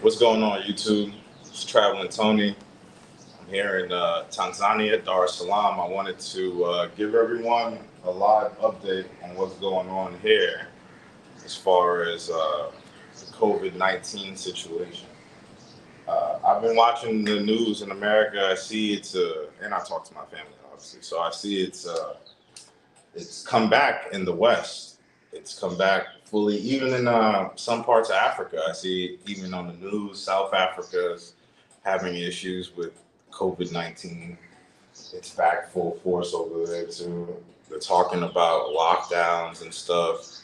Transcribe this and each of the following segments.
What's going on, YouTube? It's Traveling Tony. I'm here in Tanzania, Dar es Salaam. I wanted to give everyone a live update on what's going on here as far as the COVID-19 situation. I've been watching the news in America. I see and I talk to my family, obviously. So I see it's come back in the West. It's come back fully, even in some parts of Africa. I see even on the news, South Africa's having issues with COVID-19. It's back full force over there too. They're talking about lockdowns and stuff.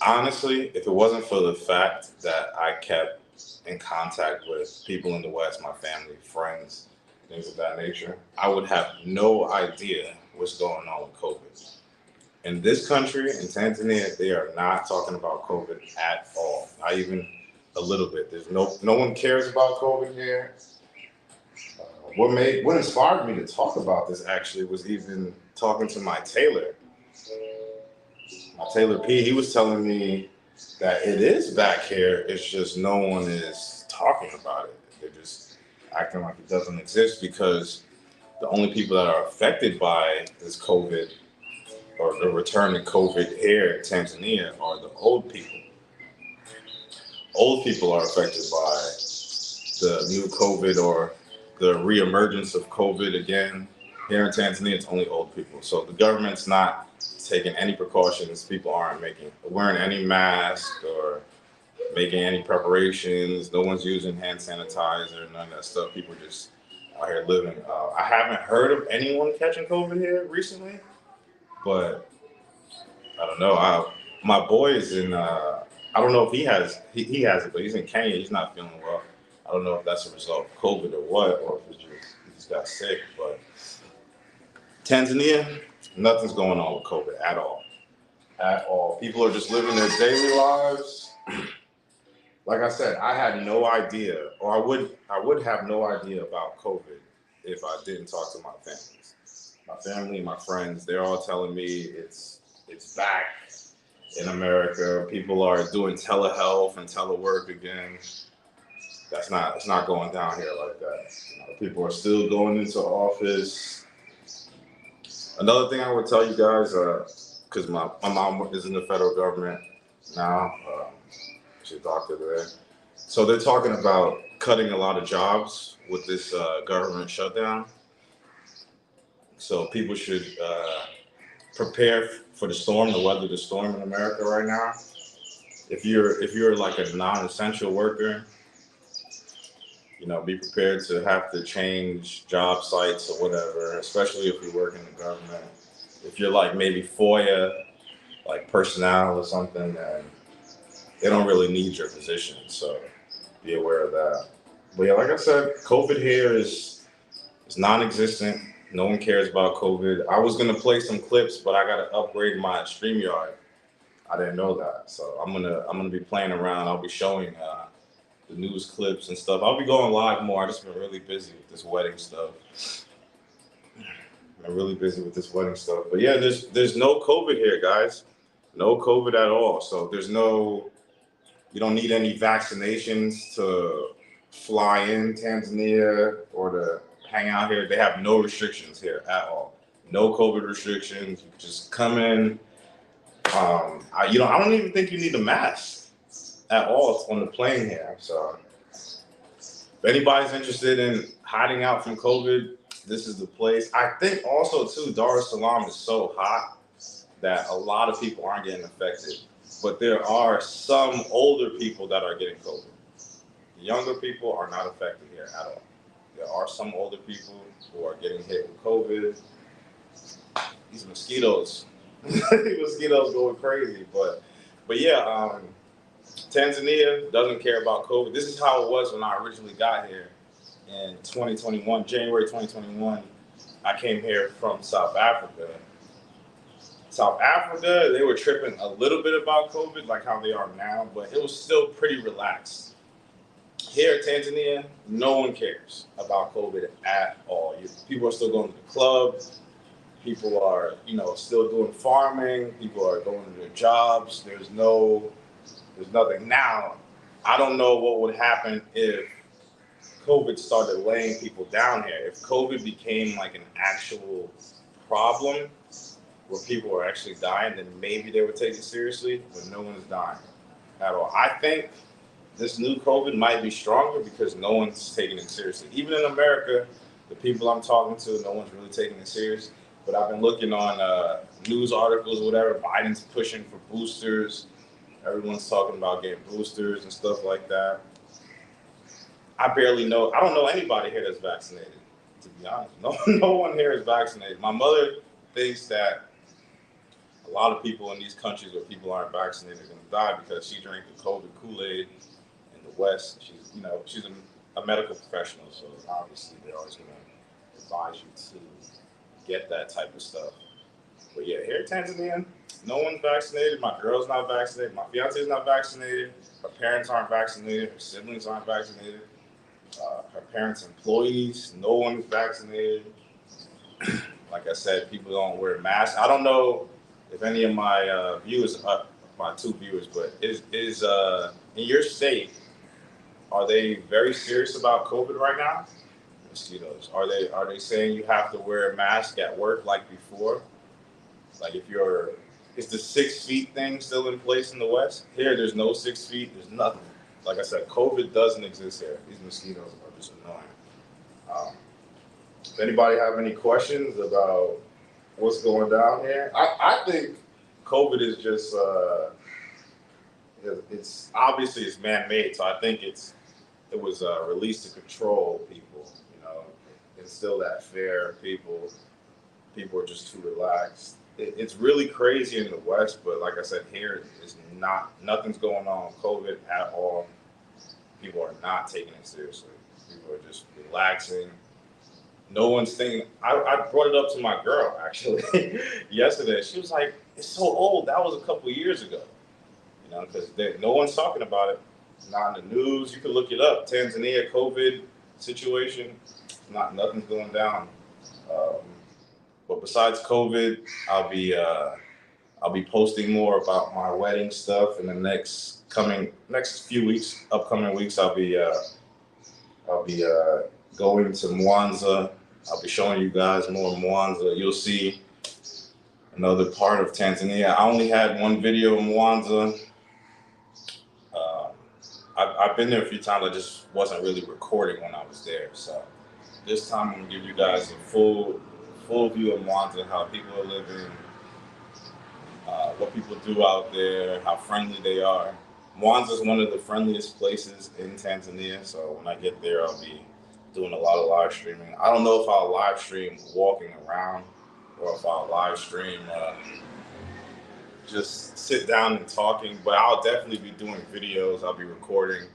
Honestly, if it wasn't for the fact that I kept in contact with people in the West, my family, friends, things of that nature, I would have no idea what's going on with COVID. In this country, in Tanzania, they are not talking about COVID at all. Not even a little bit. There's no one cares about COVID here. What inspired me to talk about this actually was even talking to my tailor. My tailor P, he was telling me that it is back here. It's just no one is talking about it. They're just acting like it doesn't exist because the only people that are affected by this COVID or the return of COVID here in Tanzania are the old people. Old people are affected by the new COVID or the reemergence of COVID again. Here in Tanzania, it's only old people. So the government's not taking any precautions. People aren't wearing any mask or making any preparations. No one's using hand sanitizer, none of that stuff. People are just out here living. I haven't heard of anyone catching COVID here recently, but I don't know. My boy is in. I don't know if he has it, but he's in Kenya. He's not feeling well. I don't know if that's a result of COVID or what, or if he just got sick. But Tanzania, nothing's going on with COVID at all. At all. People are just living their daily lives. Like I said, I had no idea, or I would have no idea about COVID if I didn't talk to my families. My family, my friends, they're all telling me it's back in America. People are doing telehealth and telework again. It's not going down here like that. People are still going into office. Another thing I would tell you guys, because my mom is in the federal government now. She's a doctor there. So they're talking about cutting a lot of jobs with this government shutdown. So people should prepare for the storm, to weather the storm in America right now. If you're like a non-essential worker, be prepared to have to change job sites or whatever, especially if you work in the government. If you're like maybe FOIA, like personnel or something, then they don't really need your position. So be aware of that. But yeah, like I said, COVID here is non-existent. No one cares about COVID. I was gonna play some clips, but I gotta upgrade my StreamYard. I didn't know that, so I'm gonna be playing around. I'll be showing the news clips and stuff. I'll be going live more. I just been really busy with this wedding stuff. But yeah, there's no COVID here, guys. No COVID at all. So you don't need any vaccinations to fly in Tanzania or to hang out here. They have no restrictions here at all. No COVID restrictions. You can just come in. I don't even think you need a mask at all on the plane here. So if anybody's interested in hiding out from COVID, this is the place. I think also too, Dar es Salaam is so hot that a lot of people aren't getting affected. But there are some older people that are getting COVID. The younger people are not affected here at all. There are some older people who are getting hit with COVID. These mosquitoes, mosquitoes going crazy. But yeah, Tanzania doesn't care about COVID. This is how it was when I originally got here in 2021, January 2021. I came here from South Africa. South Africa, they were tripping a little bit about COVID, like how they are now, but it was still pretty relaxed. Here in Tanzania, no one cares about COVID at all. People are still going to the club. People are, still doing farming. People are going to their jobs. There's no There's nothing. Now, I don't know what would happen if COVID started laying people down here. If COVID became like an actual problem where people are actually dying, then maybe they would take it seriously, but no one's dying at all. I think this new COVID might be stronger because no one's taking it seriously. Even in America, the people I'm talking to, no one's really taking it serious. But I've been looking on news articles, whatever. Biden's pushing for boosters. Everyone's talking about getting boosters and stuff like that. I don't know anybody here that's vaccinated, to be honest. No one here is vaccinated. My mother thinks that a lot of people in these countries where people aren't vaccinated are going to die because she drank the COVID Kool-Aid in the West. She's a medical professional, so obviously they're always going to advise you to get that type of stuff. But yeah, here in Tanzania, no one's vaccinated. My girl's not vaccinated. My fiance's not vaccinated. Her parents aren't vaccinated. Her siblings aren't vaccinated. Her parents' employees, no one's vaccinated. Like I said, people don't wear masks. I don't know if any of my viewers, my two viewers, but is in your state, are they very serious about COVID right now? Mosquitoes. Are they saying you have to wear a mask at work like before? Like is the 6 feet thing still in place in the West? Here, there's no 6 feet. There's nothing. Like I said, COVID doesn't exist here. These mosquitoes are just annoying. Does anybody have any questions about what's going down here? I think COVID is just, it's obviously it's man-made, so I think it was released to control people, instill that fear. People are just too relaxed. It's really crazy in the West, but like I said, here is nothing's going on with COVID at all. People are not taking it seriously. People are just relaxing. No one's thinking. I brought it up to my girl actually yesterday. She was like, "It's so old. That was a couple of years ago." Because no one's talking about it. It's not in the news. You can look it up. Tanzania COVID situation. Nothing's going down. But besides COVID, I'll be posting more about my wedding stuff in the next few weeks. Upcoming weeks, I'll be going to Mwanza. I'll be showing you guys more Mwanza. You'll see another part of Tanzania. I only had one video in Mwanza. I've been there a few times. I just wasn't really recording when I was there. So this time I'm gonna give you guys a full view of Mwanza, how people are living, what people do out there, how friendly they are. Mwanza is one of the friendliest places in Tanzania. So when I get there, I'll be doing a lot of live streaming. I don't know if I'll live stream walking around or if I'll live stream just sit down and talking, but I'll definitely be doing videos. I'll be recording.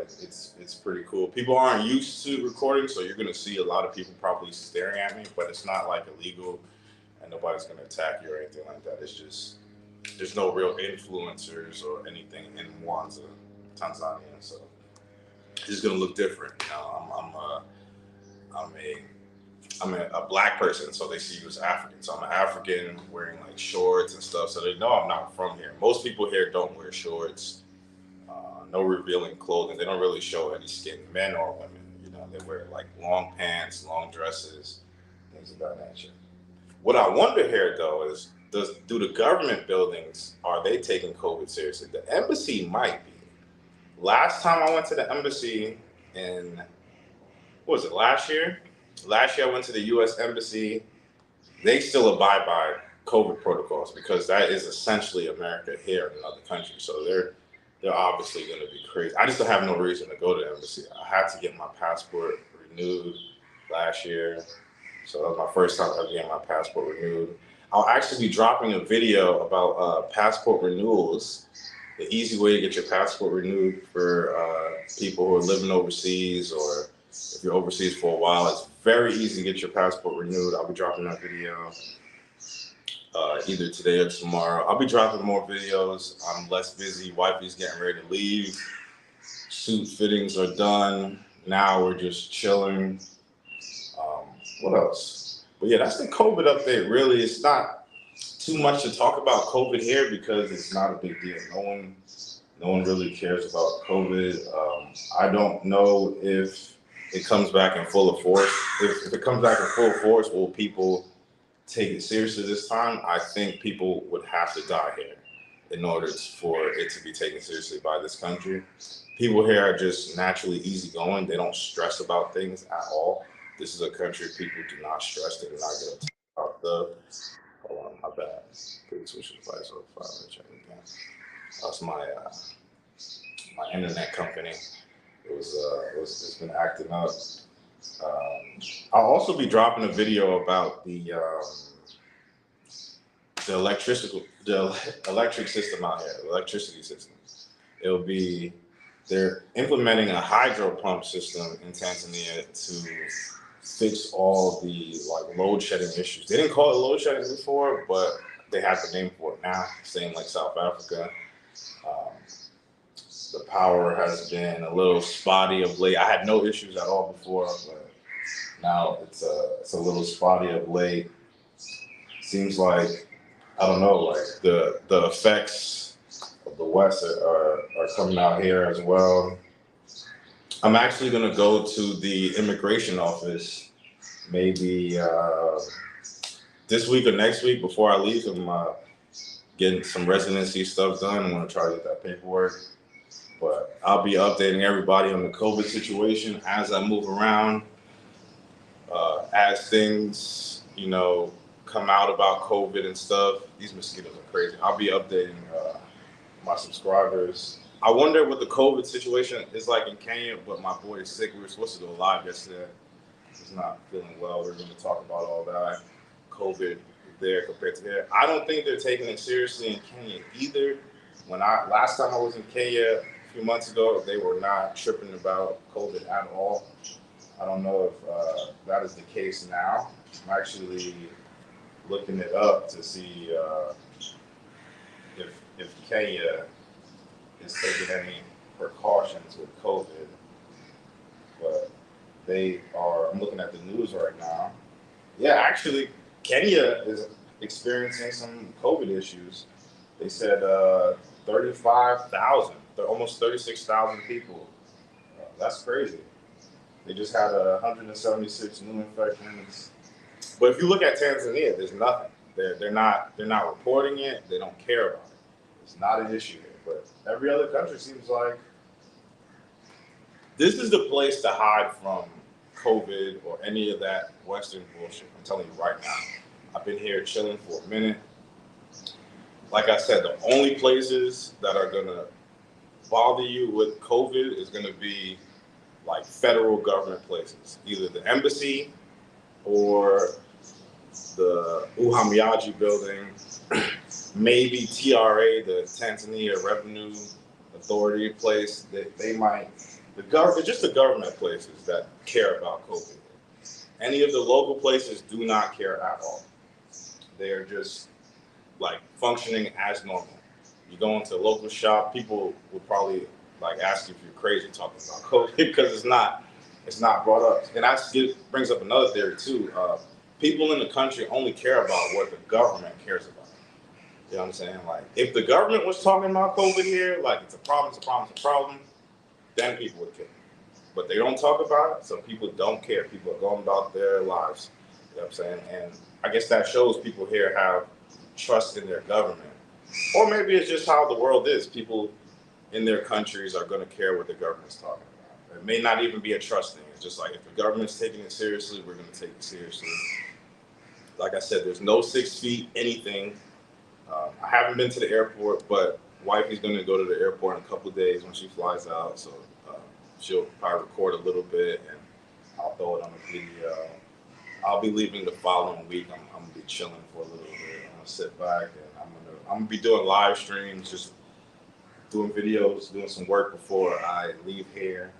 It's pretty cool. People aren't used to recording, so you're gonna see a lot of people probably staring at me, but it's not like illegal and nobody's gonna attack you or anything like that. It's just there's no real influencers or anything in Mwanza, Tanzania, so it's just gonna look different. I'm a black person, so they see you as African. So I'm an African wearing like shorts and stuff, so they know I'm not from here. Most people here don't wear shorts, no revealing clothing. They don't really show any skin, men or women. They wear like long pants, long dresses, things of that nature. What I wonder here though is, do the government buildings, are they taking COVID seriously? The embassy might be. Last time I went to the embassy what was it, last year? Last year I went to the U.S. Embassy. They still abide by COVID protocols because that is essentially America here in another country. So they're obviously going to be crazy. I just don't have no reason to go to the embassy. I had to get my passport renewed last year. So that was my first time ever getting my passport renewed. I'll actually be dropping a video about passport renewals, the easy way to get your passport renewed for people who are living overseas, or if you're overseas for a while. It's very easy to get your passport renewed. I'll be dropping that video either today or tomorrow. I'll be dropping more videos. I'm less busy. Wifey's getting ready to leave. Suit fittings are done. Now we're just chilling. What else? But yeah, that's the COVID update. Really, it's not too much to talk about COVID here because it's not a big deal. No one really cares about COVID. I don't know if it comes back in full force. If it comes back in full force, will people take it seriously this time? I think people would have to die here in order for it to be taken seriously by this country. People here are just naturally easygoing. They don't stress about things at all. This is a country people do not stress. They do not get upset about the. Hold on, my bad. Please switch the device over 5 minutes again. That's my internet company. It's been acting up. I'll also be dropping a video about the electric system out here, the electricity system. They're implementing a hydro pump system in Tanzania to fix all the load shedding issues. They didn't call it load shedding before, but they have the name for it now. Same like South Africa. The power has been a little spotty of late. I had no issues at all before, but now it's a little spotty of late. Seems like, I don't know, like the effects of the West are coming out here as well. I'm actually gonna go to the immigration office maybe this week or next week before I leave. I'm getting some residency stuff done. I'm gonna try to get that paperwork. But I'll be updating everybody on the COVID situation as I move around, as things, come out about COVID and stuff. These mosquitoes are crazy. I'll be updating my subscribers. I wonder what the COVID situation is like in Kenya, but my boy is sick. We were supposed to go live yesterday. He's not feeling well. We're going to talk about all that. COVID there compared to here. I don't think they're taking it seriously in Kenya either. Last time I was in Kenya a few months ago, they were not tripping about COVID at all. I don't know if that is the case now. I'm actually looking it up to see if Kenya is taking any precautions with COVID. But I'm looking at the news right now. Yeah, actually, Kenya is experiencing some COVID issues. They said 35,000, almost 36,000 people. That's crazy. They just had 176 new infections. But if you look at Tanzania, there's nothing. They're not reporting it. They don't care about it. It's not an issue here. But every other country seems like this is the place to hide from COVID or any of that Western bullshit. I'm telling you right now. I've been here chilling for a minute. Like I said, the only places that are gonna bother you with COVID is gonna be like federal government places, either the embassy or the Uhamiaji building, maybe TRA, the Tanzania Revenue Authority place. They might, just the government places that care about COVID. Any of the local places do not care at all. They're just like functioning as normal. You go into a local shop, people will probably like ask you if you're crazy talking about COVID because it's not brought up. And that brings up another theory too. People in the country only care about what the government cares about. You know what I'm saying? Like if the government was talking about COVID here, like it's a problem, then people would care. But they don't talk about it, so people don't care. People are going about their lives. You know what I'm saying? And I guess that shows people here have trust in their government. Or maybe it's just how the world is. People in their countries are going to care what the government's talking about. It may not even be a trust thing. It's just like if the government's taking it seriously, we're going to take it seriously. Like I said, there's no 6 feet, anything. I haven't been to the airport, but wifey's going to go to the airport in a couple of days when she flies out. So she'll probably record a little bit and I'll throw it on the video. I'll be leaving the following week. I'm going to be chilling for a little bit. I'm going to sit back and I'm going to be doing live streams, just doing videos, doing some work before I leave here.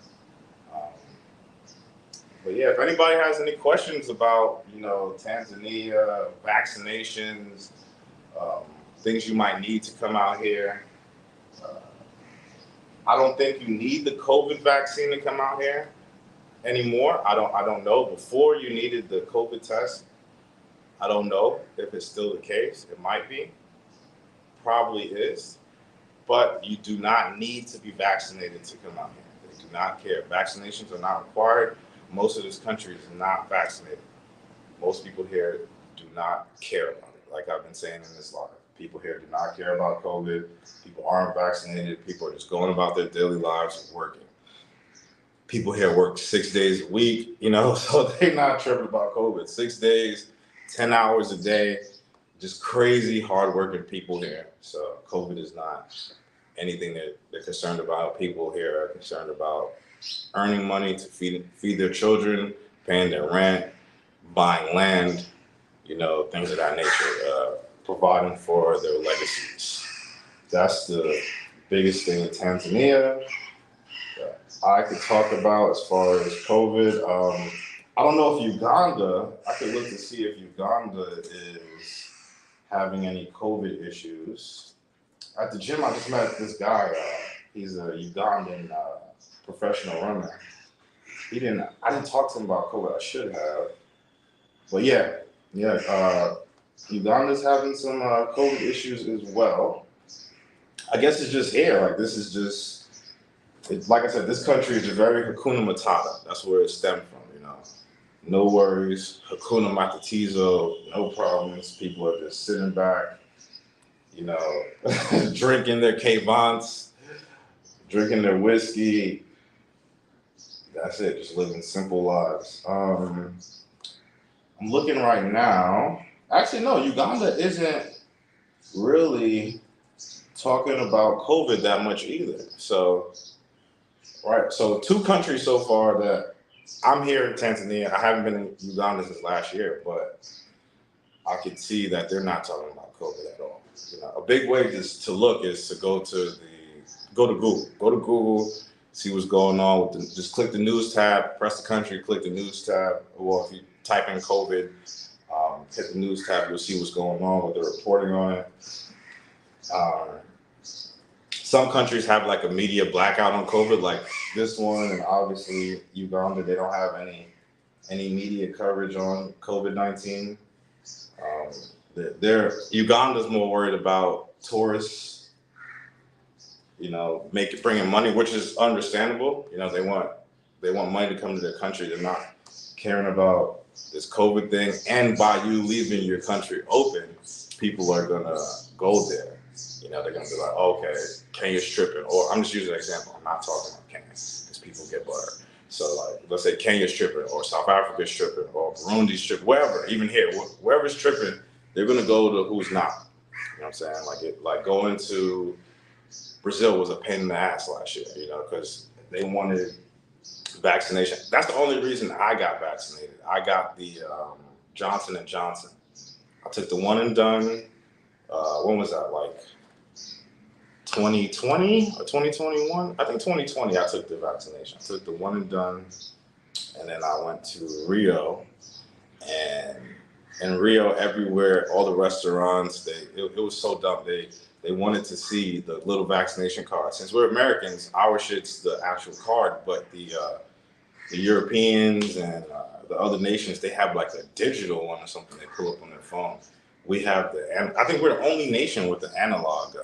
But yeah, if anybody has any questions about, Tanzania, vaccinations, things you might need to come out here. I don't think you need the COVID vaccine to come out here anymore. I don't know. Before you needed the COVID test, I don't know if it's still the case. It might be, probably is, but you do not need to be vaccinated to come out here. They do not care. Vaccinations are not required. Most of this country is not vaccinated. Most people here do not care about it. Like I've been saying in this live, people here do not care about COVID. People aren't vaccinated. People are just going about their daily lives working. People here work 6 days a week, so they're not tripping about COVID. 6 days, 10 hours a day, just crazy hardworking people here. So COVID is not anything that they're concerned about. People here are concerned about earning money to feed their children, paying their rent, buying land, things of that nature, providing for their legacies. That's the biggest thing in Tanzania that I could talk about as far as COVID. I don't know if Uganda, I could look to see if Uganda is having any COVID issues. At the gym, I just met this guy. He's a Ugandan professional runner. I didn't talk to him about COVID. I should have. But yeah. Uganda's having some COVID issues as well. I guess it's just here. Like this is just, like I said, this country is just very Hakuna Matata. That's where it stemmed from, No worries, Hakuna Matatizo, no problems. People are just sitting back, drinking their K-Vants, drinking their whiskey. That's it, just living simple lives. I'm looking right now. Actually, no, Uganda isn't really talking about COVID that much either. So, right, so 2 countries so far that I'm here in Tanzania. I haven't been in Uganda since last year, but I can see that they're not talking about COVID at all. A big way to look is to go to Google. Go to Google, see what's going on with just click the news tab, press the country, click the news tab. Well, if you type in COVID, hit the news tab, you'll see what's going on, what they're reporting on it. Some countries have like a media blackout on COVID, like this one, and obviously Uganda, they don't have any media coverage on COVID-19. Uganda's more worried about tourists, bringing money, which is understandable. They want money to come to their country. They're not caring about this COVID thing. And by you leaving your country open, people are gonna go there. They're gonna be like, okay, Kenya's tripping. Or I'm just using an example. I'm not talking about Kenya because people get buttered. So like, let's say Kenya's tripping, or South Africa's tripping, or Burundi's tripping, wherever, even here, wherever's tripping, they're gonna go to who's not. You know what I'm saying? Like going to Brazil was a pain in the ass last year, because they wanted vaccination. That's the only reason I got vaccinated. I got the Johnson & Johnson. I took the one and done. When was that? Like 2020 or 2021? I think 2020 I took the vaccination. I took the one and done, and then I went to Rio, and in Rio, everywhere, all the restaurants, it was so dumb. They wanted to see the little vaccination card. Since we're Americans, our shit's the actual card, but the Europeans and the other nations, they have like a digital one or something they pull up on their phone. We have I think we're the only nation with the analog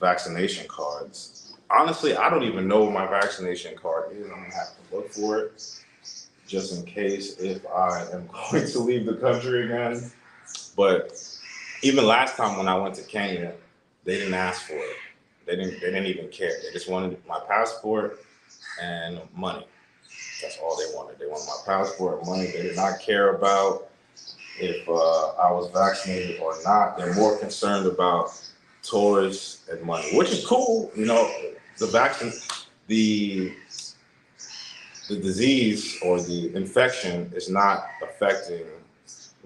vaccination cards. Honestly, I don't even know what my vaccination card is. I'm gonna have to look for it just in case if I am going to leave the country again. But even last time when I went to Kenya, they didn't ask for it. They didn't even care. They just wanted my passport and money. That's all they wanted. They wanted my passport and money. They did not care about if I was vaccinated or not. They're more concerned about tourists and money, which is cool. The vaccine, the disease or the infection is not affecting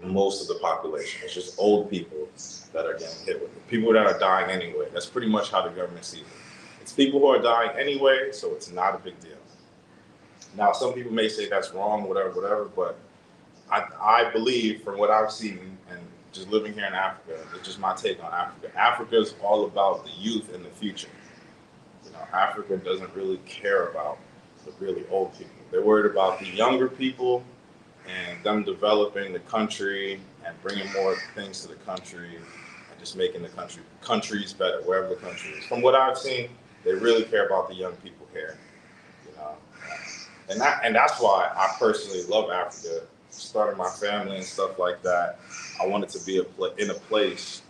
most of the population. It's just old people that are getting hit with it. People that are dying anyway. That's pretty much how the government sees it. It's people who are dying anyway, so it's not a big deal. Now, some people may say that's wrong, whatever, but I believe from what I've seen and just living here in Africa, it's just my take on Africa. Africa is all about the youth and the future. Africa doesn't really care about the really old people. They're worried about the younger people and them developing the country and bringing more things to the country and just making the countries better, wherever the country is. From what I've seen, they really care about the young people here, you know. And that's why I personally love Africa. Starting my family and stuff like that, I wanted to be in a place,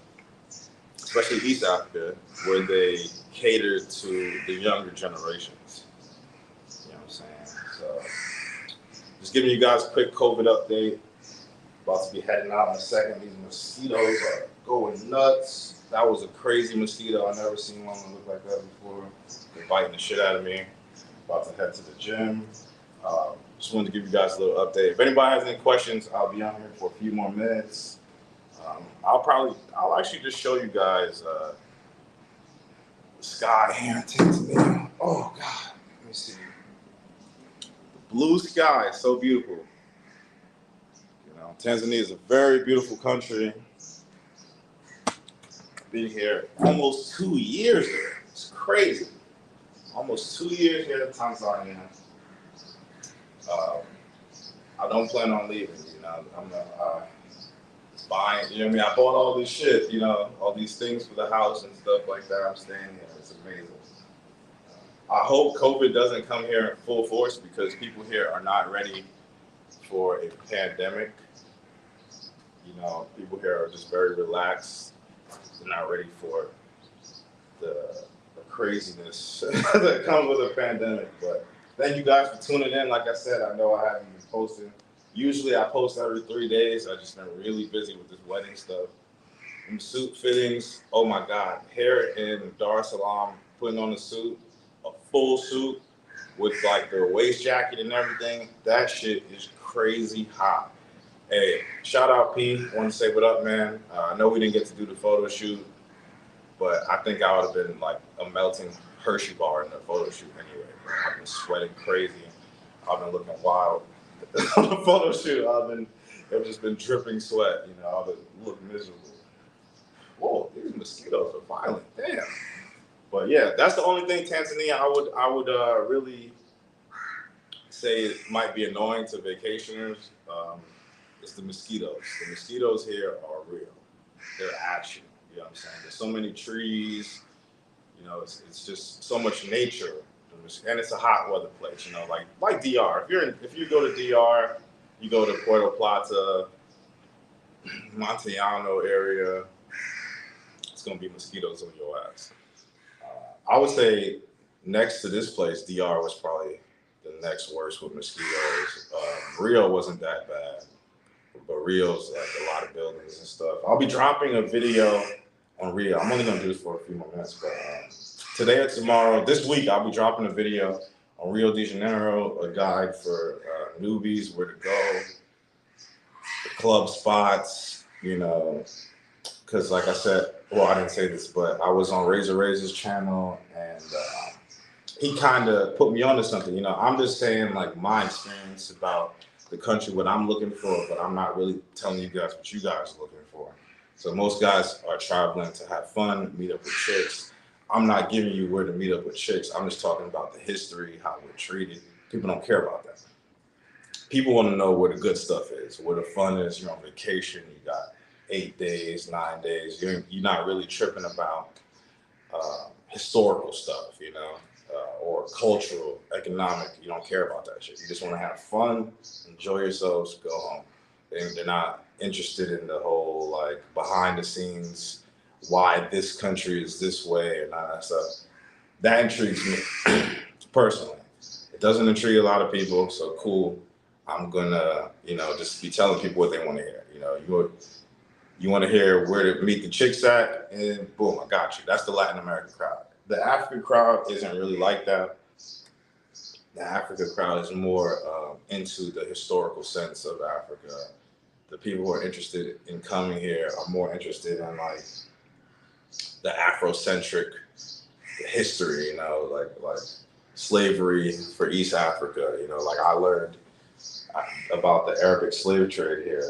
especially East Africa, where they cater to the younger generations. You know what I'm saying? So, just giving you guys a quick COVID update. About to be heading out in a second. These mosquitoes are going nuts. That was a crazy mosquito. I've never seen one that look like that before. They're biting the shit out of me. About to head to the gym. Just wanted to give you guys a little update. If anybody has any questions, I'll be on here for a few more minutes. I'll actually just show you guys the sky here in Tanzania. Oh God, let me see. The blue sky is so beautiful. You know, Tanzania is a very beautiful country. I've been here almost 2 years there. It's crazy. Almost 2 years here in Tanzania. I don't plan on leaving, you know. I'm buying, you know what I mean? I bought all this shit, you know, all these things for the house and stuff like that. I'm staying here. It's amazing. I hope COVID doesn't come here in full force because people here are not ready for a pandemic. You know, people here are just very relaxed. They're not ready for the craziness that comes with a pandemic. But thank you guys for tuning in. Like I said, I know I haven't been posting. Usually I post every 3 days. I just been really busy with this wedding stuff. And suit fittings, oh my God. Here in Dar es Salaam, putting on a suit, a full suit with like the waist jacket and everything. That shit is crazy hot. Hey, shout out P. Want to say what up, man. I know we didn't get to do the photo shoot, but I think I would have been like a melting Hershey bar in the photo shoot anyway. I've been sweating crazy. I've been looking wild. On the photo shoot, I've just been dripping sweat, you know, I've look miserable. Whoa, these mosquitoes are violent, damn. But yeah, that's the only thing Tanzania I would really say it might be annoying to vacationers. It's the mosquitoes. The mosquitoes here are real. They're at you. You know what I'm saying? There's so many trees. You know, it's just so much nature. And it's a hot weather place, you know, like DR. If you go to DR, you go to Puerto Plata, Montellano area, it's gonna be mosquitoes on your ass. I would say next to this place, DR was probably the next worst with mosquitoes. Rio wasn't that bad, but Rio's like a lot of buildings and stuff. I'll be dropping a video on Rio. I'm only gonna do this for a few more minutes, but today or tomorrow, this week, I'll be dropping a video on Rio de Janeiro, a guide for newbies, where to go, the club spots, you know, because like I said, well, I didn't say this, but I was on Razor's channel, and he kind of put me onto something, you know. I'm just saying, like, my experience about the country, what I'm looking for, but I'm not really telling you guys what you guys are looking for. So most guys are traveling to have fun, meet up with chicks. I'm not giving you where to meet up with chicks. I'm just talking about the history, how we're treated. People don't care about that. People want to know where the good stuff is, where the fun is. You're on vacation. You got 8 days, 9 days. You're not really tripping about historical stuff, you know, or cultural, economic. You don't care about that shit. You just want to have fun, enjoy yourselves, go home. They're not interested in the whole, like, behind the scenes, why this country is this way and all that stuff. That intrigues me personally. It doesn't intrigue a lot of people, so cool. I'm gonna, you know, just be telling people what they want to hear. You know, you want to hear where to meet the chicks at, and boom, I got you. That's the Latin American crowd. The African crowd isn't really like that. The African crowd is more into the historical sense of Africa. The people who are interested in coming here are more interested in, like, the Afrocentric history, you know, like slavery for East Africa. You know, like, I learned about the Arabic slave trade here.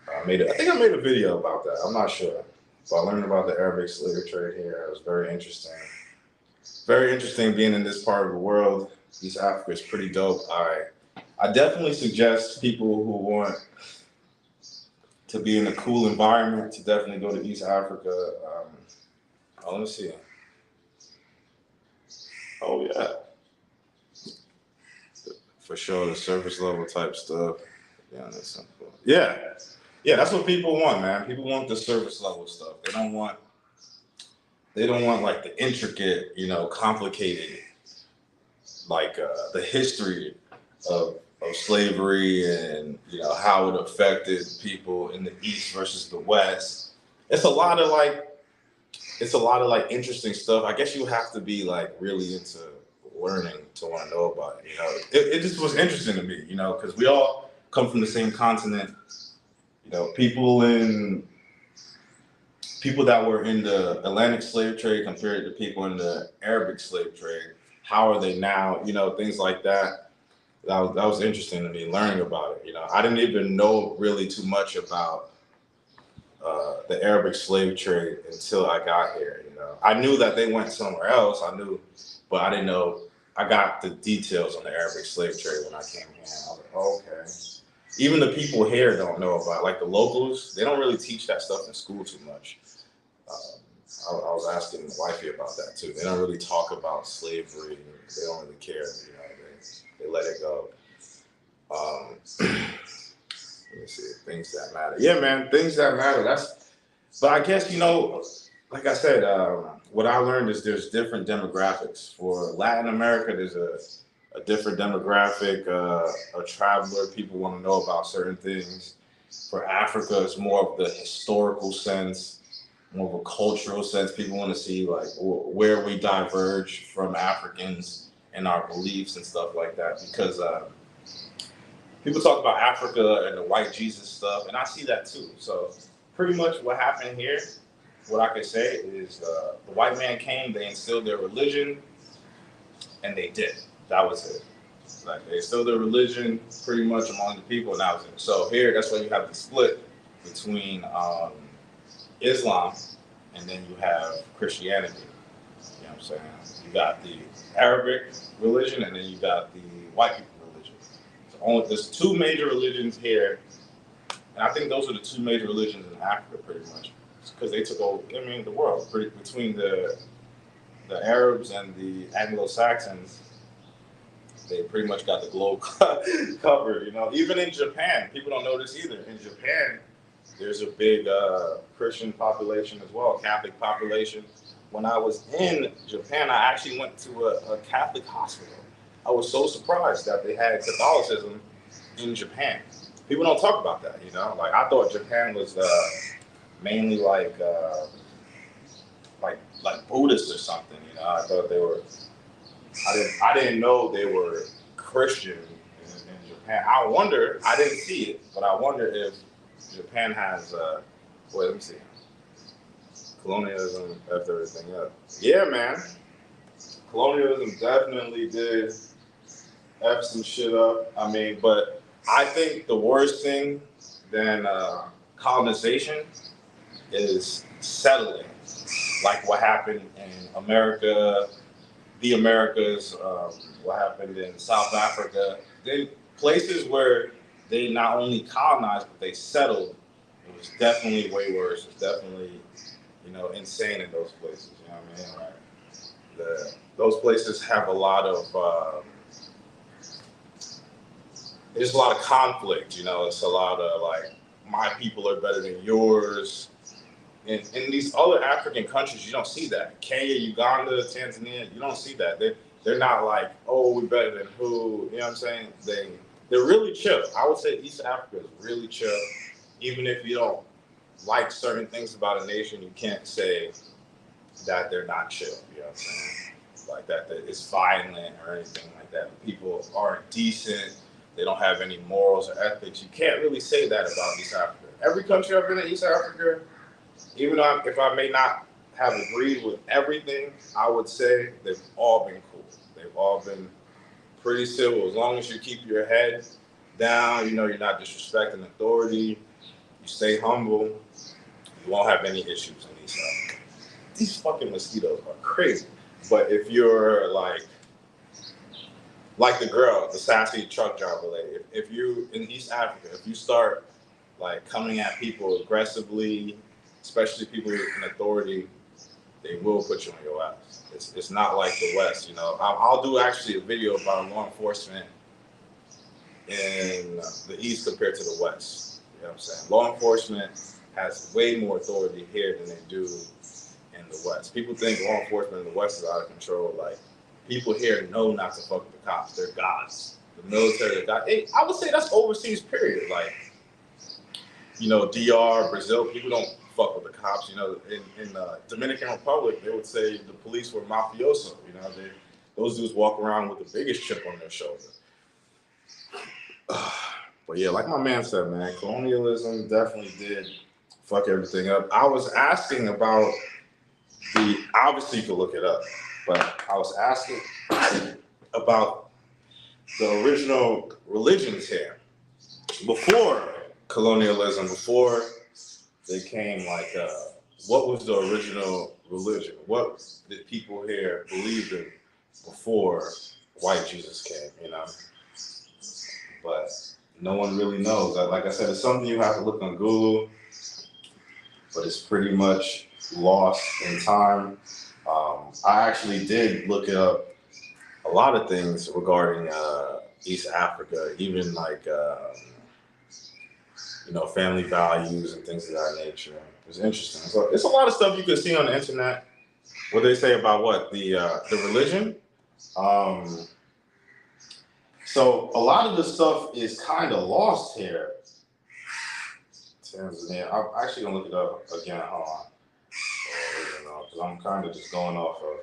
I think I made a video about that. I'm not sure, but I learned about the Arabic slave trade here. It was very interesting. Very interesting being in this part of the world. East Africa is pretty dope. I I definitely suggest people who want to be in a cool environment to definitely go to East Africa. Let me see. Oh yeah, for sure, the surface level type stuff. Yeah, that's simple. Yeah, yeah, that's what people want, man. People want the surface level stuff. They don't want like the intricate, complicated, like the history of slavery and how it affected people in the East versus the West. It's a lot of like interesting stuff. I guess you have to be like really into learning to want to know about it. It just was interesting to me, because we all come from the same continent. People that were in the Atlantic slave trade compared to people in the Arabic slave trade. How are they now? Things like that. That was interesting to me learning about it. I didn't even know really too much about the Arabic slave trade until I got here. I knew that they went somewhere else. I knew, but I didn't know. I got the details on the Arabic slave trade when I came here. I was like, oh, okay. Even the people here don't know about it. Like the locals, they don't really teach that stuff in school too much. I was asking wifey about that too. They don't really talk about slavery. They don't really care. They let it go. Let me see. Things that matter. Yeah, man. Things that matter. But I guess like I said, what I learned is there's different demographics. For Latin America, there's a different demographic, a traveler. People want to know about certain things. For Africa, it's more of the historical sense, more of a cultural sense. People want to see like where we diverge from Africans and our beliefs and stuff like that. Because people talk about Africa and the white Jesus stuff, and I see that too. So pretty much what happened here, what I could say is the white man came, they instilled their religion, and they did. That was it. Like they instilled their religion pretty much among the people, and that was it. So here, that's why you have the split between Islam and then you have Christianity. You know what I'm saying? You got the Arabic religion, and then you got the white people religion. So there's two major religions here, and I think those are the two major religions in Africa, pretty much, because they took over. The world between the Arabs and the Anglo-Saxons. They pretty much got the globe covered. Even in Japan, people don't know this either. In Japan, there's a big Christian population as well, Catholic population. When I was in Japan, I actually went to a Catholic hospital. I was so surprised that they had Catholicism in Japan. People don't talk about that, Like I thought Japan was mainly like Buddhist or something, I thought they were. I didn't know they were Christian in Japan. I didn't see it, but I wonder if Japan has, let me see, colonialism after everything else. Yeah, man. Colonialism definitely did F some shit up. But I think the worst thing than colonization is settling, like what happened in America, the Americas, what happened in South Africa. Then places where they not only colonized, but they settled. It was definitely way worse. It's definitely, insane in those places. You know what I mean? Like those places have a lot of, there's a lot of conflict. It's a lot of like, my people are better than yours. In these other African countries, you don't see that. Kenya, Uganda, Tanzania, you don't see that. They're not like, oh, we're better than who. You know what I'm saying? They're really chill. I would say East Africa is really chill. Even if you don't like certain things about a nation, you can't say that they're not chill. You know what I'm saying? Like that it's violent or anything like that. People aren't decent. They don't have any morals or ethics. You can't really say that about East Africa. Every country I've been in East Africa, even if I may not have agreed with everything, I would say they've all been cool. They've all been pretty civil. As long as you keep your head down, you're not disrespecting authority, you stay humble, you won't have any issues in East Africa. These fucking mosquitoes are crazy. But if you're like like the girl, the sassy truck driver lady. If you in East Africa, if you start like coming at people aggressively, especially people in authority, they will put you on your ass. It's not like the West, you know. I'll do actually a video about law enforcement in the East compared to the West. You know what I'm saying? Law enforcement has way more authority here than they do in the West. People think law enforcement in the West is out of control. Like, people here know not to fuck with the cops. They're gods. The military, the God. Hey, I would say that's overseas, period. Like, you know, DR, Brazil, people don't fuck with the cops. You know, in Dominican Republic, they would say the police were mafioso. You know, those dudes walk around with the biggest chip on their shoulder. But yeah, like my man said, man, colonialism definitely did fuck everything up. I was asking about obviously you can look it up, but I was asking about the original religions here before colonialism, before they came, like, what was the original religion? What did people here believe in before white Jesus came, you know? But no one really knows. Like I said, it's something you have to look on Google, but it's pretty much lost in time. I actually did look up a lot of things regarding East Africa, even like, you know, family values and things of that nature. It was interesting. So it's a lot of stuff you can see on the internet. What they say about what? The religion. So a lot of the stuff is kind of lost here. Tanzania. I'm actually gonna look it up again. Hold on. Because I'm kind of just going off of.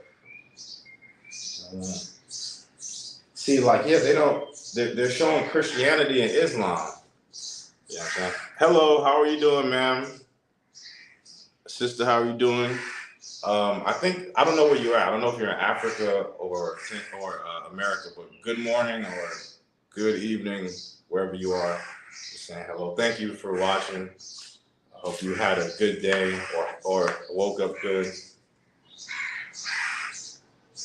See, like, yeah, they're showing Christianity and Islam. You know what I'm saying? Hello, how are you doing, ma'am? Sister, how are you doing? I don't know where you're at. I don't know if you're in Africa or America, but good morning or good evening, wherever you are. Just saying hello. Thank you for watching. I hope you had a good day or woke up good.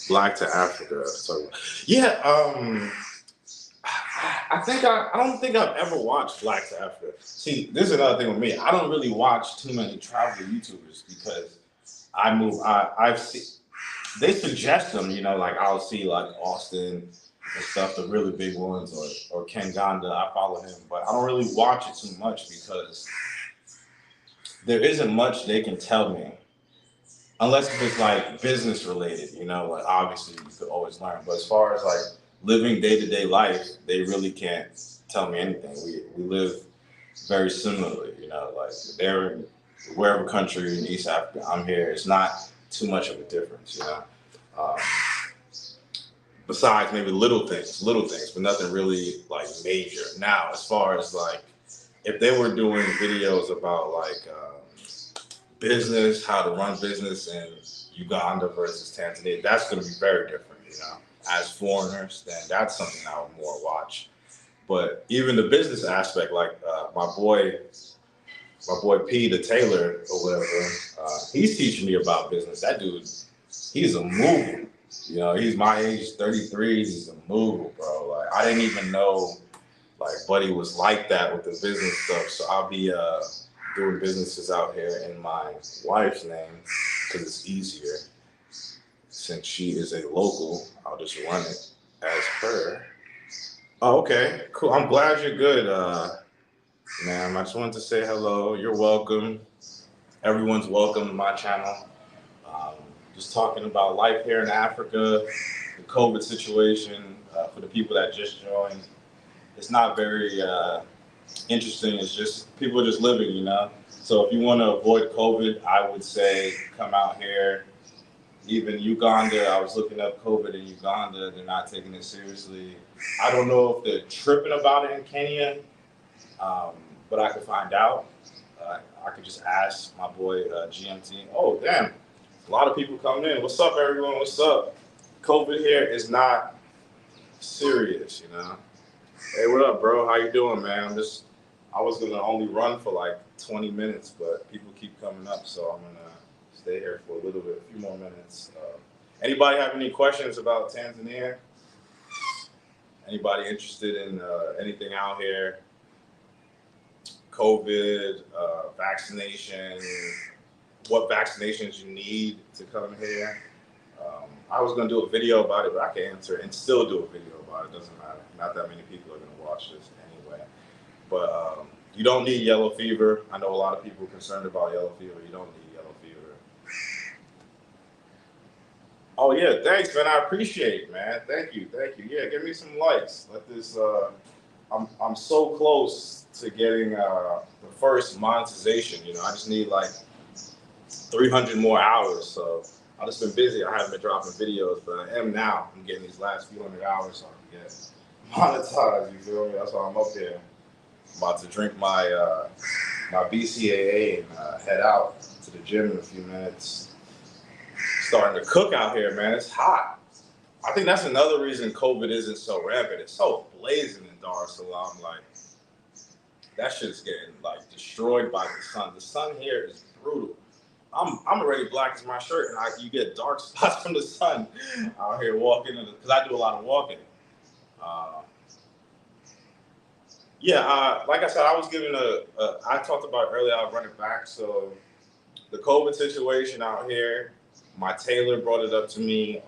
Black to Africa. So yeah, I don't think I've ever watched Black to Africa. See, this is another thing with me. I don't really watch too many travel YouTubers because I've seen, they suggest them, you know, like I'll see like Austin and stuff, the really big ones, or Ken Ganda. I follow him, but I don't really watch it too much because there isn't much they can tell me. Unless if it's like business related, you know, like obviously you could always learn. But as far as like living day-to-day life, they really can't tell me anything. We live very similarly, you know, like they're in wherever country in East Africa, I'm here. It's not too much of a difference, you know. Besides maybe little things, but nothing really like major. Now, as far as like, if they were doing videos about like business, how to run business in Uganda versus Tanzania, that's going to be very different, you know. As foreigners, then that's something I would more watch. But even the business aspect, like my boy P, the tailor or whatever, he's teaching me about business. That dude, he's a mover. You know, he's my age, 33. He's a mover, bro. Like, I didn't even know, like, Buddy was like that with the business stuff. So I'll be doing businesses out here in my wife's name because it's easier. Since she is a local, I'll just run it as her. Oh, okay, cool. I'm glad you're good, ma'am. I just wanted to say hello. You're welcome. Everyone's welcome to my channel. Just talking about life here in Africa, the COVID situation, for the people that just joined. It's not very interesting. It's just people are just living, you know. So if you want to avoid COVID, I would say come out here. Even Uganda, I was looking up COVID in Uganda. They're not taking it seriously. I don't know if they're tripping about it in Kenya, but I could find out. I could just ask my boy GMT. Oh, damn. A lot of people coming in. What's up, everyone? What's up? COVID here is not serious, you know. Hey, what up, bro? How you doing, man? I was gonna only run for like 20 minutes, but people keep coming up, so I'm gonna stay here for a few more minutes. Anybody have any questions about Tanzania? Anybody interested in anything out here? COVID, vaccination, what vaccinations you need to come here. I was going to do a video about it, but I can answer and still do a video about it. Doesn't matter. Not that many people are going to watch this anyway. But you don't need yellow fever. I know a lot of people are concerned about yellow fever. You don't need yellow fever. Oh yeah, thanks, man. I appreciate it, man. Thank you. Yeah, give me some likes. Let this. I'm so close to getting the first monetization. You know, I just need like 300 more hours. So I've just been busy. I haven't been dropping videos, but I am now. I'm getting these last few hundred hours so I can get monetized. You feel me? That's why I'm up here. I'm about to drink my my BCAA and head out to the gym in a few minutes. Starting to cook out here, man. It's hot. I think that's another reason COVID isn't so rampant. It's so blazing in Dar es Salaam. Like, that shit's getting like destroyed by the sun. The sun here is brutal. I'm already black as my shirt, and you get dark spots from the sun out here walking, because I do a lot of walking. Like I said, I was giving I talked about earlier, I'll run it back. So the COVID situation out here, my tailor brought it up to me.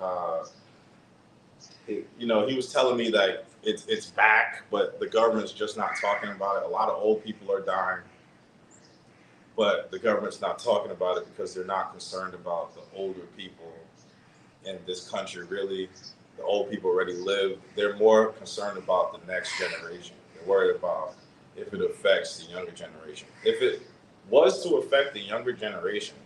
You know, he was telling me that it's back, but the government's just not talking about it. A lot of old people are dying, but the government's not talking about it because they're not concerned about the older people in this country. Really, the old people already live. They're more concerned about the next generation. They're worried about if it affects the younger generation. If it was to affect the younger generation,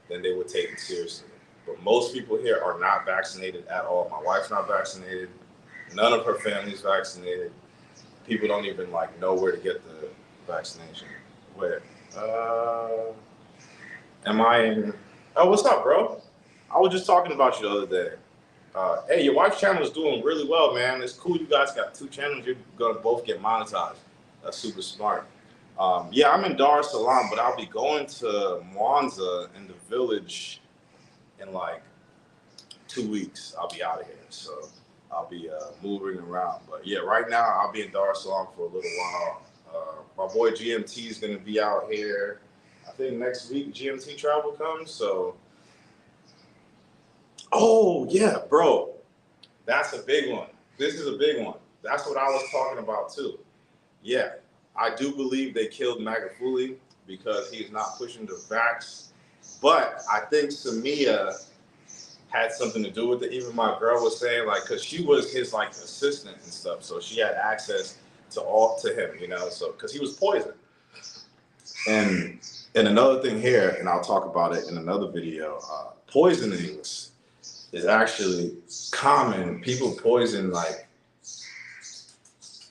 then they would take it seriously. But most people here are not vaccinated at all. My wife's not vaccinated. None of her family's vaccinated. People don't even like know where to get the vaccination. Where? Am I in? Oh, what's up, bro? I was just talking about you the other day. Hey, your wife's channel is doing really well, man. It's cool you guys got 2 channels. You're gonna both get monetized. That's super smart. Yeah, I'm in Dar es Salaam, but I'll be going to Mwanza in the village in like 2 weeks. I'll be out of here, so I'll be moving around. But yeah, right now I'll be in Dar es Salaam for a little while. My boy GMT is going to be out here. I think next week GMT travel comes. So, oh yeah, bro, that's a big one. This is a big one. That's what I was talking about too. Yeah, I do believe they killed Magufuli because he's not pushing the vax. But I think Samia had something to do with it. Even my girl was saying, like, because she was his like assistant and stuff, so she had access to him, you know. So because he was poisoned. And another thing here, and I'll talk about it in another video. Poisonings is actually common. People poison like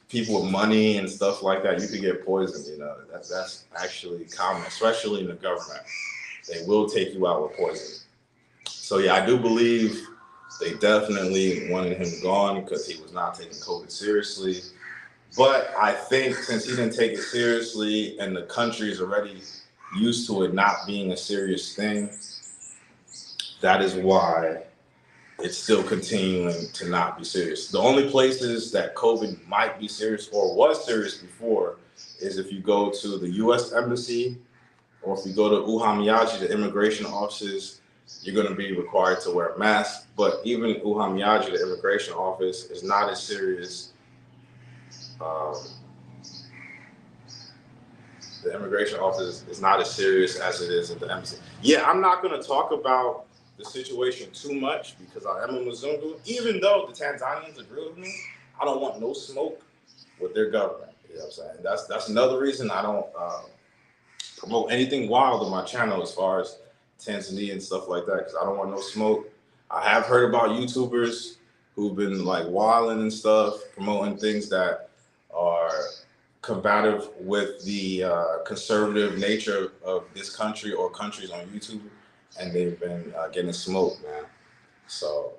people with money and stuff like that. You could get poisoned, you know. That's actually common, especially in the government. They will take you out with poison. So yeah, I do believe they definitely wanted him gone because he was not taking COVID seriously. But I think since he didn't take it seriously and the country is already used to it not being a serious thing, that is why it's still continuing to not be serious. The only places that COVID might be serious or was serious before is if you go to the U.S. Embassy or if you go to Uhamiyaji, the immigration offices, you're going to be required to wear a mask. But even Uhamiyaji, the immigration office, is not as serious. The immigration office is not as serious as it is at the embassy. Yeah, I'm not going to talk about the situation too much because I am a Mzungu. Even though the Tanzanians agree with me, I don't want no smoke with their government. You know what I'm saying? That's another reason I don't promote anything wild on my channel as far as Tanzania and stuff like that, because I don't want no smoke. I have heard about YouTubers who've been like wilding and stuff, promoting things that are combative with the conservative nature of this country or countries on YouTube, and they've been getting smoked, man. So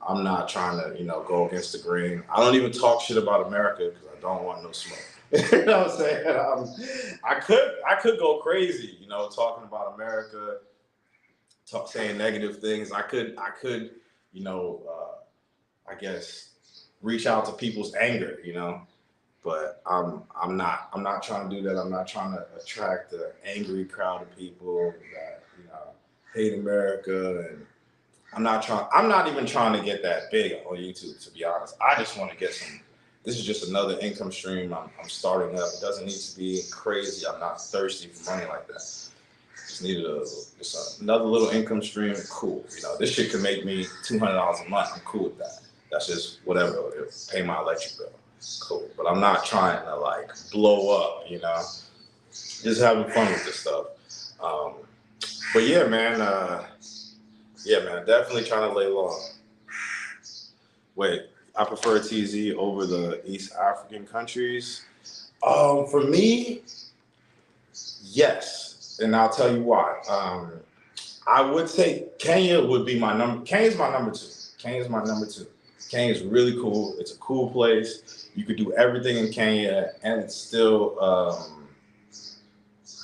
I'm not trying to go against the grain. I don't even talk shit about America because I don't want no smoke. You know what I'm saying? I could go crazy, talking about America, saying negative things. I could, I guess, reach out to people's anger, But I'm not trying to do that. I'm not trying to attract the angry crowd of people that hate America, and I'm not even trying to get that big on YouTube, to be honest. I just want to get some. This is just another income stream I'm starting up. It doesn't need to be crazy. I'm not thirsty for money like that. Just needed just another little income stream. Cool. This shit can make me $200 a month. I'm cool with that. That's just whatever. It'll pay my electric bill. Cool. But I'm not trying to like blow up, just having fun with this stuff. But yeah, man, definitely trying to lay low. Wait, I prefer TZ over the East African countries. For me, yes, and I'll tell you why. I would say Kenya would be my number. Kenya's my number two. Kenya's really cool. It's a cool place. You could do everything in Kenya, and it's still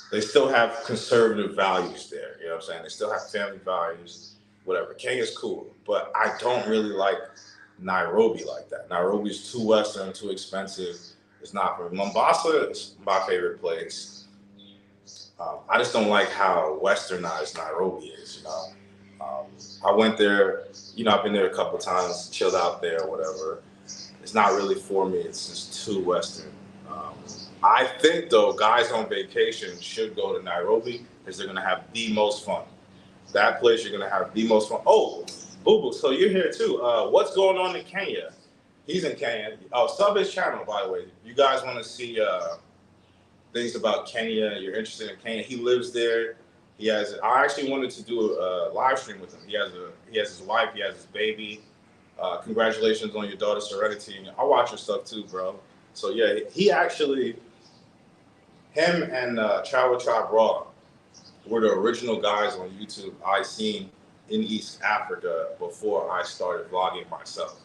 they still have conservative values there. You know what I'm saying? They still have family values, whatever. Kenya's cool, but I don't really like Nairobi like that. Nairobi's too Western, too expensive. It's not for me. Mombasa is my favorite place. I just don't like how westernized Nairobi is, I went there, I've been there a couple of times, chilled out there, whatever. It's not really for me. It's just too Western. I think, though, guys on vacation should go to Nairobi because they're going to have the most fun. That place, you're going to have the most fun. Oh, Boo Boo, so you're here too. What's going on in Kenya? He's in Kenya. Oh, sub his channel, by the way. You guys want to see things about Kenya, you're interested in Kenya. He lives there. I actually wanted to do a live stream with him. He has his wife, he has his baby. Congratulations on your daughter Serenity. I watch your stuff too, bro. So yeah, him and Chawa Raw were the original guys on YouTube I seen in East Africa before I started vlogging myself.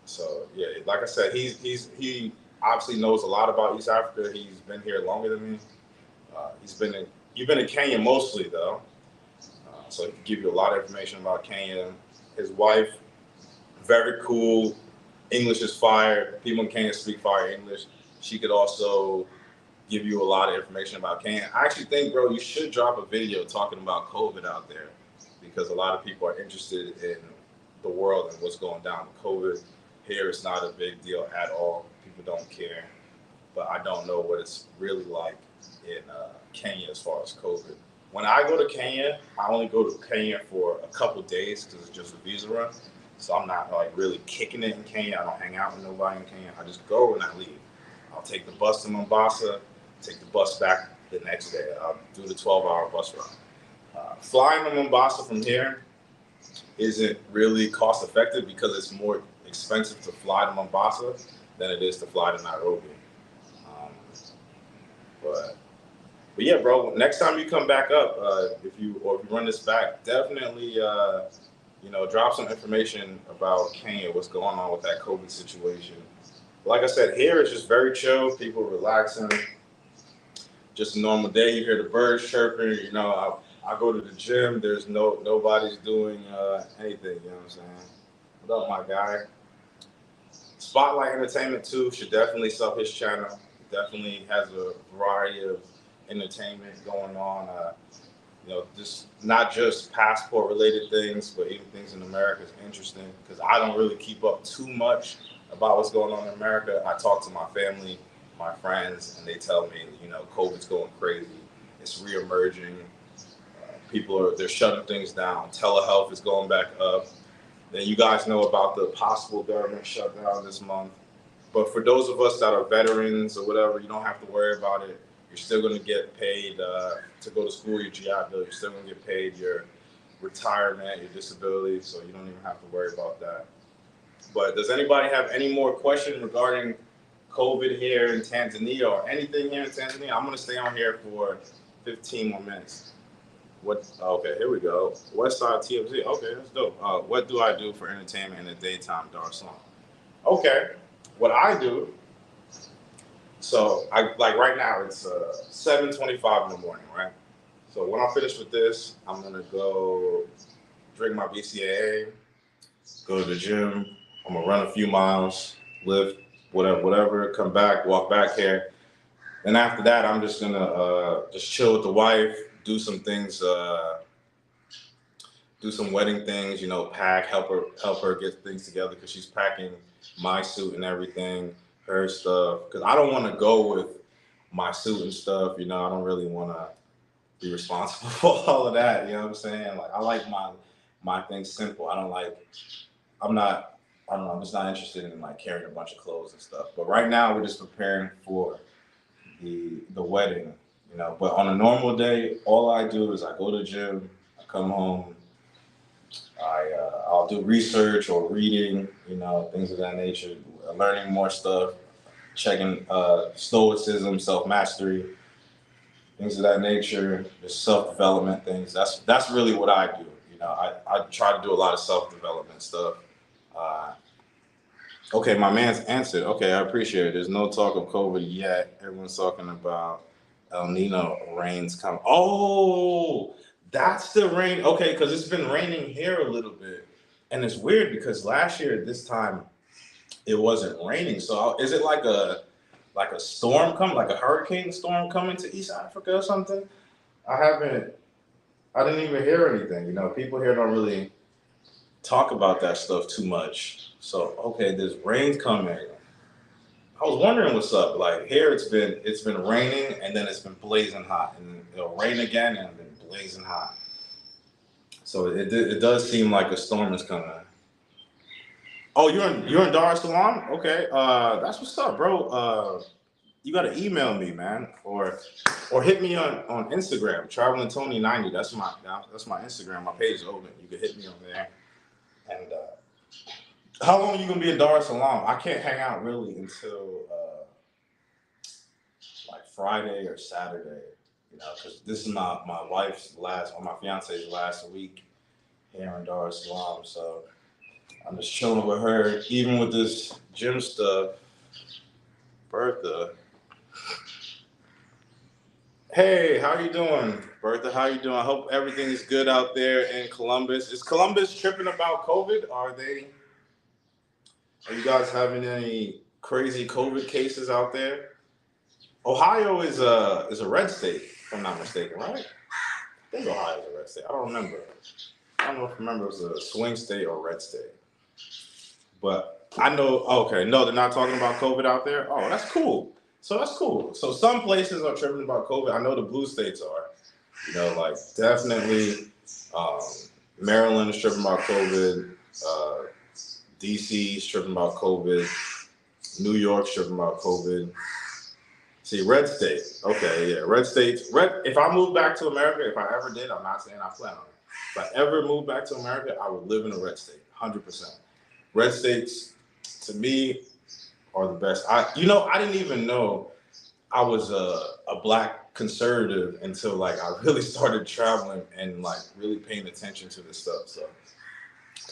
So yeah, like I said, he obviously knows a lot about East Africa. He's been here longer than me. You've been in Kenya mostly though, so he can give you a lot of information about Kenya. His wife, very cool. English is fire. People in Kenya speak fire English. She could also give you a lot of information about Kenya. I actually think, bro, you should drop a video talking about COVID out there because a lot of people are interested in the world and what's going down with COVID. Here, it's not a big deal at all. People don't care. But I don't know what it's really like in Kenya as far as COVID. When I go to Kenya, I only go to Kenya for a couple days because it's just a visa run. So I'm not like really kicking it in Kenya. I don't hang out with nobody in Kenya. I just go and I leave. I'll take the bus to Mombasa, take the bus back the next day. I'll do the 12-hour bus ride. Flying to Mombasa from here isn't really cost effective because it's more expensive to fly to Mombasa than it is to fly to Nairobi. But yeah, bro. Next time you come back up, if you run this back, definitely drop some information about Kenya, what's going on with that COVID situation. Like I said, here it's just very chill. People relaxing. Just a normal day. You hear the birds chirping. I go to the gym. There's nobody's doing anything. You know what I'm saying? What up, my guy? Spotlight Entertainment too should definitely sub his channel. Definitely has a variety of entertainment going on. Just not just passport related things, but even things in America is interesting because I don't really keep up too much about what's going on in America. I talk to my family, my friends, and they tell me, COVID's going crazy. It's reemerging. They're shutting things down. Telehealth is going back up. Then you guys know about the possible government shutdown this month. But for those of us that are veterans or whatever, you don't have to worry about it. You're still going to get paid to go to school, your GI Bill. You're still going to get paid your retirement, your disability, so you don't even have to worry about that. But does anybody have any more questions regarding COVID here in Tanzania or anything here in Tanzania? I'm going to stay on here for 15 more minutes. Okay, here we go. Westside TMZ. Okay, that's dope. What do I do for entertainment in the daytime, Darslon? Okay, what I do. So right now it's 7:25 in the morning, right? So when I finish with this, I'm gonna go drink my BCAA. go to the gym. I'm gonna run a few miles, lift, whatever. Come back, walk back here. And after that, I'm just gonna just chill with the wife, do some things, do some wedding things. You know, pack, help her get things together because she's packing my suit and everything, her stuff. Because I don't want to go with my suit and stuff. You know, I don't really want to be responsible for all of that. You know what I'm saying? Like I like my things simple. I'm not. I don't know. I'm just not interested in like carrying a bunch of clothes and stuff. But right now, we're just preparing for the wedding, you know. But on a normal day, all I do is I go to the gym, I come home, I'll do research or reading, you know, things of that nature, learning more stuff, checking stoicism, self mastery, things of that nature, just self development things. That's really what I do. You know, I try to do a lot of self development stuff. Uh, Okay, my man's answered. Okay, I appreciate it. There's no talk of COVID yet. Everyone's talking about El Nino rains coming. Oh, that's the rain. Okay, because it's been raining here a little bit, and it's weird because last year at this time it wasn't raining. So is it like a storm coming, like a hurricane storm coming to East Africa or something? I haven't. I didn't even hear anything. You know, people here don't really talk about that stuff too much. So okay, there's rain coming. I was wondering what's up. Like here, it's been raining and then it's been blazing hot, and it'll rain again and then blazing hot. So it does seem like a storm is coming. Oh, you're in Dar es Salaam? Okay, that's what's up, bro. You gotta email me, man, or hit me on Instagram, Traveling Tony 90. That's my Instagram. My page is open. You can hit me on there. And how long are you gonna be in Dar es Salaam? I can't hang out really until like Friday or Saturday, you know, because this is my wife's last, or my fiance's last week here in Dar es Salaam. So I'm just chilling with her, even with this gym stuff. Bertha, hey, how you doing, Bertha? How you doing? I hope everything is good out there in Columbus. Is Columbus tripping about COVID? Are you guys having any crazy COVID cases out there? Ohio is a red state, if I'm not mistaken, right? I think Ohio is a red state. I don't remember. I don't know if I remember if it was a swing state or red state. But I know, okay, no, they're not talking about COVID out there. Oh, that's cool. So that's cool. So some places are tripping about COVID. I know the blue states are. You know, like definitely um, Maryland is tripping about COVID. Uh, DC is tripping about COVID. New York's tripping about COVID. See, red state. Okay, yeah, red states. If I move back to America, if I ever did, I'm not saying I plan on it. If I ever move back to America, I would live in a red state, 100%. Red states, to me, are the best. I didn't even know I was a black conservative until like I really started traveling and like really paying attention to this stuff. So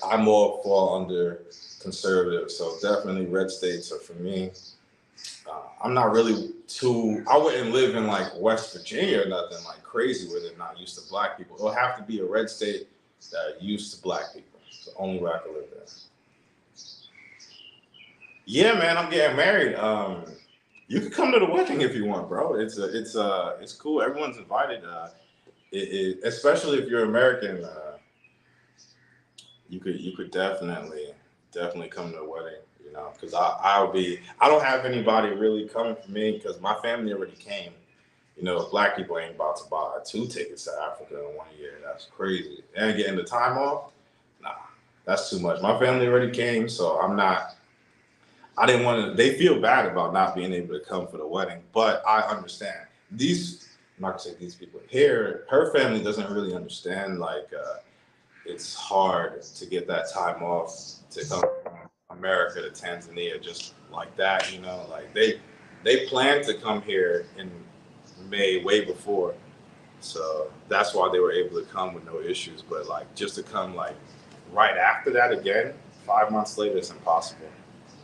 I more fall under conservative. So definitely red states are for me. I'm not really I wouldn't live in like West Virginia or nothing like crazy where they're not used to black people. It'll have to be a red state that are used to black people. It's the only way I can live there. Yeah, man, I'm getting married. You can come to the wedding if you want, bro. It's cool. Everyone's invited. Especially if you're American, you could definitely come to the wedding. You know, because I don't have anybody really coming for me because my family already came. You know, black people ain't about to buy 2 tickets to Africa in 1 year. That's crazy. And getting the time off, nah, that's too much. My family already came, so I didn't want to. They feel bad about not being able to come for the wedding, but I understand. I'm not gonna say these people here. Her family doesn't really understand. Like, it's hard to get that time off to come from America to Tanzania just like that. You know, like they planned to come here in May way before, so that's why they were able to come with no issues. But like just to come like right after that again, 5 months later, it's impossible.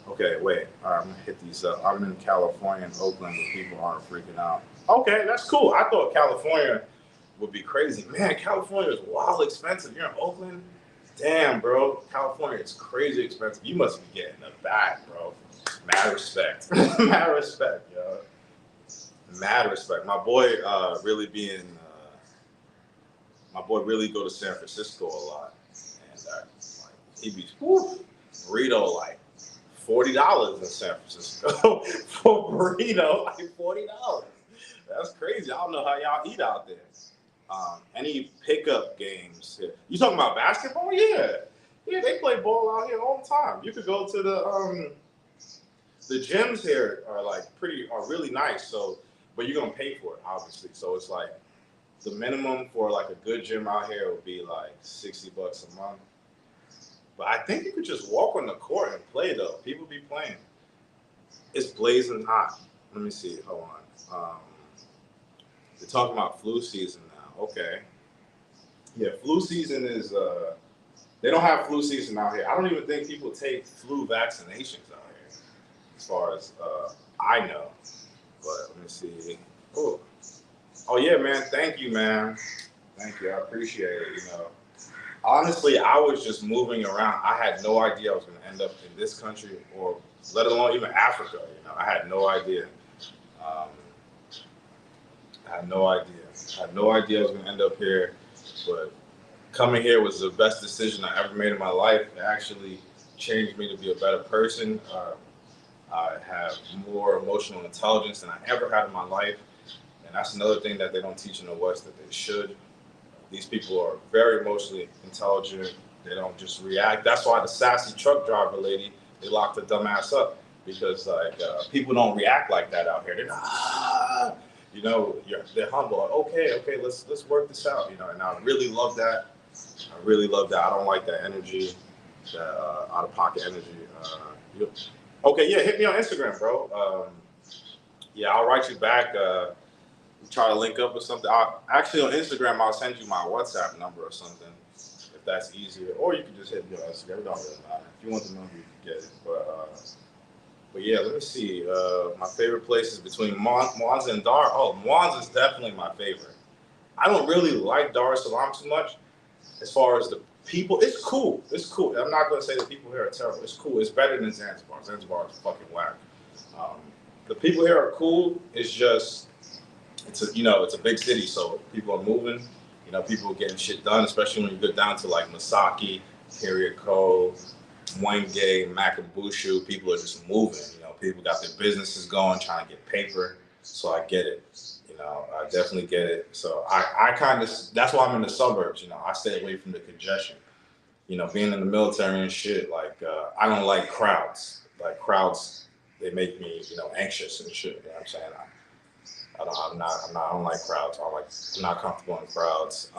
Okay, wait. All right, I'm gonna hit these up. I'm in California and Oakland where people aren't freaking out. Okay, that's cool. I thought California would be crazy. Man, California is wild expensive. You're in Oakland? Damn, bro. California California, it's crazy expensive. You must be getting a bag, bro. Mad respect. Mad respect, yo. Mad respect. My boy really go to San Francisco a lot. And like, he be, burrito, like, $40 in San Francisco. For burrito, like $40. That's crazy. I don't know how y'all eat out there. Any pickup games here? You talking about basketball? Yeah. Yeah, they play ball out here all the time. You could go to the gyms here are really nice. So, but you're gonna pay for it, obviously. So it's like the minimum for like a good gym out here would be like $60 a month. But I think you could just walk on the court and play though. People be playing. It's blazing hot. Let me see. Hold on. They're talking about flu season now. Okay. Yeah, flu season is. They don't have flu season out here. I don't even think people take flu vaccinations out here, as far as I know. But let me see. Oh yeah, man. Thank you, man. Thank you. I appreciate it. You know, honestly, I was just moving around. I had no idea I was going to end up in this country, or let alone even Africa. You know, I had no idea. I had no idea. I had no idea I was going to end up here, but coming here was the best decision I ever made in my life. It actually changed me to be a better person. I have more emotional intelligence than I ever had in my life. And that's another thing that they don't teach in the West that they should. These people are very emotionally intelligent. They don't just react. That's why the sassy truck driver lady, they locked her dumb ass up. Because people don't react like that out here. They're you know, they're humble. Like, okay, let's work this out. You know, and I really love that. I really love that. I don't like that energy, that out of pocket energy. Okay, yeah, hit me on Instagram, bro. Yeah, I'll write you back. Try to link up or something. Actually, on Instagram, I'll send you my WhatsApp number or something, if that's easier. Or you can just hit me on Instagram. It don't really matter. If you want the number, you can get it. But yeah, let me see. My favorite places between Mwanza and Dar. Oh, Mwanza is definitely my favorite. I don't really like Dar es Salaam too much. As far as the people, it's cool. It's cool. I'm not going to say the people here are terrible. It's cool. It's better than Zanzibar. Zanzibar is fucking whack. The people here are cool. It's just, it's a big city, so people are moving. You know, people are getting shit done, especially when you get down to like Masaki, Kariako, Mwenge, Makabushu. People are just moving. You know, people got their businesses going, trying to get paper. So I get it. You know, I definitely get it. So I kind of, that's why I'm in the suburbs. You know, I stay away from the congestion. You know, being in the military and shit, like I don't like crowds. Like crowds, they make me, anxious and shit. You know what I'm saying? I don't like crowds. I'm not comfortable in crowds.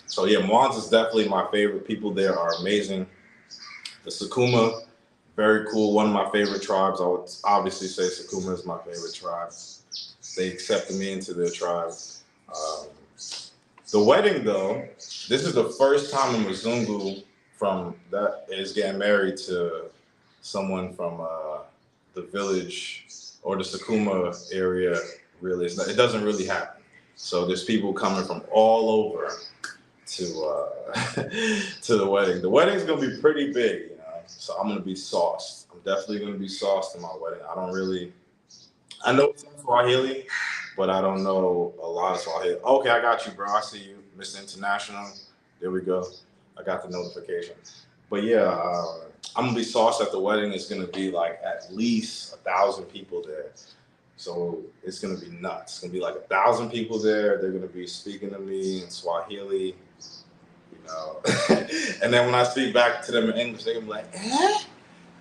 So yeah, Mwanza is definitely my favorite. People there are amazing. The Sakuma, very cool. One of my favorite tribes. I would obviously say Sakuma is my favorite tribe. They accepted me into their tribe. The wedding though, this is the first time a Mzungu from that is getting married to someone from the village or the Sakuma area. Really, it doesn't really happen. So there's people coming from all over to to the wedding. The wedding's gonna be pretty big, So I'm gonna be sauced. I'm definitely gonna be sauced in my wedding. I know some Swahili, but I don't know a lot of Swahili. Okay, I got you, bro. I see you, Mr. International. There we go. I got the notification. But yeah, I'm gonna be sauced at the wedding. It's gonna be like at least 1,000 people there. So it's gonna be nuts. It's gonna be like 1,000 people there. They're gonna be speaking to me in Swahili, And then when I speak back to them in English, they're gonna be like, eh?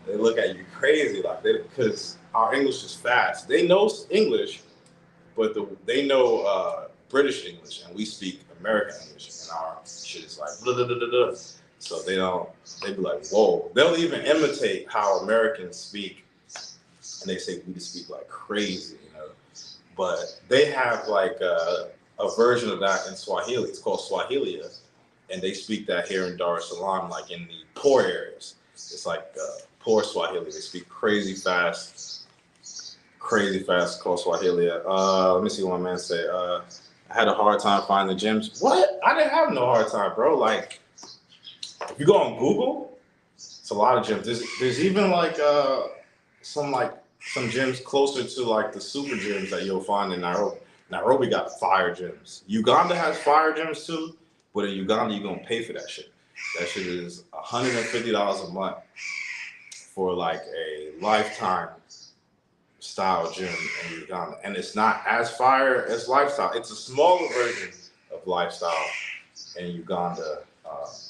They look at you crazy, like because our English is fast. They know English, but they know British English, and we speak American English, and our shit is like blah, blah, blah, blah, blah. So they be like, whoa. They'll even imitate how Americans speak, and they say we speak like crazy, But they have like a version of that in Swahili. It's called Swahilia, and they speak that here in Dar es Salaam, like in the poor areas. It's like poor Swahili. They speak crazy fast, called Swahilia. Let me see what my man say. I had a hard time finding the gyms. What? I didn't have no hard time, bro. Like, if you go on Google, a lot of gyms. There's even like some gyms closer to like the super gyms that you'll find in Nairobi. Nairobi got fire gyms. Uganda has fire gyms too, but in Uganda you're gonna pay for that shit. That shit is $150 a month for like a lifetime style gym in Uganda, and it's not as fire as lifestyle. It's a smaller version of lifestyle in Uganda.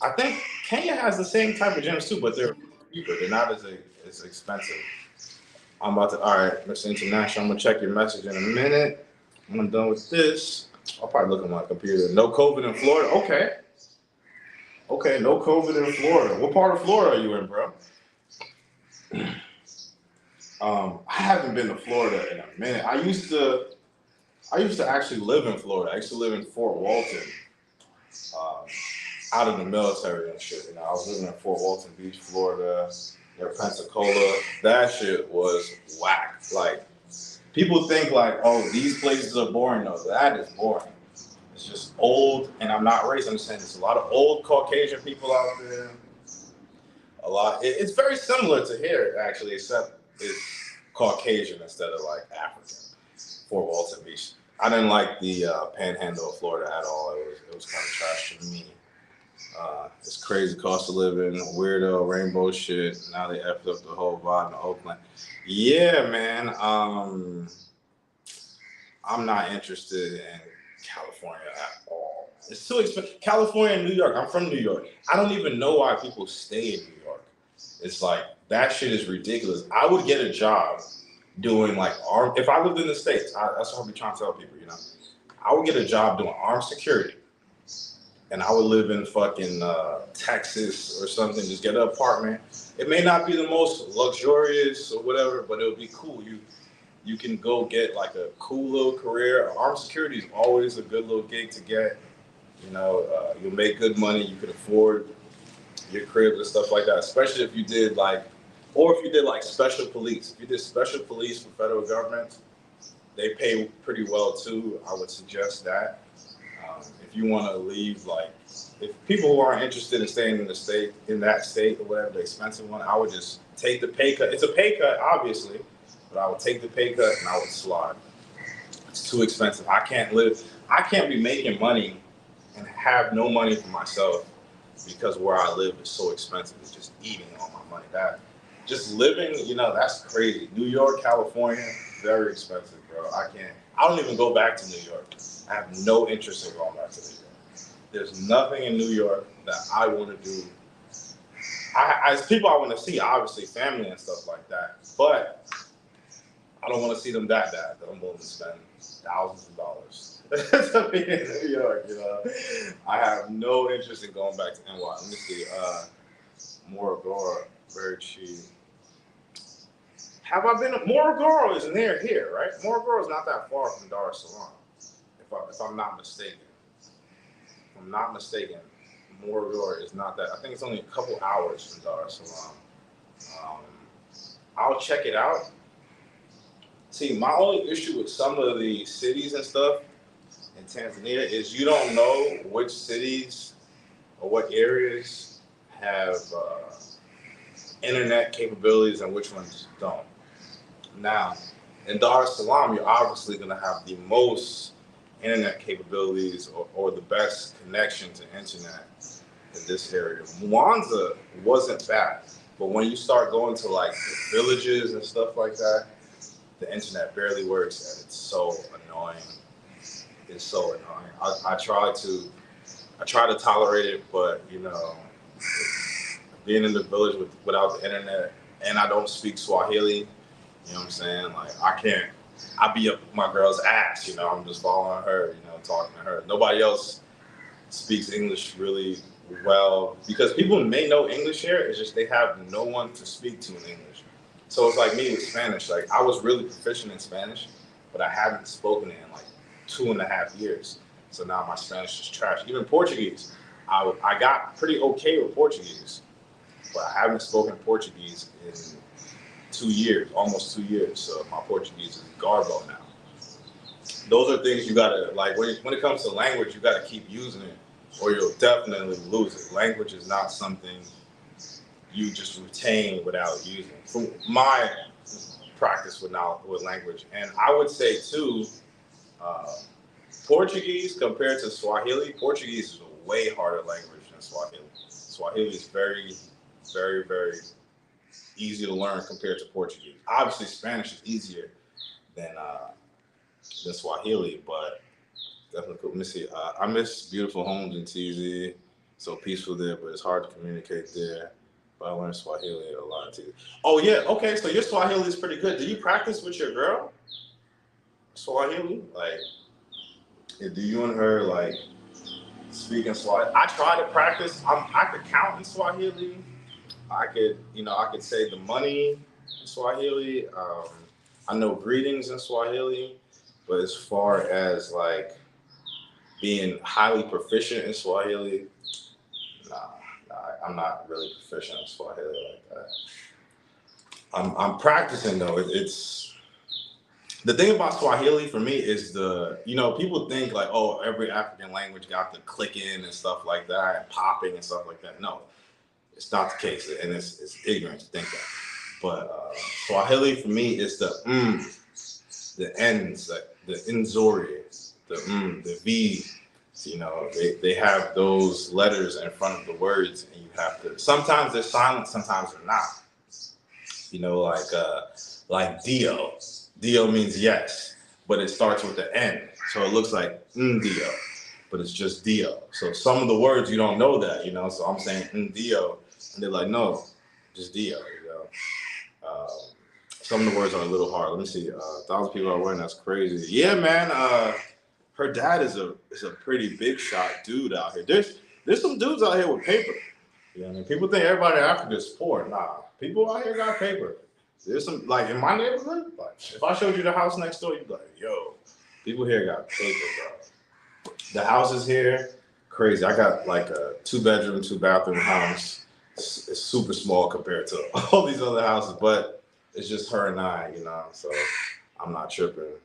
I think Kenya has the same type of gyms too, but they're cheaper. They're not as expensive. I'm about to, all right, Mr. International, I'm gonna check your message in a minute. When I'm done with this, I'll probably look at my computer. No COVID in Florida. Okay. Okay, no COVID in Florida. What part of Florida are you in, bro? I haven't been to Florida in a minute. I used to actually live in Florida. I used to live in Fort Walton, out of the military and shit. You know, I was living in Fort Walton Beach, Florida, near Pensacola. That shit was whack. Like, people think like, oh, these places are boring. No, that is boring. It's just old, and I'm not racist. I'm saying there's a lot of old Caucasian people out there. A lot. It's very similar to here, actually, except it's Caucasian instead of like African. Fort Walton Beach. I didn't like the panhandle of Florida at all. It was kind of trash to me. It's crazy cost of living, weirdo, rainbow shit. Now they effed up the whole vibe in Oakland. Yeah, man. I'm not interested in California at all. It's too expensive. California and New York. I'm from New York. I don't even know why people stay in New York. It's like, that shit is ridiculous. I would get a job doing like if I lived in the States, that's what I'll be trying to tell people, you know. I would get a job doing armed security, and I would live in fucking Texas or something, just get an apartment. It may not be the most luxurious or whatever, but it would be cool. You can go get like a cool little career. Armed security is always a good little gig to get. You know, you'll make good money. You could afford your crib and stuff like that, especially if you did like, or if you did like special police. If you did special police for federal government, they pay pretty well too. I would suggest that. If you want to leave, like, if people who aren't interested in staying in that state or whatever, the expensive one, I would just take the pay cut. It's a pay cut, obviously, but I would take the pay cut and I would slide. It's too expensive. I can't be making money and have no money for myself because where I live is so expensive. It's just eating all my money. Just living, you know, that's crazy. New York, California, very expensive, bro. I don't even go back to New York. I have no interest in going back to New York. There's nothing in New York that I want to do. As people I want to see, obviously, family and stuff like that. But I don't want to see them that bad that I'm willing to spend thousands of dollars to be in New York, you know. I have no interest in going back to NY. Let me see. Morogoro, very cheap. Have I been? Morogoro is near here, right? Morogoro is not that far from Dar es Salaam, if I'm not mistaken. If I'm not mistaken, Morogoro is not that. I think it's only a couple hours from Dar es Salaam. I'll check it out. See, my only issue with some of the cities and stuff in Tanzania is you don't know which cities or what areas have internet capabilities and which ones don't. Now, in Dar es Salaam, you're obviously going to have the most internet capabilities or the best connection to internet in this area. Mwanza wasn't bad, but when you start going to like the villages and stuff like that, the internet barely works and it's so annoying. It's so annoying. I try to tolerate it, but you know, being in the village without the internet, and I don't speak Swahili, you know what I'm saying? Like, I be up my girl's ass, you know, I'm just following her, you know, talking to her. Nobody else speaks English really well, because people may know English here, it's just they have no one to speak to in English. So it's like me with Spanish. Like, I was really proficient in Spanish, but I haven't spoken it in like 2.5 years. So now my Spanish is trash. Even Portuguese, I got pretty okay with Portuguese, but I haven't spoken Portuguese in 2 years, almost 2 years. So my Portuguese is garbo now. Those are things you gotta, like, when it comes to language, you gotta keep using it or you'll definitely lose it. Language is not something you just retain without using. From my practice with language, and I would say too, Portuguese compared to Swahili, Portuguese is a way harder language than Swahili. Swahili is very, very, very easy to learn compared to Portuguese. Obviously, Spanish is easier than Swahili, but definitely cool. Let me see. I miss beautiful homes in TZ. So peaceful there, but it's hard to communicate there. But I learned Swahili a lot too. Oh yeah, okay. So your Swahili is pretty good. Do you practice with your girl? Swahili? Like, do you and her like speak in Swahili? I try to practice. I could count in Swahili. I could say the money in Swahili. I know greetings in Swahili, but as far as like being highly proficient in Swahili, nah, I'm not really proficient in Swahili like that. I'm practicing though. It's the thing about Swahili for me is people think like, oh, every African language got the clicking and stuff like that and popping and stuff like that. No, it's not the case, and it's ignorant to think that. But Swahili for me is the ends, like the inzori, the v. They have those letters in front of the words, and you have to. Sometimes they're silent, sometimes they're not. Like Dio. Dio means yes, but it starts with the N, so it looks like Dio, but it's just Dio. So some of the words you don't know that, So I'm saying Dio, and they're like, no, just Dio. Some of the words are a little hard. Let me see. 1,000 people are wearing. That's crazy. Yeah, man. Her dad is a pretty big shot dude out here. There's some dudes out here with paper. People think everybody in Africa is poor. Nah, people out here got paper. There's some, like in my neighborhood, like if I showed you the house next door, you'd be like, yo, people here got paper, bro. The houses here, crazy. I got like a 2-bedroom, 2-bathroom house. It's super small compared to all these other houses, but it's just her and I, so I'm not tripping.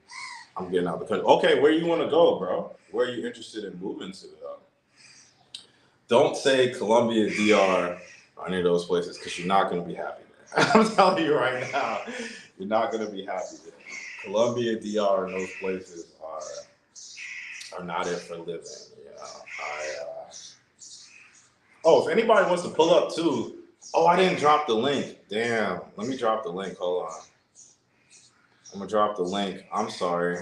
I'm getting out the country. Okay, where you want to go, bro? Where are you interested in moving to? Don't say Colombia, DR, or any of those places, because you're not going to be happy there. I'm telling you right now, you're not going to be happy there. Colombia, DR, and those places are not it for living. If anybody wants to pull up too. Oh, I didn't drop the link. Damn. Let me drop the link. Hold on. I'm gonna drop the link. I'm sorry.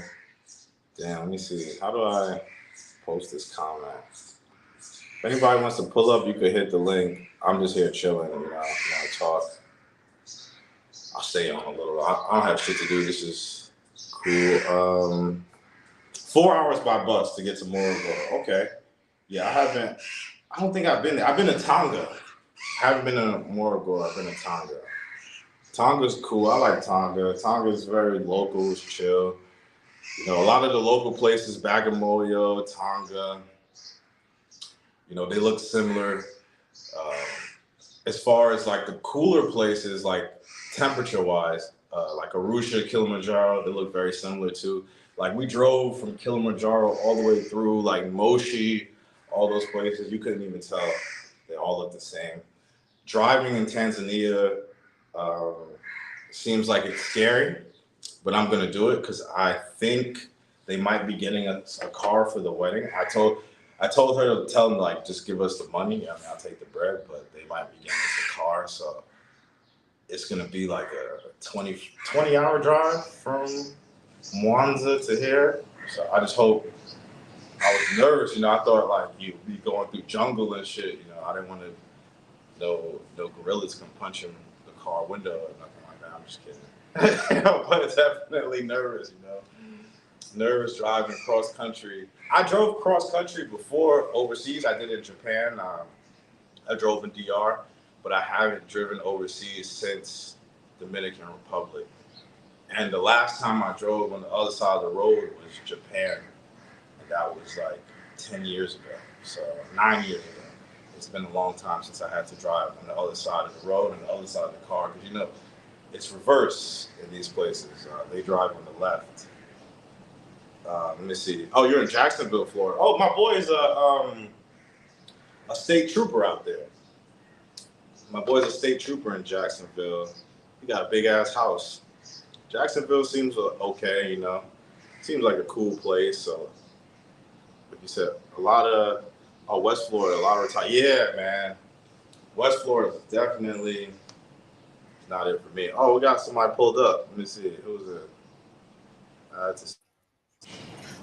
Damn, let me see. How do I post this comment? If anybody wants to pull up, you could hit the link. I'm just here chilling, talk. I'll stay on a little. I don't have shit to do. This is cool. 4 hours by bus to get to Morogoro. Okay. Yeah, I don't think I've been there. I've been to Tonga. I haven't been to Morogoro. I've been to Tonga. Tonga's cool. I like Tonga. Tonga is very local. It's chill. A lot of the local places, Bagamoyo, Tonga, they look similar. As far as like the cooler places, like temperature-wise, like Arusha, Kilimanjaro, they look very similar too. Like we drove from Kilimanjaro all the way through like Moshi, all those places. You couldn't even tell. They all look the same. Driving in Tanzania seems like it's scary, but I'm gonna do it because I think they might be getting a car for the wedding. I told her to tell them like just give us the money. I'll take the bread, but they might be getting us a car, so it's gonna be like a 20-hour drive from Mwanza to here. So I just hope. I was nervous, I thought like you'd be going through jungle and shit. I didn't want to. No gorillas can punch in the car window or nothing like that. I'm just kidding. But definitely nervous, Nervous driving cross country. I drove cross country before overseas. I did it in Japan. I drove in DR, but I haven't driven overseas since Dominican Republic. And the last time I drove on the other side of the road was Japan. And that was like 10 years ago. So 9 years ago. It's been a long time since I had to drive on the other side of the road and the other side of the car. Because, it's reverse in these places. They drive on the left. Let me see. Oh, you're in Jacksonville, Florida. Oh, my boy is a state trooper out there. My boy's a state trooper in Jacksonville. He got a big ass house. Jacksonville seems okay, you know. Seems like a cool place. So, like you said, a lot of West Florida, a lot of retired. Yeah, man. West Florida is definitely not it for me. Oh, we got somebody pulled up. Let me see. Who's it?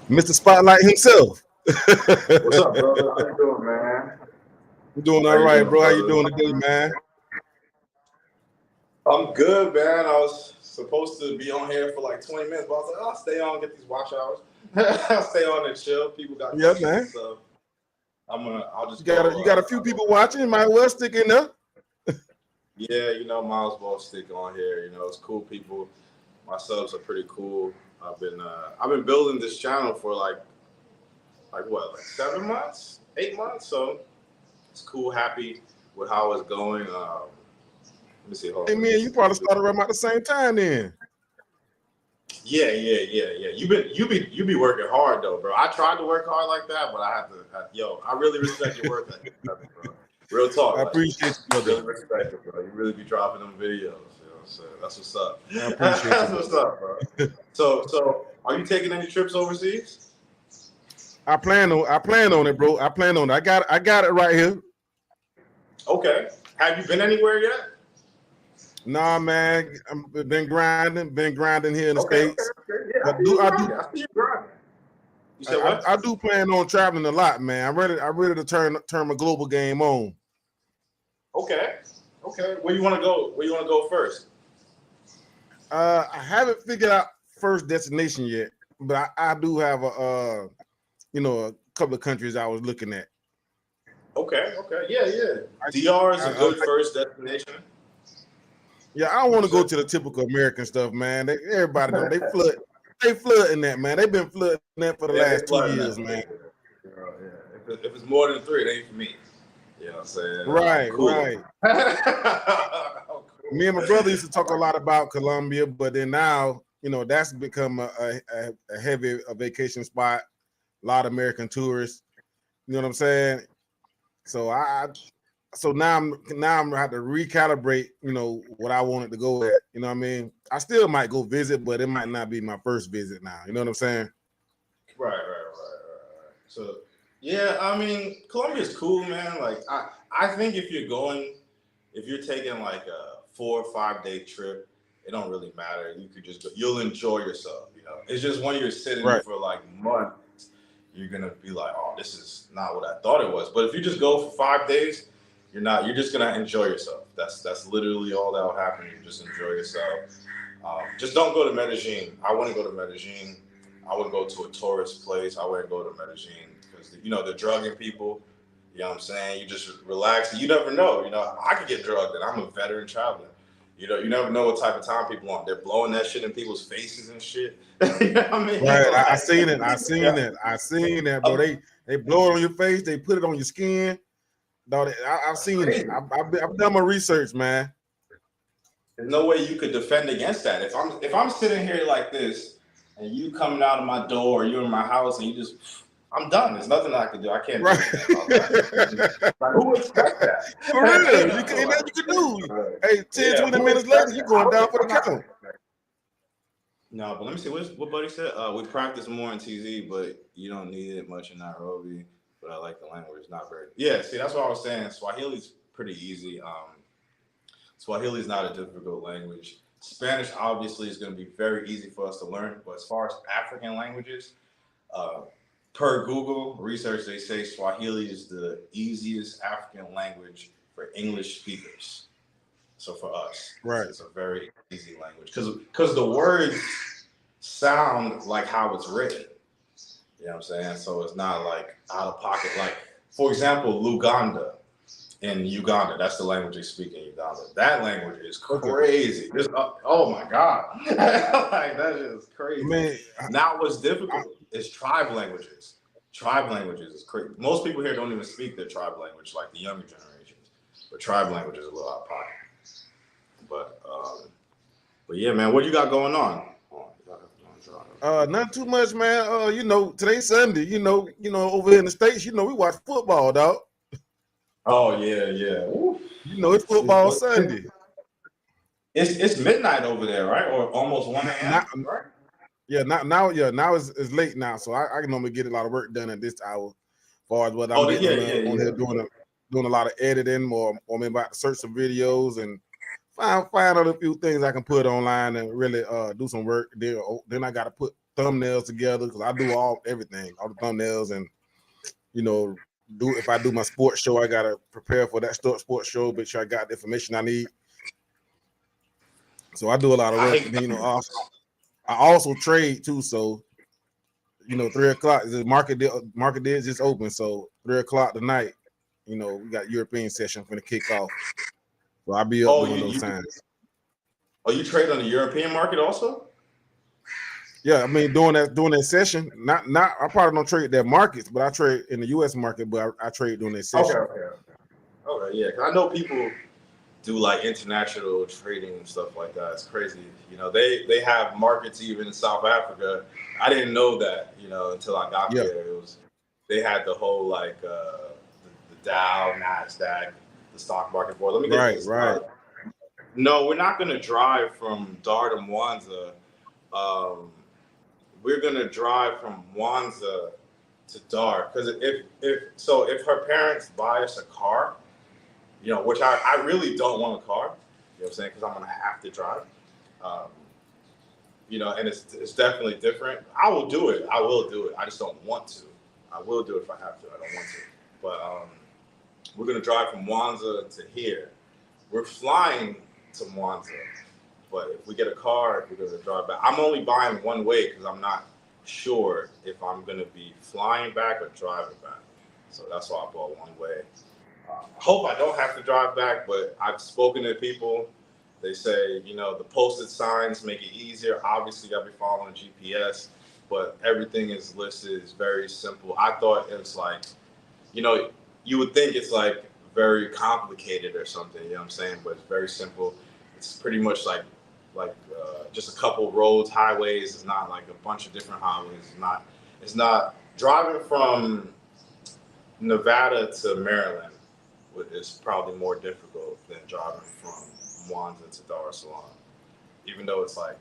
Mr. Spotlight himself. What's up, brother? How you doing, man? We're doing all right, bro. How you doing today, man? I'm good, man. I was supposed to be on here for like 20 minutes, but I was like, I'll stay on, get these watch hours. I'll stay on and chill. People got man. So I'll just you got a few people watching. Might well stick in there. Yeah, you know, might as well stick on here. You know, it's cool people. My subs are pretty cool. I've been building this channel for like 7 months, 8 months. So it's cool. Happy with how it's going. Let me see. Hey, man, you probably started around about the same time then. Yeah. You be working hard though, bro. I tried to work hard like that, but I have to. I really respect your work ethic, bro. Real talk. I appreciate you, brother. Really respect it, bro. You really be dropping them videos. You know what I'm saying? That's what's up. I appreciate That's what's up, bro. So, are you taking any trips overseas? I plan on it, bro. I plan on it. I got it right here. Okay. Have you been anywhere yet? Nah, man. I've been grinding here in the States. Okay. Yeah, I see you grinding. You said what? I do plan on traveling a lot, man. I'm ready to turn my global game on. Okay. Where you want to go first? I haven't figured out first destination yet, but I do have a couple of countries I was looking at. Okay. Yeah. DR is a good first destination. Yeah, I don't want to go to the typical American stuff, man. Everybody know they flooding that, man. They've been flooding that for the last 2 years, man. Yeah. If it's more than 3, it ain't for me. You know what I'm saying? Right, cool. right. Cool. Me and my brother used to talk a lot about Colombia, but then now, that's become a heavy vacation spot. A lot of American tourists. You know what I'm saying? So now I'm gonna have to recalibrate, what I wanted to go at. You know what I mean? I still might go visit, but it might not be my first visit now. You know what I'm saying? Right. So yeah, I mean, Colombia's cool, man. Like I think if you're taking like a 4 or 5 day trip, it don't really matter. You could just go, you'll enjoy yourself, It's just when you're sitting for like months, you're gonna be like, oh, this is not what I thought it was. But if you just go for 5 days, you're just gonna enjoy yourself. That's literally all that'll happen. You just enjoy yourself. Just don't go to Medellin. I wouldn't go to Medellin. I wouldn't go to a tourist place. I wouldn't go to Medellin because they're drugging people. You know what I'm saying? You just relax. You never know. I could get drugged, and I'm a veteran traveler. You never know what type of time people on. They're blowing that shit in people's faces and shit. You know what I mean? Right. I seen it. I seen that, bro. They blow it on your face. They put it on your skin. No, I've seen it. I've done my research, man. There's no way you could defend against that. If I'm sitting here like this, and you coming out of my door, or you're in my house, and I'm done. There's nothing I can do. I can't do anything about that. Like, who would expect that? For real, you can do. Hey, 10, 20 minutes later, you're going down for the count. No, but let me see what Buddy said. We practice more in TZ, but you don't need it much in Nairobi. But I like the language, not very. Yeah, see, that's what I was saying. Swahili's pretty easy. Swahili's not a difficult language. Spanish obviously is going to be very easy for us to learn. But as far as African languages, per Google research, they say Swahili is the easiest African language for English speakers. So for us, it's a very easy language because the words sound like how it's written. You know what I'm saying? So it's not like out of pocket. Like, for example, Luganda in Uganda, that's the language they speak in Uganda. That language is crazy. Oh my God. Like, that is crazy. Man. Now what's difficult is tribe languages. Tribe languages is crazy. Most people here don't even speak their tribe language, like the younger generations. But tribe language is a little out of pocket. But yeah, man, what you got going on? Not too much, man. Today's Sunday. Over here in the States, we watch football, dog. Oh yeah. Ooh. You know, it's football Sunday. It's midnight over there, right? Or almost 1 a.m. Right? Yeah, now it's late now, so I can normally get a lot of work done at this hour. As far as what I'm on here doing a lot of editing, or maybe about to search some videos and find out a few things I can put online and really do some work. Then I got to put thumbnails together because I do everything, all the thumbnails, and if I do my sports show, I gotta prepare for that sports show, make sure I got the information I need. So I do a lot of work. I also trade too. So 3 o'clock the market day is just open. So 3 o'clock tonight, we got European session for the kickoff. So I'll be up doing those times. Oh, you trade on the European market also? Yeah, I mean during that session, not I probably don't trade that markets, but I trade in the US market, but I trade during that session. Okay, yeah. Cause I know people do like international trading and stuff like that. It's crazy. They have markets even in South Africa. I didn't know that, until I got there. They had the whole like the Dow, NASDAQ, the stock market board. Let me get this. Right. No, we're not gonna drive from Dar to Mwanza. We're gonna drive from Mwanza to Dar, because if her parents buy us a car, which I really don't want a car, what I'm saying, because I'm gonna have to drive, and it's definitely different. I will do it. I just don't want to. I will do it if I have to. I don't want to. But we're gonna drive from Mwanza to here. We're flying to Mwanza. But if we get a car, we're going to drive back. I'm only buying one way because I'm not sure if I'm going to be flying back or driving back. So that's why I bought one way. I hope I don't have to drive back, but I've spoken to people. They say, the posted signs make it easier. Obviously, you got to be following GPS, but everything is listed. It's very simple. I thought it was like, you would think it's like very complicated or something, you know what I'm saying? But it's very simple. It's pretty much like just a couple roads, highways. It's not like a bunch of different highways. It's not driving from Nevada to Maryland is probably more difficult than driving from Mwanza to Dar es Salaam, even though it's like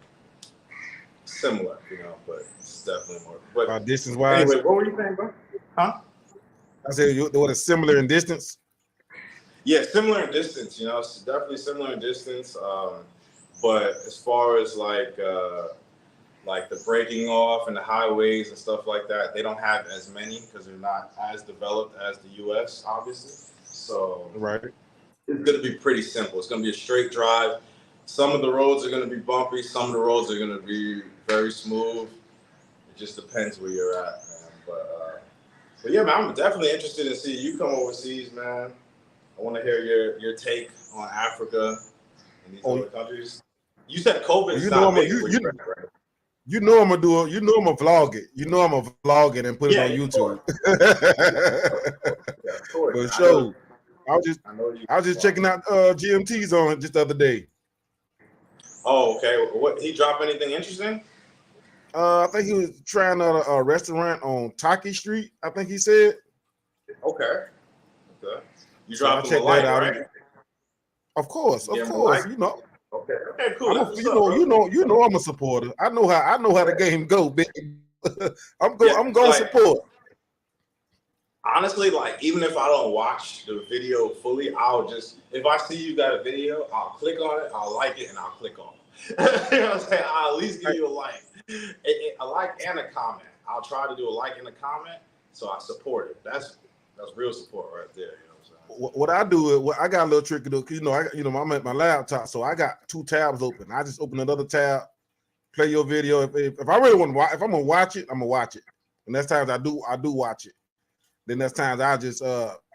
similar, but it's definitely more. But distance wise. Anyway, what were you saying, bro? Huh? I said what is similar in distance. Yeah, similar in distance. It's definitely similar in distance. But as far as like the breaking off and the highways and stuff like that, they don't have as many because they're not as developed as the U.S. obviously. So it's going to be pretty simple. It's going to be a straight drive. Some of the roads are going to be bumpy. Some of the roads are going to be very smooth. It just depends where you're at, man. But yeah, man, I'm definitely interested in seeing you come overseas, man. I want to hear your take on Africa and these other countries. You said COVID is not big for you, right? I'm gonna do it. I'm gonna vlog it. I'm gonna vlog it and put it on YouTube. Of course. For sure. I was just checking out GMT's on just the other day. Oh, okay. What, he dropped anything interesting? I think he was trying out a restaurant on Taki Street, I think he said. Okay. You dropped him a like, right? Of course. Okay, cool. I'm a supporter. I know how the game go, baby. I'm going to support. Honestly, like, even if I don't watch the video fully, if I see you got a video, I'll click on it, I'll like it, and I'll click on it. You know what I'm saying? I'll at least give you a like. A like and a comment. I'll try to do a like and a comment, so I support it. That's real support right there. What I do is I got a little trick to do. I'm at my laptop, so I got 2 tabs open. I just open another tab, play your video. If I really want to watch, if I'm gonna watch it, I'm gonna watch it. And there's times I do watch it. Then there's times I just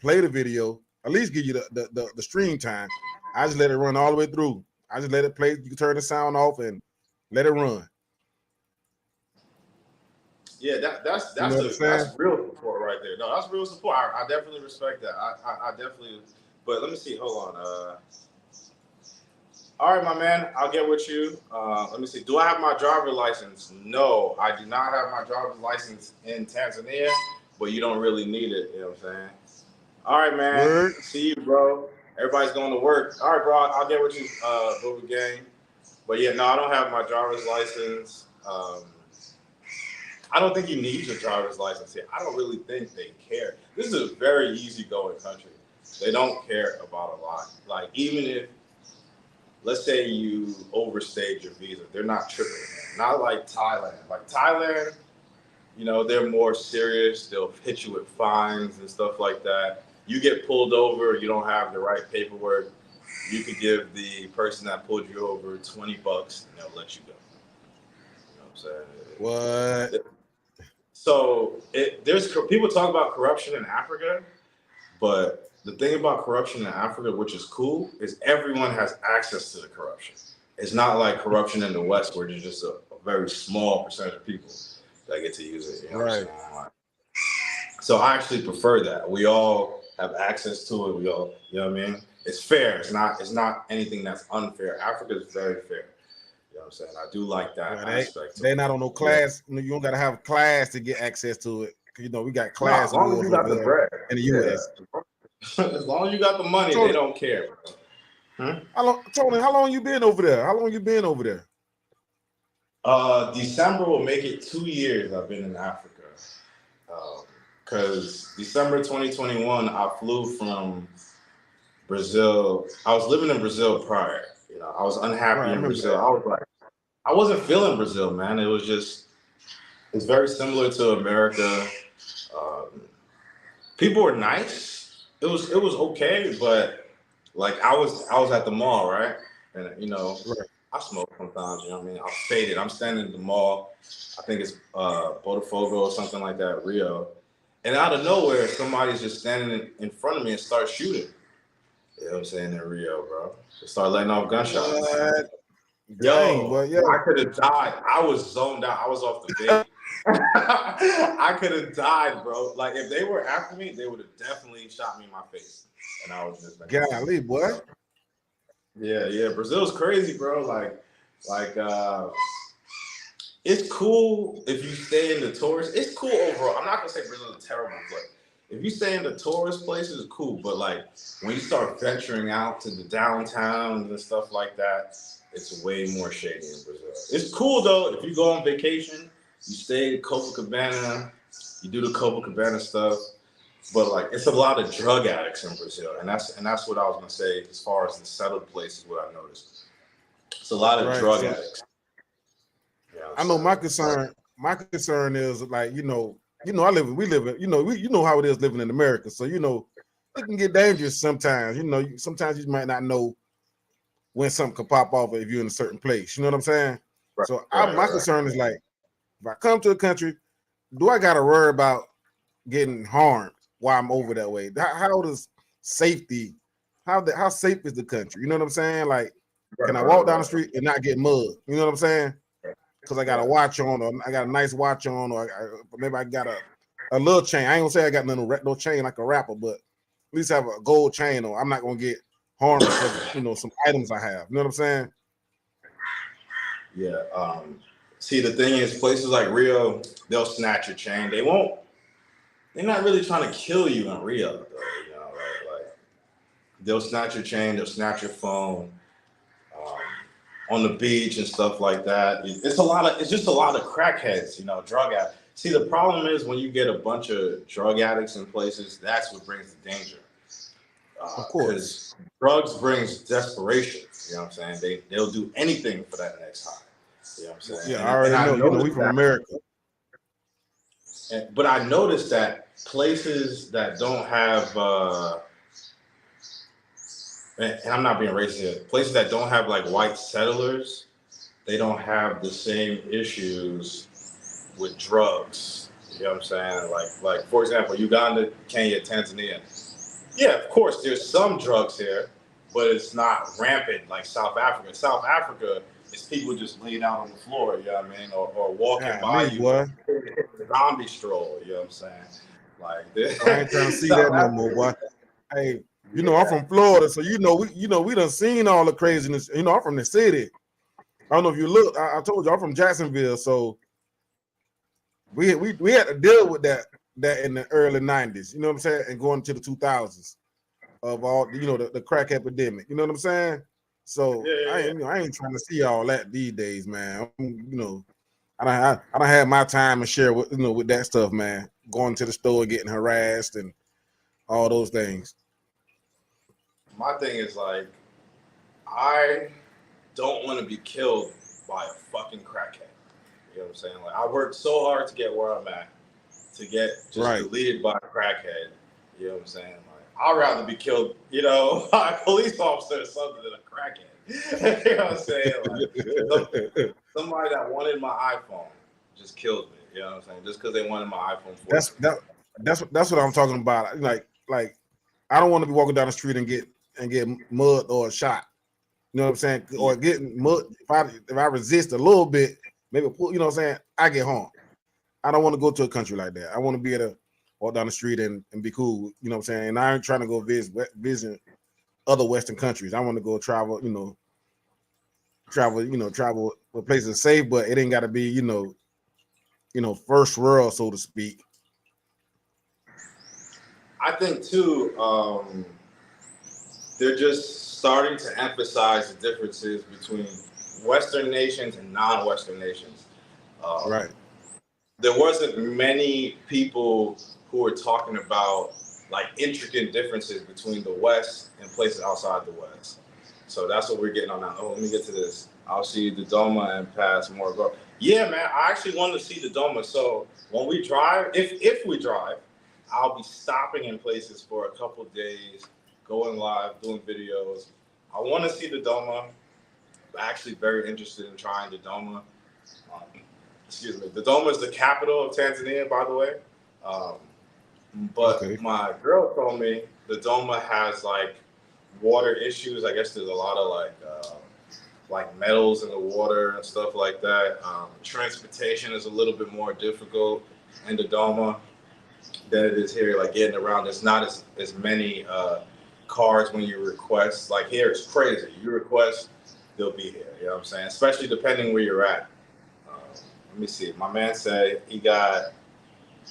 play the video, at least give you the stream time. I just let it run all the way through. I just let it play. You can turn the sound off and let it run. Yeah, that's real support right there. No, that's real support. I definitely respect that. I definitely. But let me see. Hold on. All right, my man. I'll get with you. Let me see. Do I have my driver's license? No, I do not have my driver's license in Tanzania. But you don't really need it. You know what I'm saying? All right, man. See you, bro. everybody's going to work. All right, bro, I'll get with you, Booba Gang. But yeah, no, I don't have my driver's license. I don't think you need your driver's license here. I don't really think they care. This is a very easygoing country. They don't care about a lot. Like, even if, let's say you overstayed your visa, they're not tripping. Not like Thailand. Like Thailand, you know, they're more serious. They'll hit you with fines and stuff like that. You get pulled over, you don't have the right paperwork, you could give the person that pulled you over $20 and they'll let you go. You know what I'm saying? What? So there's people talk about corruption in Africa, but the thing about corruption in Africa, which is cool, is everyone has access to the corruption. It's not like corruption in the West, where there's just a very small percentage of people that get to use it. You know what I'm saying? So I actually prefer that. We all have access to it. We all, you know what I mean? It's fair. It's not anything that's unfair. Africa is very fair. You know what I'm saying? I do like that aspect. They're not on no class. Yeah. You don't got to have class to get access to it. You know, we got class. As long as you got the bread in the U.S. As long as you got the money, Tony, they don't care, bro. Tony, how long you been over there? How long you been over there? December will make it 2 years I've been in Africa. Because December 2021, I flew from Brazil. I was living in Brazil prior. You know, I was unhappy in Brazil. I was like, I wasn't feeling Brazil, man. It's very similar to America. People were nice. It was okay, but like I was at the mall, right? And you know, I smoke sometimes. You know what I mean? I'm faded. I'm standing at the mall. I think it's Botafogo or something like that, Rio. And out of nowhere, somebody's just standing in front of me and start shooting. You know what I'm saying? In Rio, bro. They start letting off gunshots. I could have died. I was zoned out. I was off the bait. I could have died, bro. Like, if they were after me, they would have definitely shot me in my face. And I was just like, golly, boy. Yeah. Brazil's crazy, bro. Like, it's cool if you stay in the tourist. It's cool overall. I'm not gonna say Brazil is terrible, but if you stay in the tourist places, it's cool. But like when you start venturing out to the downtowns and stuff like that, it's way more shady in Brazil. It's cool though. If you go on vacation, you stay in Copacabana, you do the Copacabana stuff. But like it's a lot of drug addicts in Brazil, and that's what I was gonna say as far as the settled places. What I noticed, it's a lot of drug addicts. I know my concern is like, we live in, you know how it is living in America. So, you know, it can get dangerous sometimes. You know, sometimes you might not know when something could pop off if you're in a certain place. You know what I'm saying? My concern is like, if I come to a country, do I got to worry about getting harmed while I'm over that way? How does safety, how safe is the country? You know what I'm saying? Like, can I walk down the street and not get mugged? You know what I'm saying? Because I got a watch on, or I got a nice watch on, or maybe I got a little chain. I ain't gonna say I got no chain like a rapper, but at least have a gold chain, or I'm not gonna get harmed because some items I have. You know what I'm saying? Yeah. See, the thing is, places like Rio, they'll snatch your chain. They won't. They're not really trying to kill you in Rio, though. You know, like they'll snatch your chain, they'll snatch your phone. On the beach and stuff like that. It's just a lot of crackheads, drug addicts. See, the problem is when you get a bunch of drug addicts in places, that's what brings the danger. Of course. Drugs brings desperation. You know what I'm saying? They'll do anything for that next high. You know what I'm saying? Yeah, I already know. We from America. But I noticed that places that don't have and I'm not being racist here, places that don't have like white settlers, they don't have the same issues with drugs. You know what I'm saying? Like for example, Uganda, Kenya, Tanzania. Yeah, of course, there's some drugs here, but it's not rampant like South Africa. South Africa is people just laying out on the floor, you know what I mean? Or walking by you, zombie stroll, you know what I'm saying? Like I ain't trying to see that no more, boy. Hey, I'm from Florida, so we done seen all the craziness. I'm from the city. I don't know if you look. I told you I'm from Jacksonville, so we had to deal with that in the early '90s. You know what I'm saying, and going to the 2000s. of all, you know, the crack epidemic. You know what I'm saying? So I ain't trying to see all that these days, man. You know, I don't have my time to share with, you know, with that stuff, man. Going to the store, getting harassed, and all those things. My thing is like, I don't want to be killed by a fucking crackhead. You know what I'm saying? Like, I worked so hard to get where I'm at, to get just deleted by a crackhead. You know what I'm saying? Like, I'd rather be killed, you know, by a police officer or something than a crackhead. You know what I'm saying? Like, somebody that wanted my iPhone just killed me. You know what I'm saying? Just because they wanted my iPhone 14. That's what I'm talking about. Like I don't want to be walking down the street and get mugged or shot. You know what I'm saying? Or getting mugged. If I resist a little bit, maybe, you know what I'm saying, I get harmed. I don't want to go to a country like that. I want to be able to walk down the street and be cool. You know what I'm saying? And I ain't trying to go visit other Western countries. I want to go travel where places are safe, but it ain't got to be, you know, first world, so to speak. I think too, they're just starting to emphasize the differences between Western nations and non-Western nations. Right. There wasn't many people who were talking about like intricate differences between the West and places outside the West. So that's what we're getting on now. Oh, let me get to this. I'll see the Doma and pass more. Yeah, man, I actually want to see the Doma. So when we drive, if we drive, I'll be stopping in places for a couple days, going live, doing videos. I want to see the Doma. I'm actually very interested in trying the Doma. Excuse me. The Doma is the capital of Tanzania, by the way. But my girl told me the Doma has like water issues. I guess there's a lot of like metals in the water and stuff like that. Transportation is a little bit more difficult in the Doma than it is here. Like getting around, there's not as many cars when you request. Like here, it's crazy. You request, they'll be here. You know what I'm saying? Especially depending where you're at. Let me see. My man said he got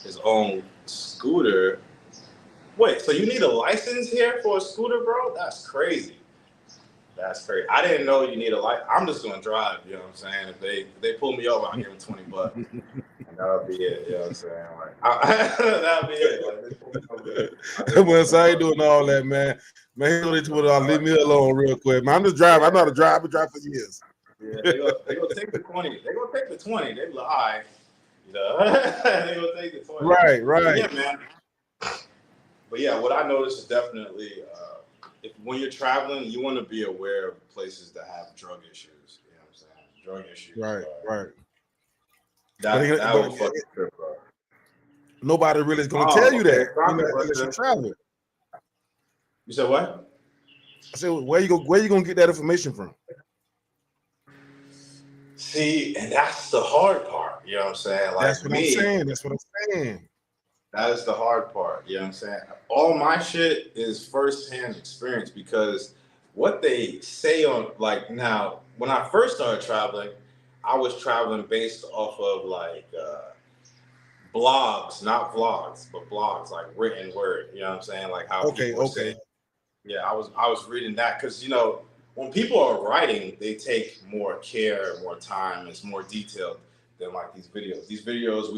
his own scooter. Wait, so you need a license here for a scooter, bro? That's crazy. That's crazy. I didn't know you need a license. I'm just gonna drive. You know what I'm saying? If they pull me over, I'll give them $20, and that'll be it. You know what I'm saying? Like, that'll be it. Like, Well, so I ain't doing all that, man. Man, leave me alone real quick. Man, I'm just driving. I know how to drive. I've been driving for years. Yeah, they gonna take the 20. They gonna take the 20. They be like, all right, you know, they gonna take the 20. Right. But yeah, man. But yeah, what I noticed is definitely when you're traveling, you want to be aware of places that have drug issues. You know what I'm saying? Drug issues. Right. That will fucking trip, bro. Nobody really is gonna tell you that unless you travel. You said what? I said, where you gonna get that information from? See, and that's the hard part. You know what I'm saying? Like That's what I'm saying. That is the hard part. You know what I'm saying? All my shit is firsthand experience because what they say on like now, when I first started traveling, I was traveling based off of like blogs, not vlogs, but blogs, like written word. You know what I'm saying? Like how people were saying. Yeah, I was reading that because you know when people are writing, they take more care, more time. It's more detailed than like these videos. These videos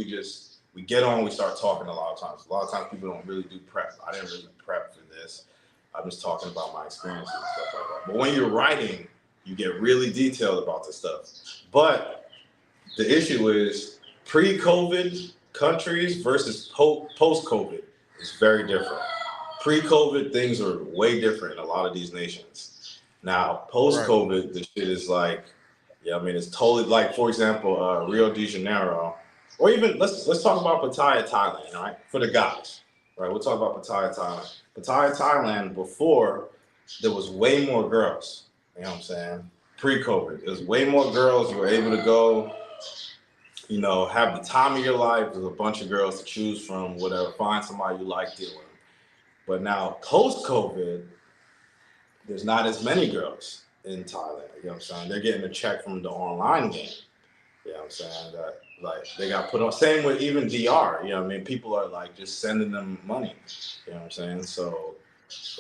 we get on, we start talking a lot of times. A lot of times people don't really do prep. I didn't really prep for this. I'm just talking about my experiences and stuff like that. But when you're writing, you get really detailed about this stuff. But the issue is pre-COVID countries versus post-COVID is very different. Pre-COVID, things are way different in a lot of these nations. Now, post-COVID, the shit is like, yeah, I mean, it's totally like, for example, Rio de Janeiro, or even let's talk about Pattaya, Thailand, right? For the guys, right? We'll talk about Pattaya, Thailand. Pattaya, Thailand, before there was way more girls. You know what I'm saying? Pre-COVID, there was way more girls. You were able to go, you know, have the time of your life. There's a bunch of girls to choose from, whatever. Find somebody you like, deal with them. But now, post-COVID, there's not as many girls in Thailand. You know what I'm saying? They're getting a check from the online game. You know what I'm saying? That like they got put on. Same with even DR. You know what I mean? People are like just sending them money. You know what I'm saying? So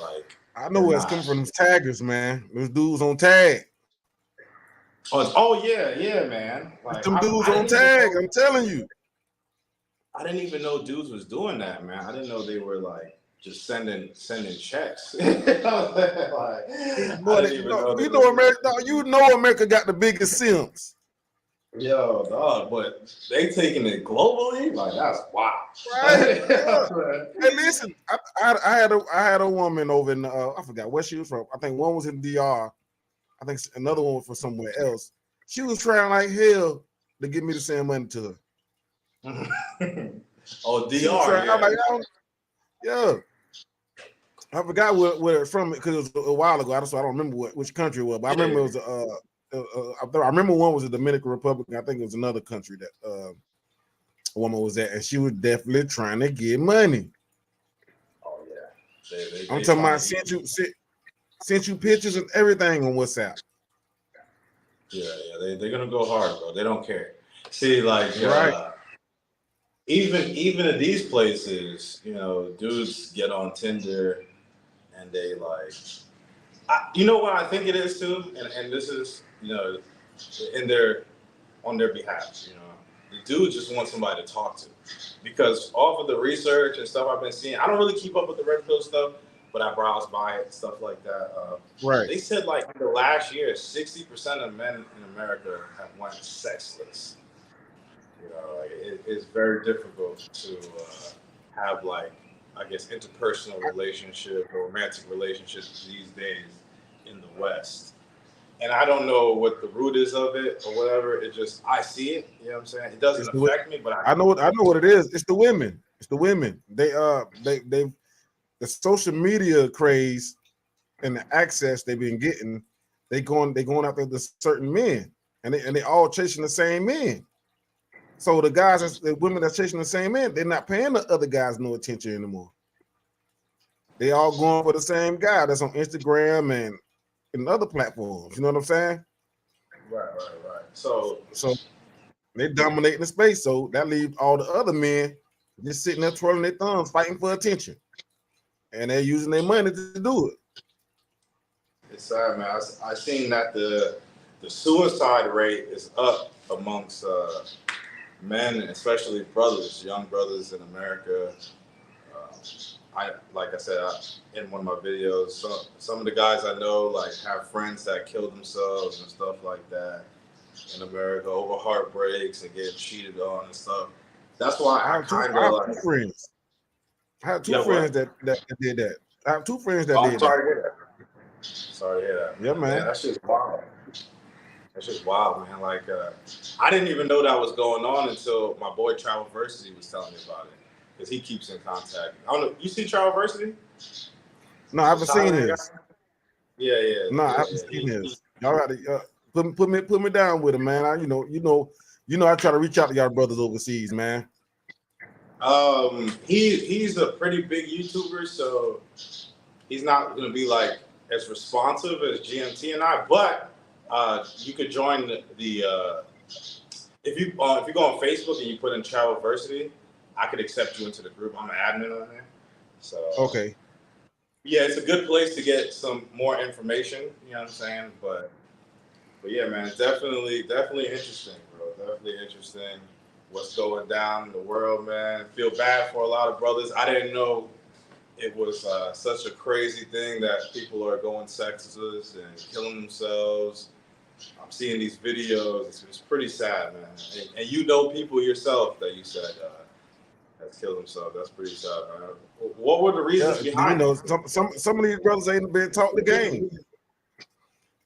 Like, I know where it's coming from. Them taggers, man. Those dudes on tag. Oh yeah, man. Like, them dudes on tag. I'm telling you. I didn't even know dudes was doing that, man. I didn't know they were like just sending checks. Like, boy, you know America got the biggest simps. Yo, dog, but they taking it globally, like that's wild. Right? Yeah. Hey, listen, I had a woman over in I forgot where she was from. I think one was in DR. I think another one was from somewhere else. She was trying like hell to get me to send money to her. Oh, DR, yeah. I'm like, yeah. I forgot where it's from because it was a while ago. So I don't remember which country it was, but I remember it was I remember one was the Dominican Republic. I think it was another country that a woman was at, and she was definitely trying to get money. Oh yeah, I'm talking about sent you pictures and everything on WhatsApp. Yeah, they're gonna go hard, bro. They don't care. See, like, right. Even at these places, you know, dudes get on Tinder and they like, you know what I think it is too, and this is, you know, on their behalf, you know, the dudes just want somebody to talk to, because off of the research and stuff I've been seeing, I don't really keep up with the red pill stuff, but I browse by it and stuff like that. Right. They said like in the last year, 60% of men in America have went sexless. You know, like it's very difficult to have, like, I guess, interpersonal relationship or romantic relationships these days in the West. And I don't know what the root is of it or whatever. It just, I see it. You know what I'm saying? It doesn't affect me, but I know what it is. It's the women. It's the women. They the social media craze and the access they've been getting. They going after the certain men, and they all chasing the same men. So the women that's chasing the same men, they're not paying the other guys no attention anymore. They all going for the same guy that's on Instagram and other platforms. You know what I'm saying? Right. So they dominating the space. So that leaves all the other men just sitting there twirling their thumbs, fighting for attention, and they're using their money to do it. It's sad, man. I seen that the suicide rate is up amongst men, especially brothers, young brothers in America. Like I said in one of my videos, some of the guys I know like have friends that killed themselves and stuff like that in America over heartbreaks and getting cheated on and stuff. That's why I kind of like. Two friends. I have two friends that did that. I have two friends that did that. Sorry to hear that. Sorry to hear that. Yeah, man. That's just wild. That's just wild, man. Like, I didn't even know that was going on until my boy Travelversity was telling me about it, because he keeps in contact. I don't know. You see Travelversity? No, I haven't seen his. Yeah. No, I haven't seen his. Y'all got to put me down with him, man. I try to reach out to y'all brothers overseas, man. He's a pretty big YouTuber, so he's not going to be like as responsive as GMT and I, but you could join the if you go on Facebook and you put in Travelversity, I could accept you into the group. I'm an admin on there. So okay. Yeah, it's a good place to get some more information, you know what I'm saying? But yeah, man, definitely interesting, bro. Definitely interesting what's going down in the world, man. Feel bad for a lot of brothers. I didn't know it was such a crazy thing that people are going sexless and killing themselves. I'm seeing these videos. It's pretty sad, man. And you know people yourself that you said that's killed themselves. That's pretty sad, man. What were the reasons behind it? Some of these brothers ain't been taught the game.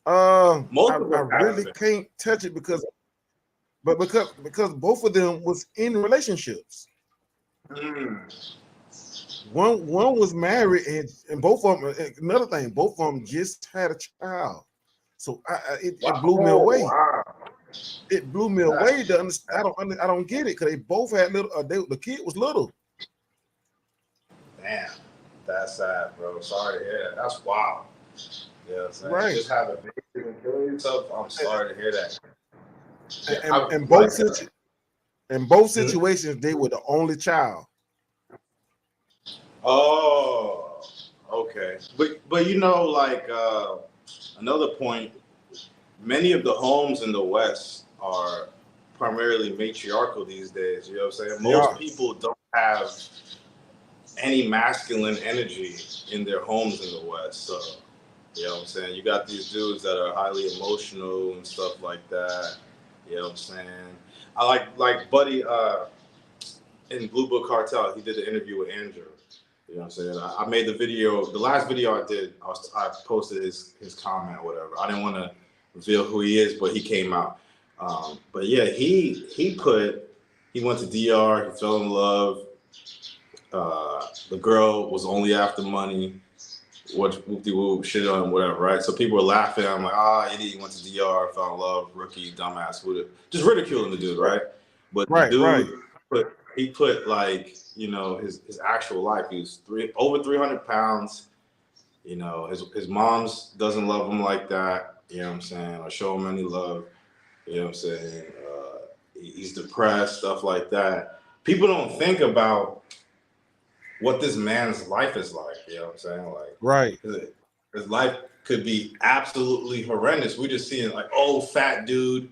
I really can't touch it because both of them was in relationships. One was married and both of them. Another thing, both of them just had a child, so it blew me away. Wow. It blew me away to understand. I don't get it because they both had little. The kid was little. Damn, that's sad, bro. Sorry to hear that. That's wild. Yeah, right. Just have a baby and kill yourself. I'm sorry to hear that. In both situations, they were the only child. Oh, Okay, but you know, like another point, many of the homes in the West are primarily matriarchal these days. You know what I'm saying? Most people don't have any masculine energy in their homes in the West. So, you know what I'm saying? You got these dudes that are highly emotional and stuff like that. You know what I'm saying? I like Buddy in Blue Book Cartel. He did an interview with Andrew. You know what I'm saying? I made the video. The last video I did, I posted his comment or whatever. I didn't want to reveal who he is, but he came out. But yeah, he went to DR. He fell in love. The girl was only after money. What whoop-de-whoop, shit on whatever, right? So people were laughing. I'm like, idiot, went to DR, fell in love, rookie, dumbass, just ridiculing the dude, right? But the dude he put like, you know, his actual life. He was over 300 pounds. You know, his mom's doesn't love him like that. You know what I'm saying? Or show him any love. You know what I'm saying? He's depressed, stuff like that. People don't think about what this man's life is like. You know what I'm saying? Like, his life could be absolutely horrendous. We're just seeing like, oh, fat dude,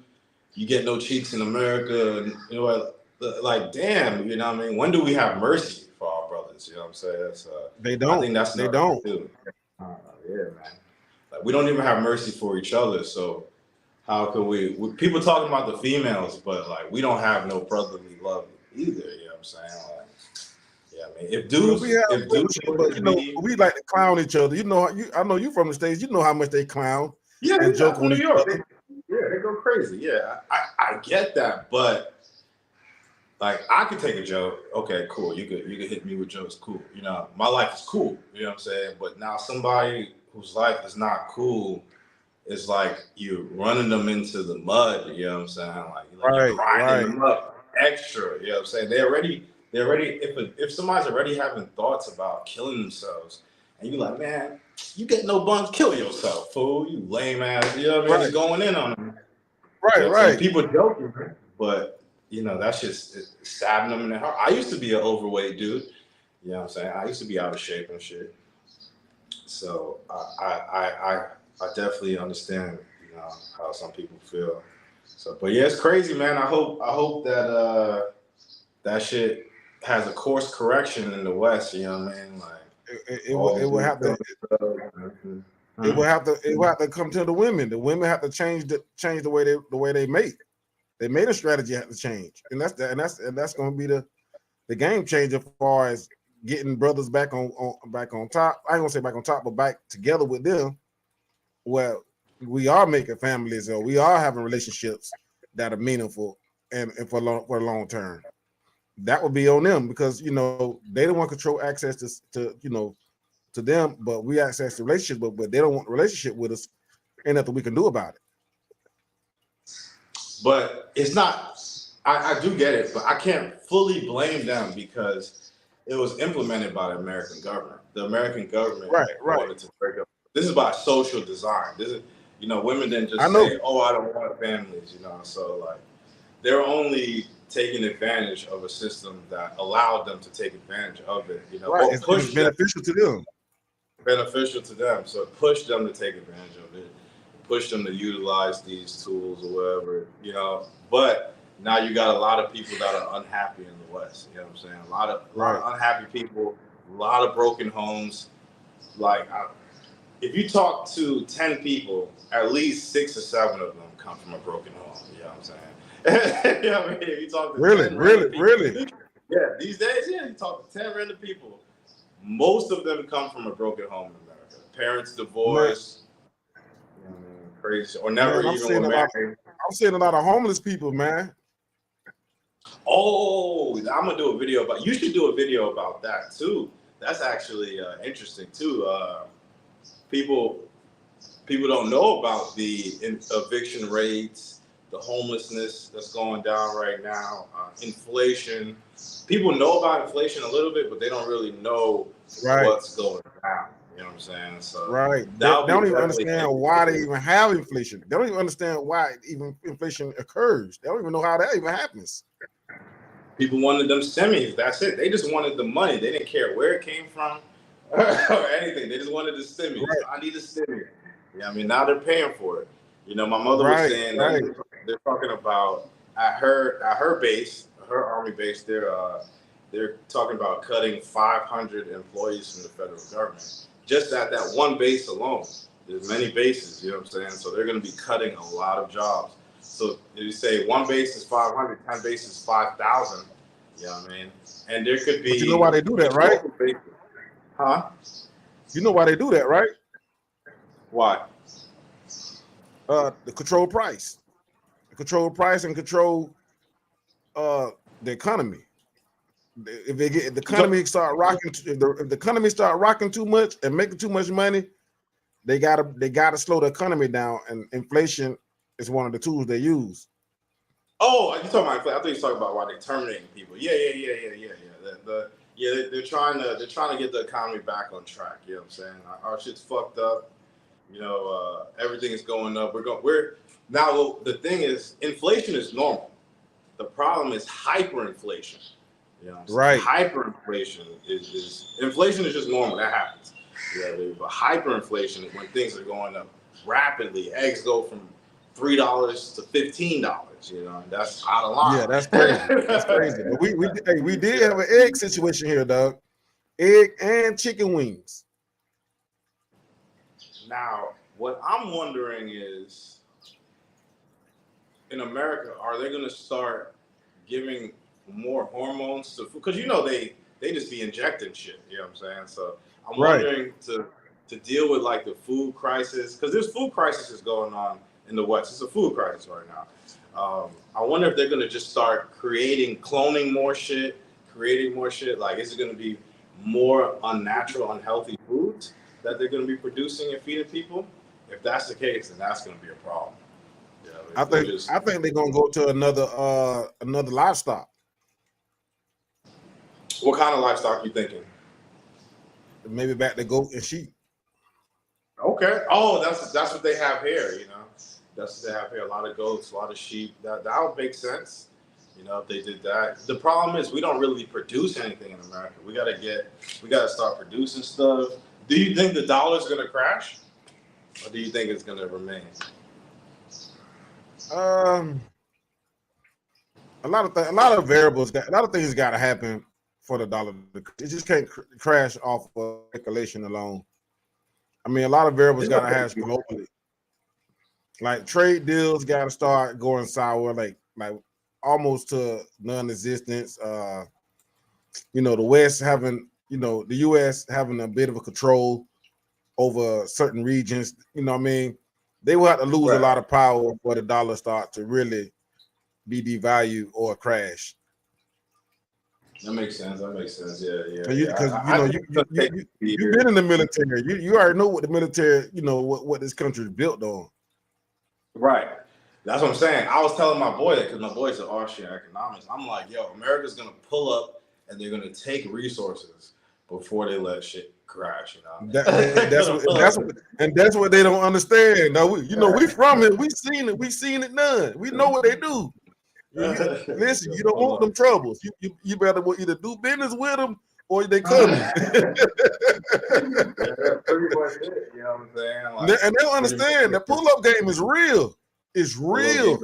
you get no cheeks in America, and you know, like, damn, you know what I mean? When do we have mercy for our brothers? You know what I'm saying? That's, they don't. I think that's they don't. Yeah, man. Like, we don't even have mercy for each other. So how can we people talking about the females, but like we don't have no brotherly love either. You know what I'm saying? Like, yeah, I mean, if dudes, but you know, we like to clown each other. You know, I know you from the States. You know how much they clown and joke on each other. They go crazy. Yeah, I get that, but like I could take a joke. Okay, cool. You could hit me with jokes. Cool. You know, my life is cool. You know what I'm saying? But now somebody whose life is not cool, it's like you're running them into the mud. You know what I'm saying? Like you're grinding them up extra. You know what I'm saying? They're already if somebody's already having thoughts about killing themselves, and you're like, man, you get no buns, kill yourself, fool. You lame ass. You know what I mean? Just going in on them. Right. People joking, but you know that's just stabbing them in the heart. I used to be an overweight dude. You know what I'm saying? I used to be out of shape and shit. So I definitely understand, you know, how some people feel. So, but yeah, it's crazy, man. I hope that that shit has a course correction in the West. You know what I mean? Like it will have to. It will have to come to the women. The women have to change the way they mate. They made a strategy have to change, and that's going to be the game changer as far as getting brothers back on top. I ain't gonna say back on top, but back together with them. Well, we are making families, or we are having relationships that are meaningful and for long term. That would be on them because you know they don't want control access to you know to them, but we access the relationship, but they don't want the relationship with us. Ain't nothing we can do about it. But it's not. I do get it, but I can't fully blame them because it was implemented by the American government. The American government wanted to break up. This is by social design. This is, you know, women didn't just say, "Oh, I don't want families," you know. So like, they're only taking advantage of a system that allowed them to take advantage of it. You know, it's beneficial to them. Beneficial to them, so it pushed them to take advantage of it, pushed them to utilize these tools or whatever, you know. But now you got a lot of people that are unhappy in the West. You know what I'm saying? A lot of unhappy people, a lot of broken homes. Like, if you talk to 10 people, at least 6 or 7 of them come from a broken home. You know what I'm saying? You know what I mean? If you talk to 10 really. Yeah, these days, yeah, you talk to 10 random people. Most of them come from a broken home in America. Parents divorced, crazy, or never even were married. I'm seeing a lot of homeless people, man. Oh, I'm gonna do a video about. You should do a video about that too. That's actually interesting too. People don't know about the eviction rates, the homelessness that's going down right now, inflation. People know about inflation a little bit, but they don't really know what's going down. You know what I'm saying? So they don't even understand why they even have inflation. They don't even understand why even inflation occurs. They don't even know how that even happens. People wanted them semis. That's it. They just wanted the money. They didn't care where it came from or anything. They just wanted the stimmy. Right. So I need a stimmy. Yeah, I mean, now they're paying for it. You know, my mother was saying that they're talking about at her base, her army base. They're talking about cutting 500 employees from the federal government just at that one base alone. There's many bases, you know what I'm saying? So they're going to be cutting a lot of jobs. So if you say one base is 500, 10 bases is 5,000. You know what I mean? And there could be. But you know why they do that, right? Huh? You know why they do that, right? Why? The control price. Control price and control the economy. If the economy start rocking, if the economy start rocking too much and making too much money, they gotta slow the economy down, and inflation is one of the tools they use. Oh, you talking about inflation? I thought you were talking about why they're terminating people. Yeah. They're trying to get the economy back on track. You know what I'm saying? Our shit's fucked up. You know, everything is going up. We're now. The thing is, inflation is normal. The problem is hyperinflation. You know what I'm saying? Right. Hyperinflation is inflation is just normal. That happens. Yeah, but hyperinflation is when things are going up rapidly. Eggs go from $3 to $15. You know, and that's out of line. Yeah, that's crazy. That's crazy. But we did have an egg situation here, dog. Egg and chicken wings. Now, what I'm wondering is, in America, are they going to start giving more hormones to food? Because you know they just be injecting shit. You know what I'm saying? So I'm wondering to deal with like the food crisis, because there's food crisis going on in the West. It's a food crisis right now. I wonder if they're going to just start cloning more shit. Like, is it going to be more unnatural, unhealthy foods that they're going to be producing and feeding people? If that's the case, then that's going to be a problem. You know, I think they're going to go to another livestock. What kind of livestock you thinking? Maybe back to goat and sheep. Okay. Oh, that's what they have here. You know, that's what they have here. A lot of goats, a lot of sheep. That would make sense. You know, if they did that. The problem is we don't really produce anything in America. We gotta start producing stuff. Do you think the dollar's gonna crash, or do you think it's gonna remain? A lot of variables. A lot of things got to happen for the dollar. It just can't crash off of speculation alone. I mean, a lot of variables got to happen globally. Like trade deals got to start going sour, like almost to non-existence. You know, the West having, you know, the U.S. having a bit of a control over certain regions. You know what I mean? They will have to lose a lot of power for the dollar start to really be devalued or crash. That makes sense. Yeah. Because you've been in the military. You already know what the military, you know, what this country is built on. Right. That's what I'm saying. I was telling my boy that, because my boy's an Austrian economics. I'm like, yo, America's gonna pull up and they're gonna take resources before they let shit crash. You know, that's what they don't understand. Now we from it. We seen it done. We know what they do. Listen, you don't want them troubles. You better either do business with them or they coming. Pretty much it. You know what I'm saying? Like, and they don't understand the pull-up game is real. It's real.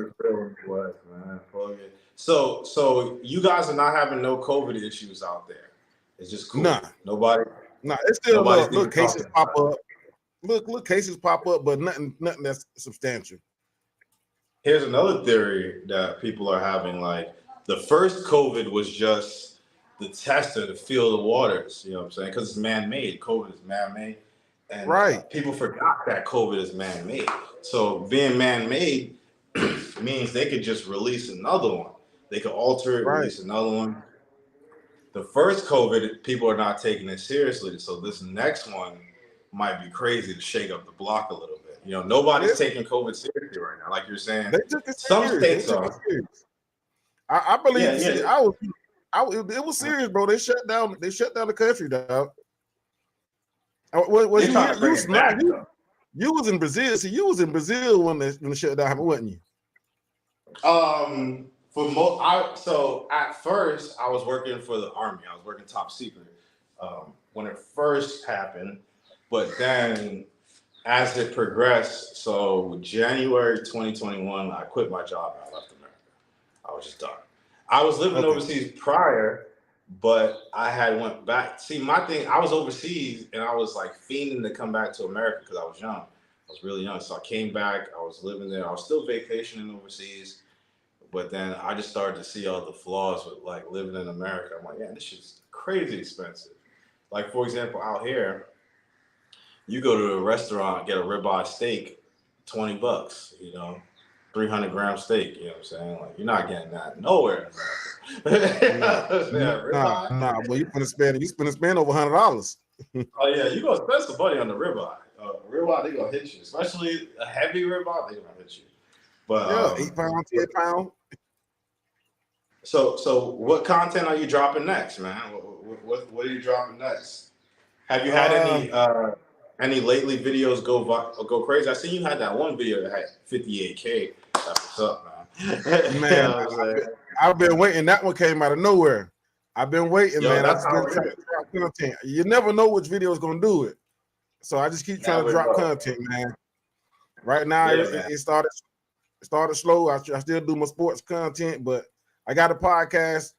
So you guys are not having no COVID issues out there. It's just cool. Nah. Nobody. Nah, it's still little cases pop up. Look, cases pop up, but nothing that's substantial. Here's another theory that people are having. Like, the first COVID was just the tester to feel the waters. You know what I'm saying? Because it's man-made. COVID is man-made. And people forgot that COVID is man-made. So being man-made means they could just release another one. They could alter it, release another one. The first COVID, people are not taking it seriously. So this next one might be crazy to shake up the block a little bit. You know, nobody's taking COVID seriously right now. Like you're saying, some states are. I believe it was serious, bro. They shut down the country, dog. You was in Brazil. See, you was in Brazil when the shutdown happened, wasn't you? So at first I was working for the Army. I was working top secret, when it first happened, but then as it progressed, so January 2021, I quit my job and I left America. I was just done. I was living overseas prior, but I had went back. See, my thing, I was overseas and I was like fiending to come back to America because I was young. I was really young. So I came back, I was living there. I was still vacationing overseas, but then I just started to see all the flaws with like living in America. I'm like, yeah, this shit's crazy expensive. Like, for example, out here, you go to a restaurant, get a ribeye steak, $20, 300-gram steak, you know what I'm saying? Like, you're not getting that nowhere in America. Nah, well, you spend over $100. Oh yeah, you gonna spend some money on the ribeye. Ribeye, they gonna hit you, especially a heavy ribeye, they gonna hit you. But yeah, 8 pounds, 10 pounds. So what content are you dropping next, man? What are you dropping next? Have you had any lately videos go crazy? I seen you had that one video that had 58K. That's what's up, man. Man, I've been waiting. That one came out of nowhere. I've been waiting, man. I just been trying to drop content. You never know which video is gonna do it, so I just keep trying to drop content, man. Right now, it started slow. I still do my sports content, but I got a podcast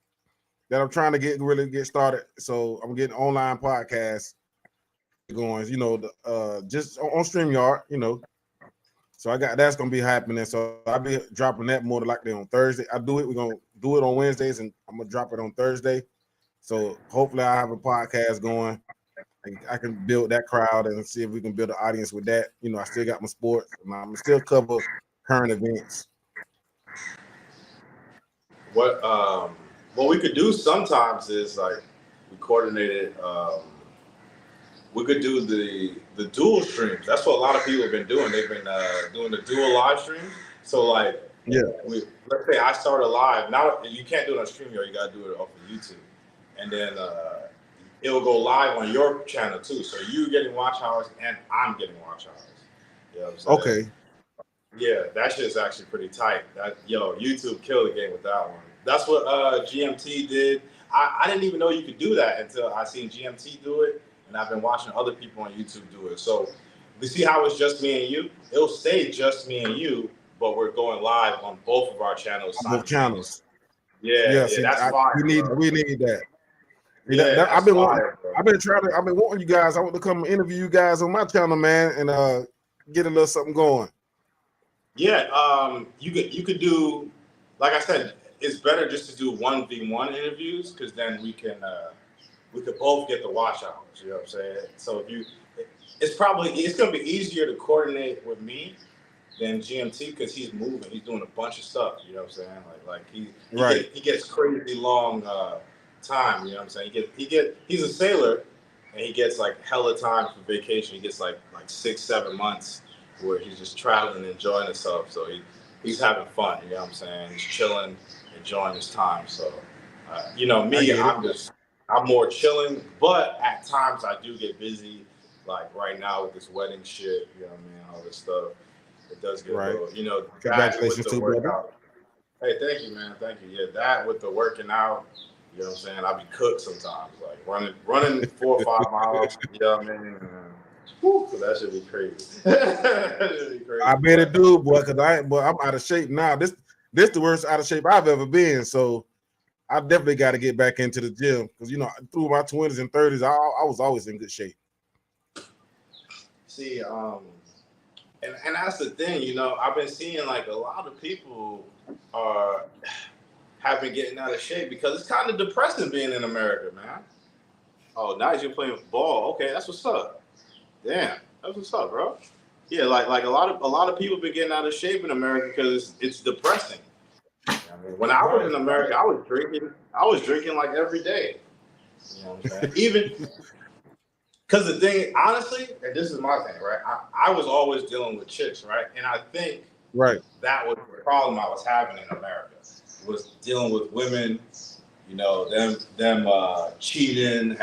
that I'm trying to really get started. So I'm getting online podcasts going, just on StreamYard, So that's gonna be happening. So I'll be dropping that more than likely on Thursday. We're gonna do it on Wednesdays, and I'm gonna drop it on Thursday. So hopefully I have a podcast going. I can build that crowd and see if we can build an audience with that. I still got my sports, and I'm still cover current events. What we could do sometimes is like we coordinated. We could do the dual streams. That's what a lot of people have been doing. They've been doing the dual live streams. So like, let's say I start a live. Now you can't do it on StreamYard. You gotta do it off of YouTube, and then it'll go live on your channel too. So you getting watch hours and I'm getting watch hours. You know what I'm saying? Okay. Yeah, that shit's actually pretty tight. YouTube killed the game with that one. That's what GMT did. I didn't even know you could do that until I seen GMT do it. And I've been watching other people on YouTube do it. So you see how it's just me and you? It'll stay just me and you, but we're going live on both of our channels. Both channels. Yeah, that's fire. We need that. I've been wanting you guys. I want to come interview you guys on my channel, man, and get a little something going. Yeah, you could do, like I said, it's better just to do 1v1 interviews because then we could both get the watch hours, you know what I'm saying? So it's gonna be easier to coordinate with me than GMT because he's moving, he's doing a bunch of stuff, you know what I'm saying? Like he gets crazy long time, you know what I'm saying? He's a sailor and he gets like hella time for vacation. He gets like 6-7 months where he's just traveling and enjoying himself. So he's having fun, you know what I'm saying? He's chilling, enjoying his time. So I'm more chilling, but at times I do get busy. Like right now with this wedding shit, you know what I mean, all this stuff. It does get a little, Congratulations to workout. Hey, thank you, man. Thank you. Yeah, that with the working out, you know what I'm saying? I be cooked sometimes, like running 4 or 5 miles. You know what I mean? Whew, so that should be crazy. I bet it do, boy. Cause I'm out of shape now. This the worst out of shape I've ever been. So I definitely got to get back into the gym because through my 20s and 30s, I was always in good shape. See, and that's the thing, I've been seeing like a lot of people have been getting out of shape because it's kind of depressing being in America, man. Oh, now you're playing ball. Okay, that's what's up. Damn, that's what's up, bro. Yeah, like a lot of people been getting out of shape in America because it's depressing. When I was in America, I was drinking like every day. You know what I'm saying? Even because the thing, honestly, and this is my thing, right? I was always dealing with chicks, right? And I think that was the problem I was having in America, was dealing with women, them cheating,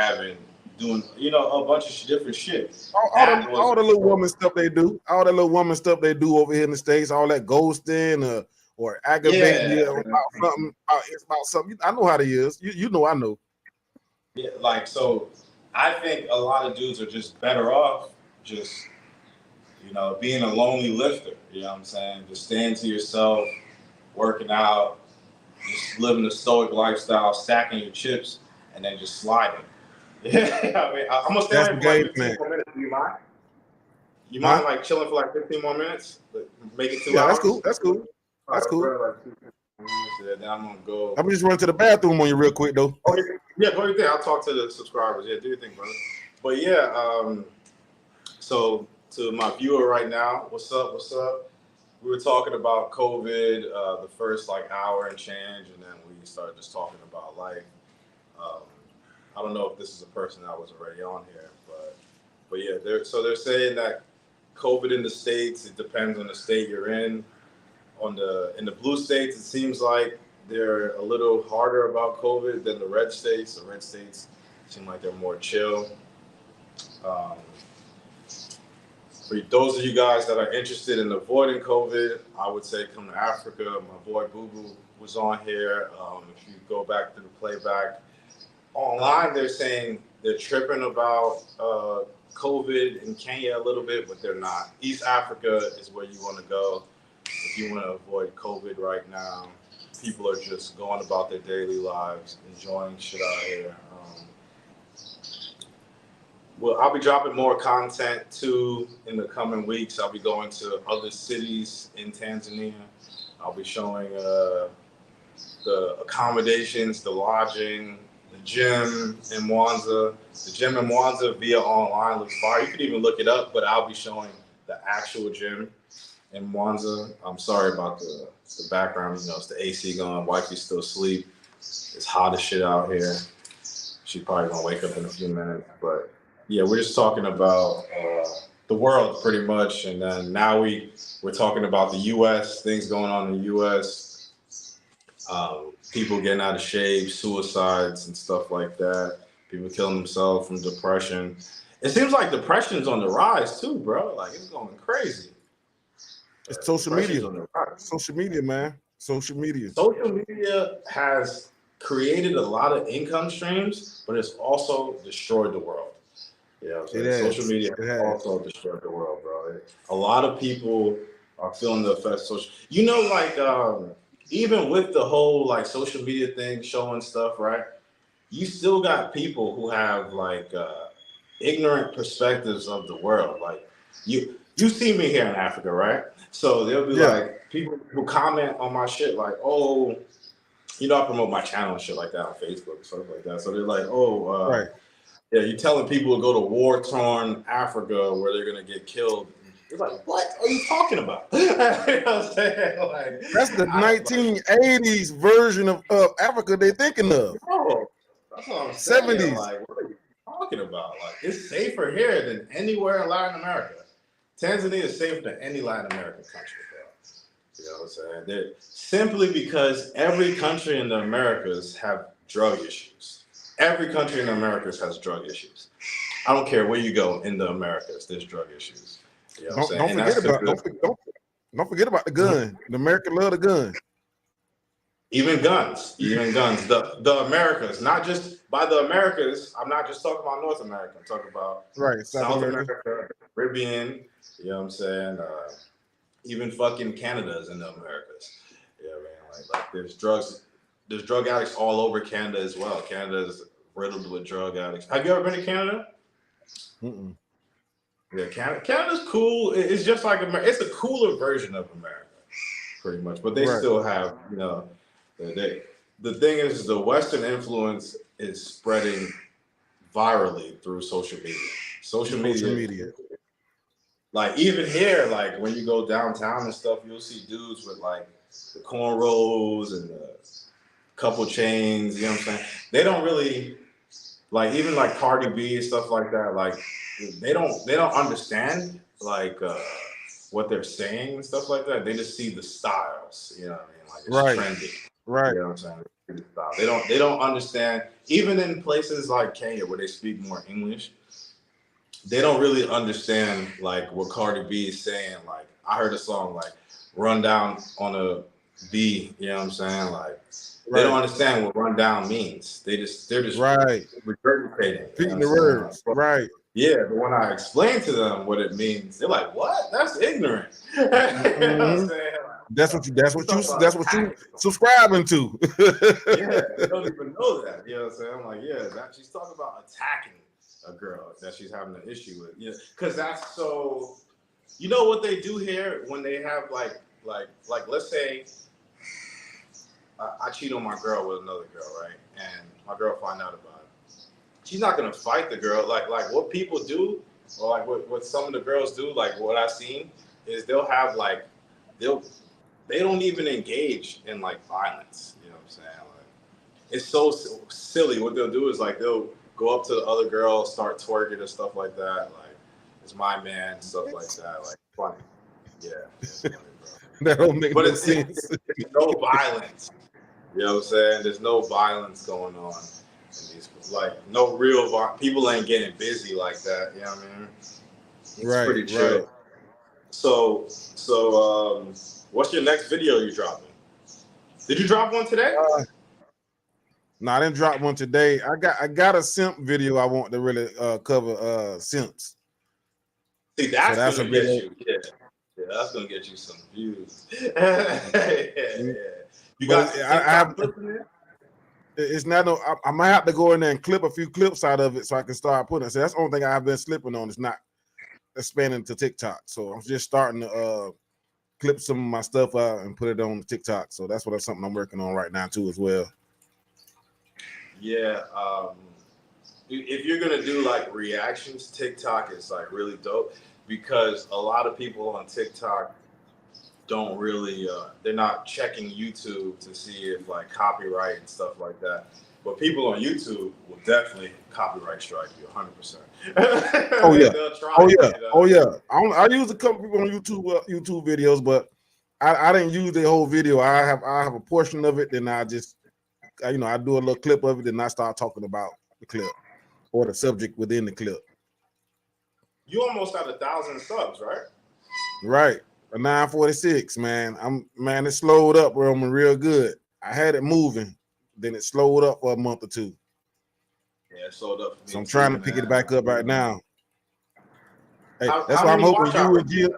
doing a bunch of different shit. All the little woman stuff they do. All the little woman stuff they do over here in the States, all that ghosting or aggravating about something. I know how they is. I know. Yeah, like so I think a lot of dudes are just better off just, being a lonely lifter. You know what I'm saying? Just staying to yourself, working out, just living a stoic lifestyle, stacking your chips, and then just sliding. Yeah, I mean, I'm gonna stay on for like 15 more minutes. Do you mind? You mind like chilling for like 15 more minutes? Make it 2 hours? That's cool. That's cool. That's cool. Yeah, then I'm gonna go. I'm just running to the bathroom on you real quick though. Oh yeah, do your thing. I'll talk to the subscribers. Yeah, do your thing, brother. But yeah, so to my viewer right now, what's up? What's up? We were talking about COVID, the first like hour and change, and then we started just talking about life. I don't know if this is a person that was already on here, but yeah, they're saying that COVID in the States, it depends on the state you're in. In the blue states, it seems like they're a little harder about COVID than the red states. The red states seem like they're more chill. For those of you guys that are interested in avoiding COVID, I would say come to Africa. My boy Boo Boo was on here. If you go back to the playback, online they're saying they're tripping about COVID in Kenya a little bit, but they're not. East Africa is where you want to go if you want to avoid COVID right now. People are just going about their daily lives, enjoying shit out here. Well, I'll be dropping more content too in the coming weeks. I'll be going to other cities in Tanzania. I'll be showing the accommodations, the lodging, the gym in Mwanza. The gym in Mwanza via online looks fire. You could even look it up, but I'll be showing the actual gym in Mwanza. I'm sorry about the background. It's the AC going. Wifey's still asleep. It's hot as shit out here. She's probably gonna wake up in a few minutes, but yeah, we're just talking about the world pretty much, and then now we're talking about the U.S. things going on in the U.S. People getting out of shape, suicides and stuff like that. People killing themselves from depression. It seems like depression's on the rise too, bro. Like it's going crazy. It's social media. Social media, man. Social media. Social media has created a lot of income streams, but it's also destroyed the world. Yeah, social media has also destroyed the world, bro. A lot of people are feeling the effects of social. Even with the whole like social media thing, showing stuff, right? You still got people who have like ignorant perspectives of the world. Like you see me here in Africa, right? So there'll be like people who comment on my shit, like, oh, I promote my channel and shit like that on Facebook and stuff like that. So they're like, oh, right. Yeah, you're telling people to go to war-torn Africa where they're gonna get killed. You're like, what are you talking about? You know what I'm saying? Like, that's the 1980s version of Africa they're thinking of. Oh, that's what I'm saying. 70s. Like, what are you talking about? Like, it's safer here than anywhere in Latin America. Tanzania is safer than any Latin American country, bro. You know what I'm saying? Simply because every country in the Americas have drug issues. Every country in the Americas has drug issues. I don't care where you go in the Americas, there's drug issues. You know what I'm saying? Don't forget about the gun. The Americans love the gun. Even guns. The Americas, not just by the Americas. I'm not just talking about North America. I'm talking about South America, Caribbean. You know what I'm saying? Even fucking Canada's in the Americas. You know what I mean? Like there's drugs. There's drug addicts all over Canada as well. Canada is riddled with drug addicts. Have you ever been to Canada? Mm-mm. Yeah, Canada's cool. It's just like America. It's a cooler version of America, pretty much. But they still have, the thing is, the Western influence is spreading virally through social media. Social media. Like even here, like when you go downtown and stuff, you'll see dudes with like the cornrows and the couple chains, you know what I'm saying? They don't really like even like Cardi B and stuff like that. Like they don't understand like what they're saying and stuff like that. They just see the styles, you know what I mean? Like it's trendy. Right. You know what I'm saying? They don't understand, even in places like Kenya where they speak more English, they don't really understand like what Cardi B is saying. Like I heard a song like run down on a be. You know what I'm saying? Like they don't understand what rundown means. They're just regurgitating. Repeating the words. Right. Yeah, but when I explain to them what it means, they're like, "What? That's ignorant." You know what I'm saying? That's what you subscribing to. Yeah, they don't even know that. You know what I'm saying? I'm like, yeah, that she's talking about attacking a girl that she's having an issue with. You know, because that's so. You know what they do here when they have like let's say I cheat on my girl with another girl, right? And my girl find out about it. She's not gonna fight the girl. Like what people do, or like what some of the girls do, like what I've seen is they'll have like they don't even engage in like violence. You know what I'm saying? Like, it's so silly. What they'll do is like they'll go up to the other girl, start twerking and stuff like that. Like it's my man, stuff like that. Like funny. Yeah, it's funny, bro. That don't make no sense. There's no violence. You know what I'm saying? There's no violence going on in these, like no real people ain't getting busy like that. You know what I mean? It's pretty chill. Right. So what's your next video you dropping? Did you drop one today? No, I didn't drop one today. I got a simp video I want to really cover simps. See, that's gonna get you. Yeah, that's gonna get you some views. yeah. You got I have it's not no I might have to go in there and clip a few clips out of it so I can start putting it. So that's the only thing I've been slipping on. It's not expanding to TikTok. So I'm just starting to clip some of my stuff out and put it on TikTok. So that's something I'm working on right now too as well. Yeah, if you're gonna do like reactions, TikTok is like really dope because a lot of people on TikTok don't really they're not checking YouTube to see if like copyright and stuff like that. But people on YouTube will definitely copyright strike you 100%. Oh yeah. I use a couple people on YouTube videos, but I didn't use the whole video. I have a portion of it, then I just I do a little clip of it, then I start talking about the clip or the subject within the clip. You almost had 1,000 subs, right? Right. 946, man. It slowed up where I'm real good. I had it moving, then it slowed up for a month or two. Yeah, it slowed up. So I'm trying to pick it back up right now. Hey, that's why I'm hoping you and Jim.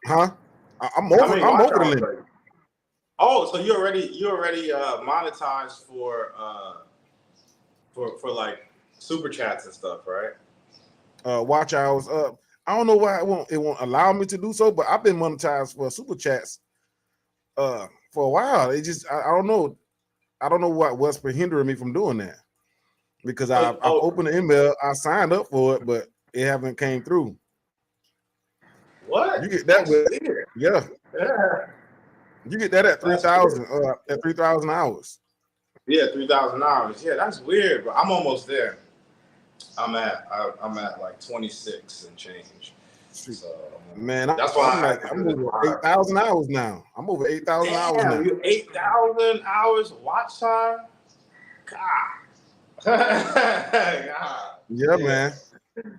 Huh? I'm over the limit. Oh, so you already monetized for like super chats and stuff, right? Watch hours up. I don't know why it won't allow me to do so, but I've been monetized for super chats for a while. It just I don't know. I don't know what's been hindering me from doing that. Because I've opened the email, I signed up for it, but it haven't came through. What? You get that with yeah. You get that at 3,000 at 3,000 hours. Yeah, 3,000 hours. Yeah, that's weird, but I'm almost there. I'm at like 26 and change. So, man, that's why I'm over 8,000 hours now. I'm over 8,000 hours now. You 8,000 hours watch time? God. Yeah, man.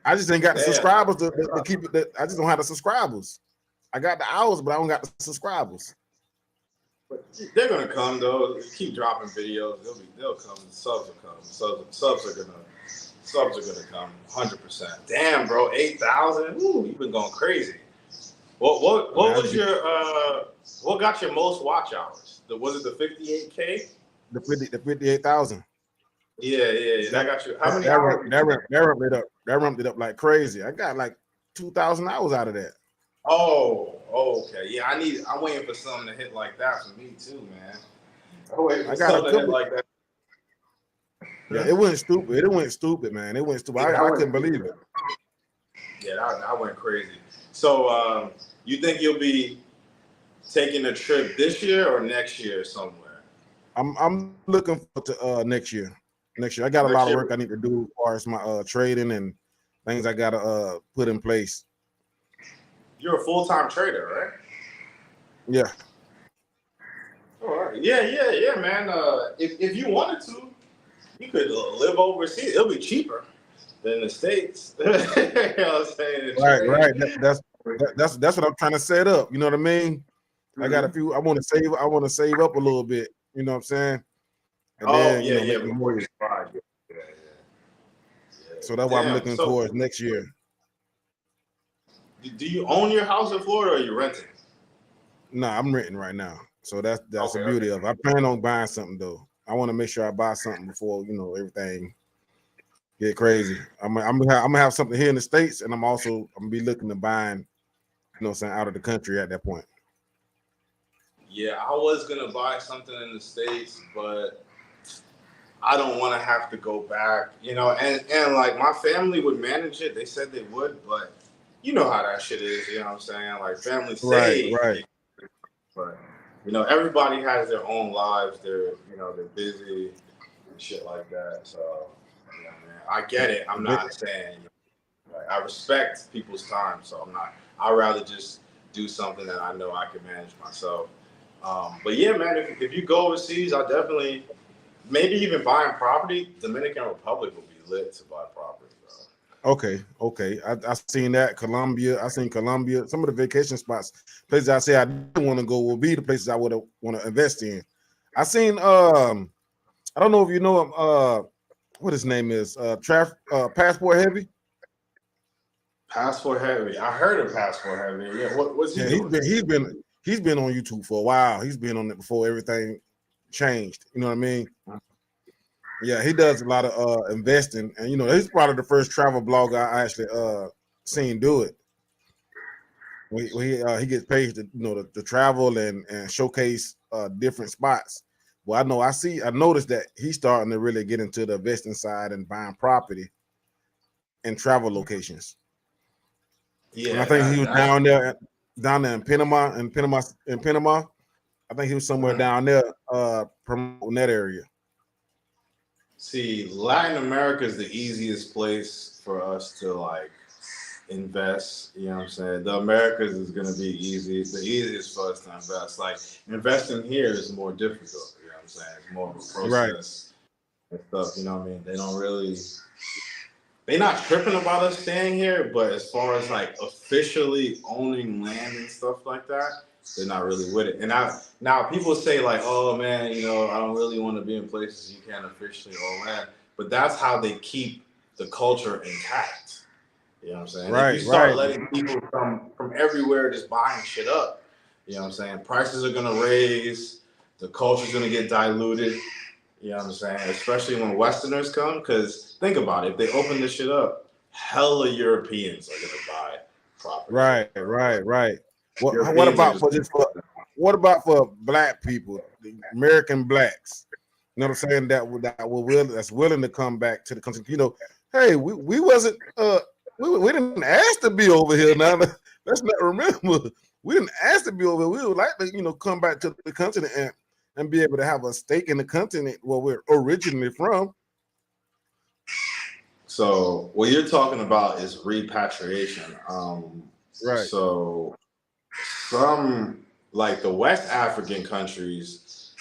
I just ain't got the subscribers to keep it. I just don't have the subscribers. I got the hours, but I don't got the subscribers. But they're gonna come though. Keep dropping videos. They'll come. Subs will come. Subs are gonna come. 100%. Damn, bro, 8,000. Ooh, you've been going crazy. What was your what got your most watch hours? Was it the 58K? The 58,000. Yeah. That got you. How many hours? That ramped it up like crazy. I got like 2,000 hours out of that. Oh, okay. Yeah, I'm waiting for something to hit like that for me too, man. I got something to hit like that. Yeah, it went stupid. It went stupid, man. It went stupid. I couldn't believe it. Yeah, I went crazy. So, you think you'll be taking a trip this year or next year somewhere? I'm looking forward to next year. Next year, I got a lot of work I need to do as far as my trading and things I gotta put in place. You're a full-time trader, right? Yeah. All right. Yeah, man. If you wanted to, you could live overseas. It'll be cheaper than the States. You know what I'm saying? Right. That's what I'm trying to set up. You know what I mean? I got a few. I want to save. I want to save up a little bit. You know what I'm saying? And Oh then yeah, make the before move. you buy. Yeah. So that's why I'm Damn. looking So, towards next year. do you own your house in Florida, or are you renting? Nah, I'm renting right now. So that's the Okay, beauty of it. I plan on buying something though. I want to make sure I buy something before everything get crazy. I'm gonna have something here in the States, and I'm gonna be looking to buying, out of the country at that point. Yeah, I was gonna buy something in the States, but I don't want to have to go back, and like my family would manage it. They said they would, but you know how that shit is, you know what I'm saying? Like families say, Right. but everybody has their own lives. They're busy and shit like that. So, man, I get it. I'm not saying, I respect people's time, so I'm not. I'd rather just do something that I know I can manage myself. But yeah, man, if you go overseas, I definitely. Maybe even buying property, Dominican Republic would be lit to buy property, bro. Okay. I seen that Colombia. I seen Colombia. Some of the vacation spots, places I say I didn't want to go will be the places I would want to invest in. I seen I don't know if you know him. What his name is? Passport Heavy. Passport Heavy. I heard of Passport Heavy. Yeah. What's he doing? He's been on YouTube for a while. He's been on it before everything changed. You know what I mean? Yeah, he does a lot of investing, and he's probably the first travel blogger I actually seen do it. He gets paid to travel and showcase different spots. Well, I noticed that he's starting to really get into the investing side and buying property and travel locations. Yeah, and I think he was down there in Panama. I think he was somewhere down there promoting that area. See, Latin America is the easiest place for us to like invest. You know what I'm saying? The Americas is gonna be easy. It's the easiest for us to invest. Like investing here is more difficult. You know what I'm saying? It's more of a process and stuff. You know what I mean? They don't really. They're not tripping about us staying here, but as far as like officially owning land and stuff like that, they're not really with it. And now people say like, oh man, I don't really want to be in places you can't officially own land. But that's how they keep the culture intact. You know what I'm saying? If you start letting people from everywhere just buying shit up, you know what I'm saying? Prices are gonna raise, the culture's gonna get diluted. You know what I'm saying? Especially when Westerners come, because think about it. If they open this shit up, hella Europeans are gonna buy property. Right. What about for black people, the American blacks? You know what I'm saying? That's willing to come back to the country. Hey, we wasn't we didn't ask to be over here. Now let's not remember. We didn't ask to be over here. We would like to, come back to the continent and be able to have a stake in the continent where we're originally from. So what you're talking about is repatriation. Right. So some like the West African countries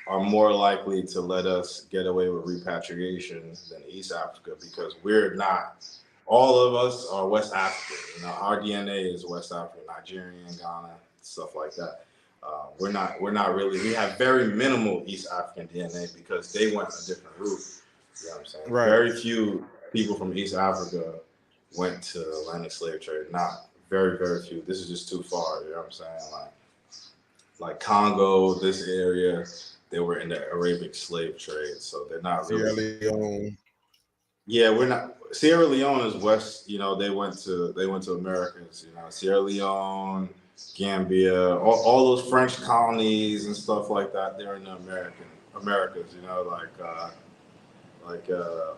are more likely to let us get away with repatriation than East Africa because we're not. All of us are West African. Our DNA is West African, Nigerian, Ghana, stuff like that. We're not really. We have very minimal East African DNA because they went a different route. You know what I'm saying? Right. Very few people from East Africa went to the Atlantic slave trade. Not very, very few. This is just too far. You know what I'm saying? Like Congo, this area, they were in the Arabic slave trade, so they're not really. Sierra Leone. Yeah, we're not. Sierra Leone is west. They went to Americans. Sierra Leone, Gambia, all those French colonies and stuff like that. They're in the Americas.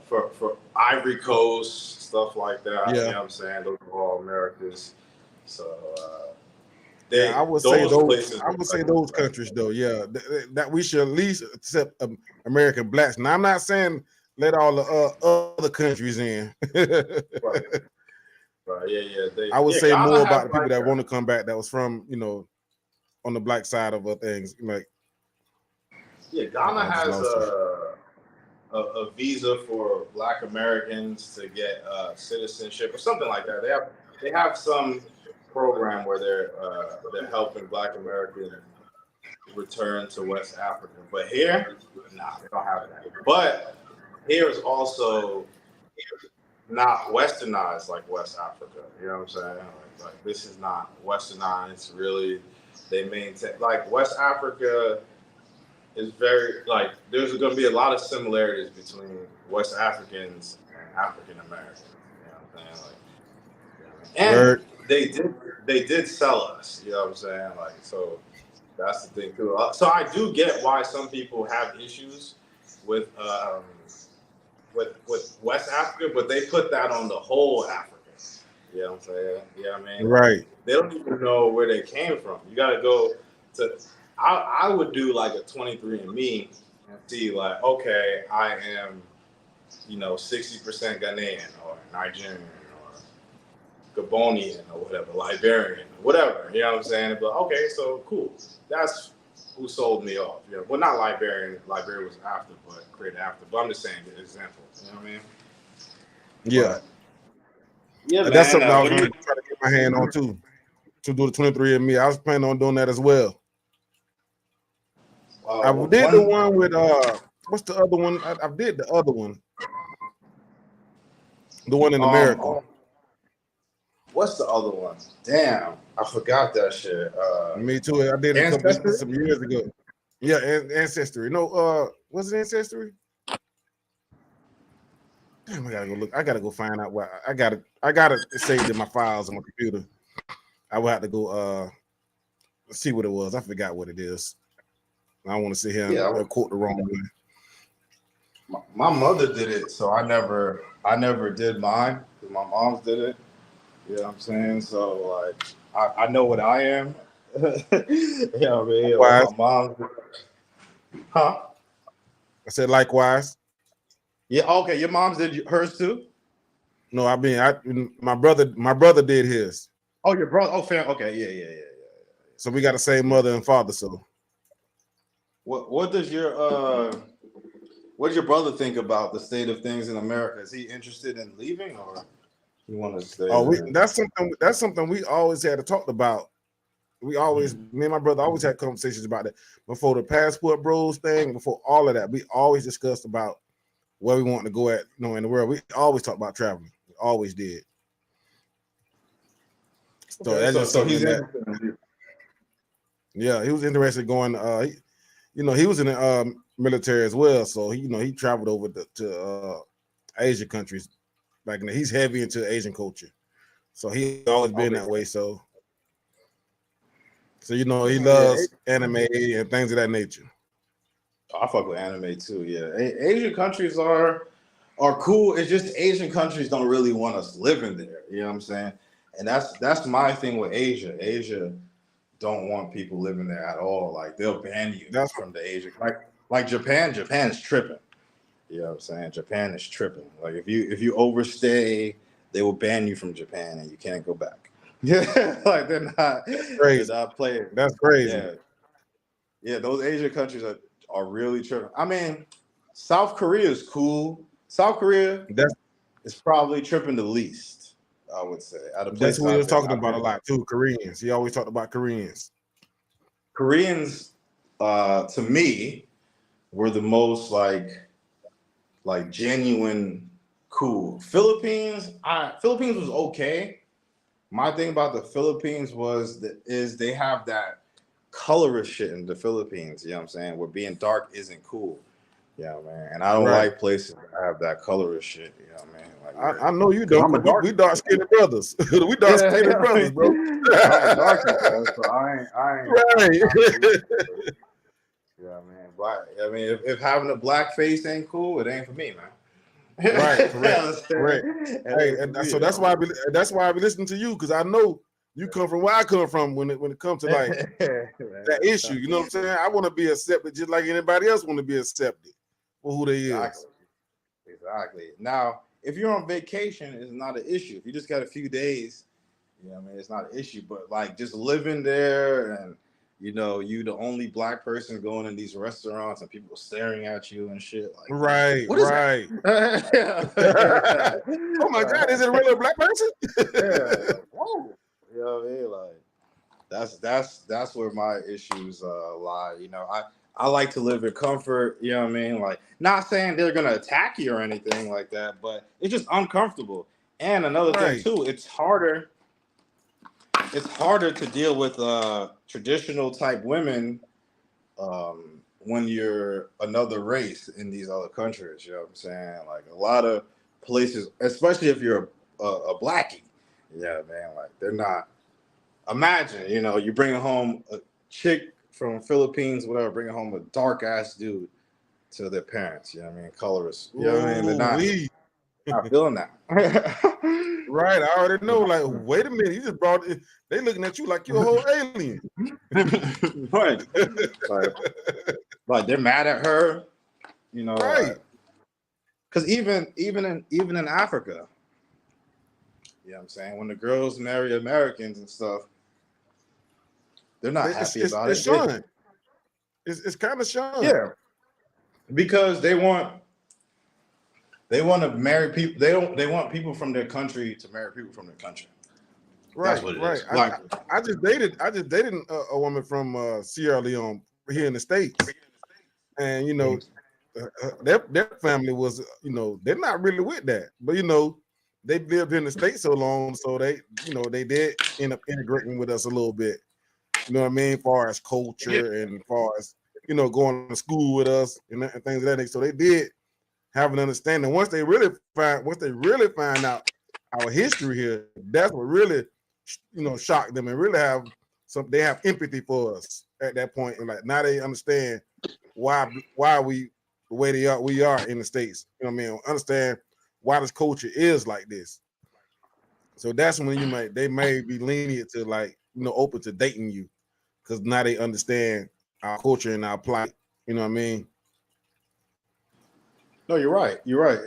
For Ivory Coast, stuff like that. Yeah. You know what I'm saying? Those are all Americas. So I would say those countries though. Yeah, that we should at least accept American blacks. Now I'm not saying let all the other countries in. Right. Yeah. I would say Ghana more about the people that want to come back that was from on the black side of things. Ghana has a visa for Black Americans to get citizenship or something like that. They have some program where they're helping Black Americans return to West Africa. But here, nah, they don't have that. But here is also not westernized like West Africa. You know what I'm saying? Like this is not westernized. Really, they maintain like West Africa is very like there's going to be a lot of similarities between West Africans and African Americans. You know what I'm saying? Like, and they did sell us. You know what I'm saying? Like so. That's the thing too. So I do get why some people have issues with West Africa, but they put that on the whole Africa. You know what I'm saying? You know what I mean? Right. They don't even know where they came from. You got to go to. I would do like a 23andMe and see like, okay, I am, 60% Ghanaian or Nigerian or Gabonian or whatever, Liberian, whatever. You know what I'm saying? But okay, so cool. That's who sold me off. Yeah, well, not Liberian. Liberia was after, but created after. But I'm just saying the example. You know what I mean? Yeah. But, yeah, man. That's something I was really trying to get my hand on too. To do the 23andMe, I was planning on doing that as well. I did the one with what's the other one? I did the other one. The one in America. What's the other one? Damn, I forgot that shit. Me too. I did it a couple some years ago. Yeah, Ancestry. No, was it Ancestry? Damn, I gotta go look. I gotta go find out why. I got it saved in my files on my computer. I will have to go see what it was. I forgot what it is. I don't want to sit here and quote the wrong one. My mother did it, so I never did mine. My mom's did it. You know what I'm saying? So like I know what I am. You know what I mean? Like my mom. Huh? I said likewise. Yeah, okay. Your mom's did hers too? No, my brother did his. Oh, your brother. Oh, fam. Okay, yeah. So we got the same mother and father. So what does your brother think about the state of things in America? Is he interested in leaving or you want to stay? Oh, that's something we always had to talk about. We always, me and my brother always had conversations about that. Before the passport bros thing, before all of that, we always discussed about where we want to go at, in the world. We always talked about traveling. We always did. So okay, that's just something yeah, he was interested going. He was in the military as well. So he traveled over to Asian countries. Like he's heavy into Asian culture. So he's always been that way. So he loves anime and things of that nature. I fuck with anime too. Yeah, Asian countries are cool. It's just Asian countries don't really want us living there. You know what I'm saying? And that's my thing with Asia. Asia don't want people living there at all. Like they'll ban you from the Asia. Like Japan. Japan's tripping. You know what I'm saying? Japan is tripping. Like if you overstay, they will ban you from Japan and you can't go back. Yeah, like they're not playing. That's crazy. Yeah, those Asian countries are really tripping. I mean, South Korea is cool. South Korea is probably tripping the least, I would say. That's what he was talking about a lot too. Koreans. He always talked about Koreans. Koreans, to me, were the most like genuine cool. Philippines was okay. My thing about the Philippines is they have that colorist shit in the Philippines. You know what I'm saying? Where being dark isn't cool. Yeah, man. And I don't like places that have that colorist shit. You know what I mean? Like, I know you don't. We dark skinned brothers. We dark skinned brothers, bro. I'm dark skinned, so I ain't right. Yeah, man. Black. I mean, if having a black face ain't cool, it ain't for me, man. Right, correct. Hey, so that's why I be listening to you, because I know you come from where I come from when it comes to like that issue. You know what I'm saying? I want to be accepted just like anybody else want to be accepted for who they is. Exactly. Now, if you're on vacation, it's not an issue. If you just got a few days, you know what I mean, it's not an issue. But like just living there and you the only black person going in these restaurants and people staring at you and shit. Like, right. Oh my God, is it a real black person? Yeah. Whoa. You know what I mean? Like that's where my issues lie. You know, I like to live in comfort. You know what I mean? Like, not saying they're gonna attack you or anything like that, but it's just uncomfortable. And another thing too, it's harder. It's harder to deal with traditional type women when you're another race in these other countries. You know what I'm saying? Like a lot of places, especially if you're a blackie. Yeah, man. Like they're not. Imagine, you know, you bring home a chick from Philippines, whatever, bringing home a dark ass dude to their parents. You know what I mean? Colorist. You know what I mean? They're not feeling that. Right. I already know. Like, wait a minute. You just brought it. They looking at you like you're a whole alien. Right. Like they're mad at her. You know, right? Because even in Africa, you know what I'm saying? When the girls marry Americans and stuff, they're not happy about it. Showing. It's kind of showing. Yeah, because they want to marry people. They want people from their country to marry people from their country. Right, that's what it right. is. Like, I just dated a woman from Sierra Leone here in the States, and you know, their family was, you know, they're not really with that, but you know, they lived in the States so long, so they, you know, they did end up integrating with us a little bit. You know what I mean? As far as culture and as far as, you know, going to school with us and things of that nature. So they did have an understanding. Once they really find out our history here, that's what really, you know, shocked them and really they have empathy for us at that point. And like now they understand why we the way we are in the States. You know what I mean? Understand why this culture is like this. So that's when they may be lenient to, like, you know, open to dating you, because now they understand our culture and our plight. You know what I mean? No, you're right. You're right.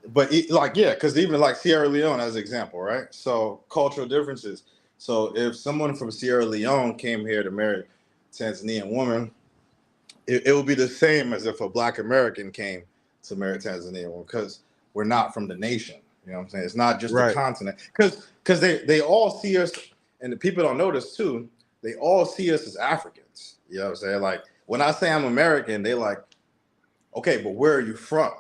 But because even like Sierra Leone as an example, right? So cultural differences. So if someone from Sierra Leone came here to marry a Tanzanian woman, it would be the same as if a Black American came to marry a Tanzanian woman, because we're not from the nation. You know what I'm saying? It's not just the continent. Because they all see us, and the people don't know this too, they all see us as Africans. You know what I'm saying? Like when I say I'm American, they like, okay, but where are you from?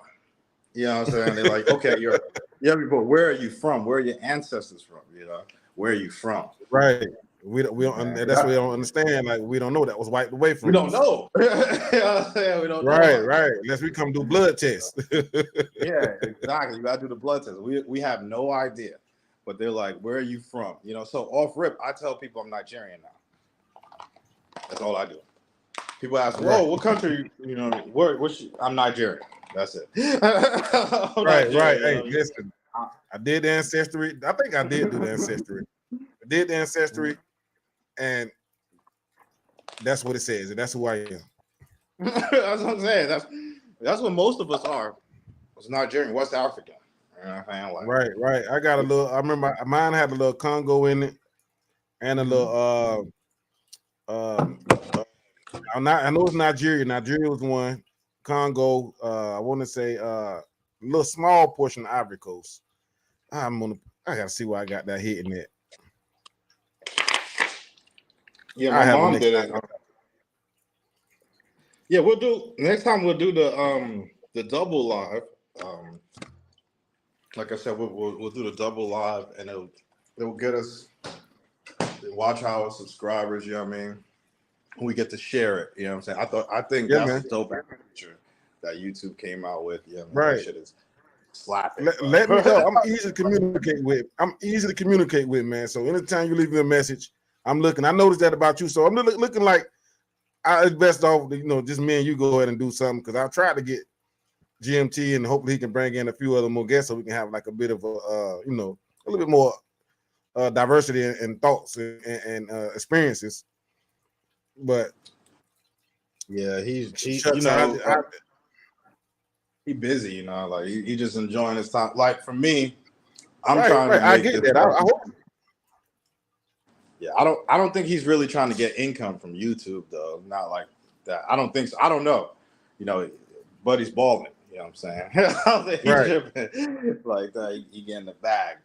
You know what I'm saying? They're like, okay, but where are you from? Where are your ancestors from? You know, where are you from? Right. We don't. That's what we don't understand. Like, we don't know that was wiped away from. We don't know. You know what I'm saying? We don't know. Right. Unless we come do blood tests. Yeah, exactly. You gotta do the blood test. We have no idea. But they're like, where are you from? You know, so off rip, I tell people I'm Nigerian now. That's all I do. People ask, whoa, what country? You know, I'm Nigerian. That's it. Right. Hey, listen, I did the ancestry. I think I did do the ancestry. I did the ancestry, and that's what it says, and that's who I am. That's what I'm saying. That's what most of us are. It's Nigerian, West African. You know what I'm saying? Like, right. I got a little. I remember mine had a little Congo in it, and a little. I know it's Nigeria. Nigeria was one. Congo. I want to say a little small portion of Ivory Coast. I gotta see why I got that hit in it. Yeah, my mom did it. Yeah, next time we'll do the double live. Like I said, we'll do the double live, and it'll get us watch our subscribers. You know what I mean? We get to share it. You know what I'm saying? I think that's a dope feature that YouTube came out with. Yeah, right. That shit is slapping. Let me know. I'm easy to communicate with. Man. So anytime you leave me a message, I'm looking. I noticed that about you. So I'm looking like it's best off, you know, just me and you go ahead and do something, because I've tried to get GMT, and hopefully he can bring in a few other more guests so we can have like a bit of a you know, a little bit more diversity in thoughts and experiences. But yeah, he's you know, he busy, you know, like he just enjoying his time. Like for me, I'm trying to make I get that. I hope. Yeah, I don't think he's really trying to get income from YouTube though. Not like that. I don't think so. I don't know. You know, Buddy's balling. You know what I'm saying? I don't think he's tripping like that. He getting the bag.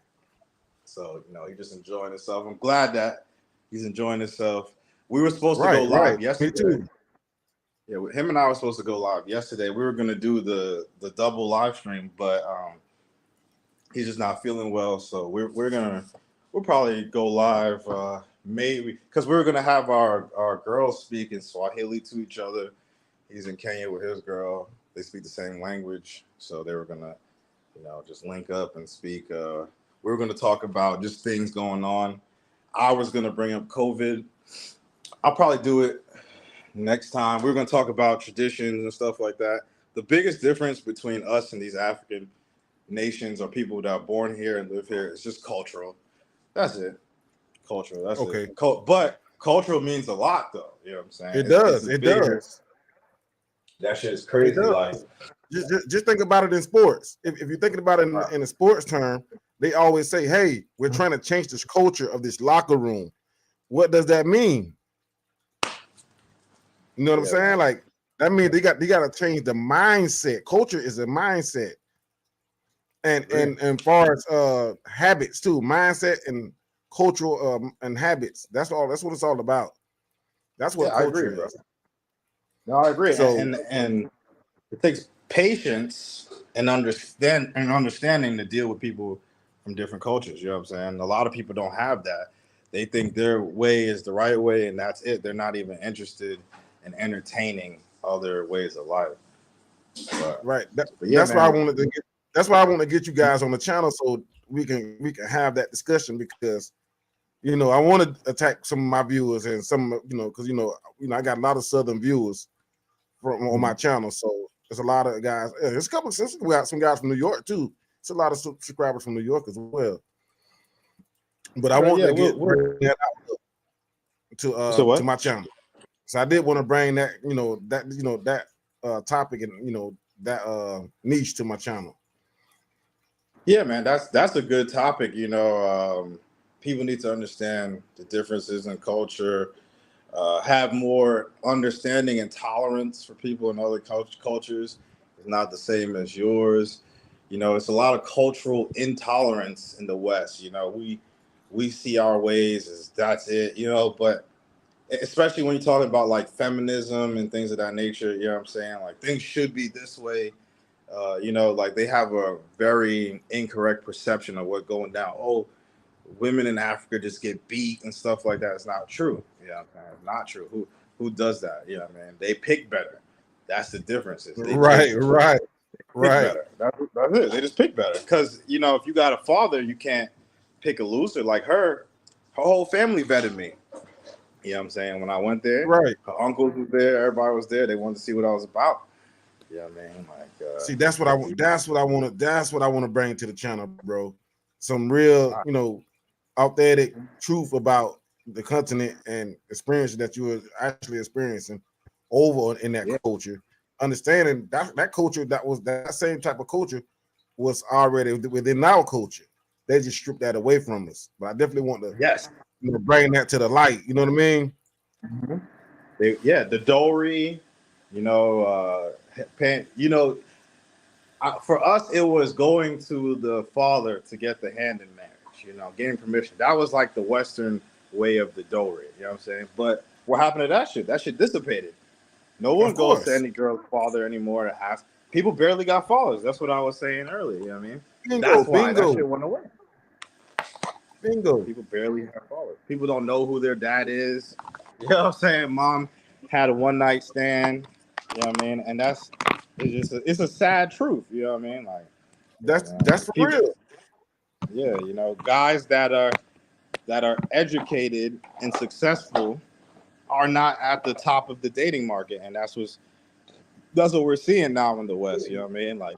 So, he's just enjoying himself. I'm glad that he's enjoying himself. We were supposed to go live yesterday. Me too. Yeah, him and I were supposed to go live yesterday. We were gonna do the double live stream, but he's just not feeling well. So we'll probably go live maybe because we were gonna have our girls speak in Swahili to each other. He's in Kenya with his girl. They speak the same language, so they were gonna just link up and speak. We were gonna talk about just things going on. I was gonna bring up COVID. I'll probably do it next time. We're going to talk about traditions and stuff like that. The biggest difference between us and these African nations or people that are born here and live here is just cultural. That's it. Cultural. That's it. But cultural means a lot, though. You know what I'm saying? It does. It does. That shit is crazy. Like, just think about it in sports. If you're thinking about it in a sports term, they always say, "Hey, we're trying to change this culture of this locker room." What does that mean? You know what I'm saying? Like that means they got to change the mindset. Culture is a mindset, and far as habits too, mindset and cultural and habits. That's what it's all about. That's what culture is. Bro. No, I agree. So, and it takes patience and understanding to deal with people from different cultures. You know what I'm saying? A lot of people don't have that. They think their way is the right way, and that's it. They're not even interested and entertaining other ways of life. Right. That's why I wanted to get. That's why I want to get you guys on the channel so we can have that discussion because, I want to attack some of my viewers and some, because I got a lot of Southern viewers on my channel. So there's a lot of guys. There's a couple. We got some guys from New York too. It's a lot of subscribers from New York as well. But I want to bring that out to my channel. So I did want to bring that, that topic and that niche to my channel. Yeah, man, that's a good topic. People need to understand the differences in culture, have more understanding and tolerance for people in other cultures. It's not the same as yours. It's a lot of cultural intolerance in the West. We see our ways as that's it. But especially when you're talking about like feminism and things of that nature, you know what I'm saying? Like things should be this way. Like they have a very incorrect perception of what's going down. Oh, women in Africa just get beat and stuff like that. It's not true. Yeah, it's not true. Who does that? You know what I mean? They pick better. That's the difference. Right. Better. That's it. They just pick better. Because, if you got a father, you can't pick a loser like her. Her whole family vetted me. You know what I'm saying? When I went there, right. Her uncles was there, everybody was there. They wanted to see what I was about. You know what I mean? Like, see, that's what I want. That's what I want to bring to the channel, bro. Some real, authentic truth about the continent and experience that you were actually experiencing over in that culture. Understanding that culture, that same type of culture was already within our culture. They just stripped that away from us. But I definitely want to bring that to the light. You know what I mean? Mm-hmm. The dowry, for us, it was going to the father to get the hand in marriage, getting permission. That was like the Western way of the dowry, you know what I'm saying? But what happened to that shit? That shit dissipated. No one goes to any girl's father anymore to ask. People barely got fathers. That's what I was saying earlier, you know what I mean? That's why that shit went away. Bingo. People barely have fathers. People don't know who their dad is. You know what I'm saying? Mom had a one-night stand, you know what I mean? And it's a sad truth, you know what I mean? Like that's for real. Yeah, guys that are educated and successful are not at the top of the dating market, and that's what we're seeing now in the West. You know what I mean? Like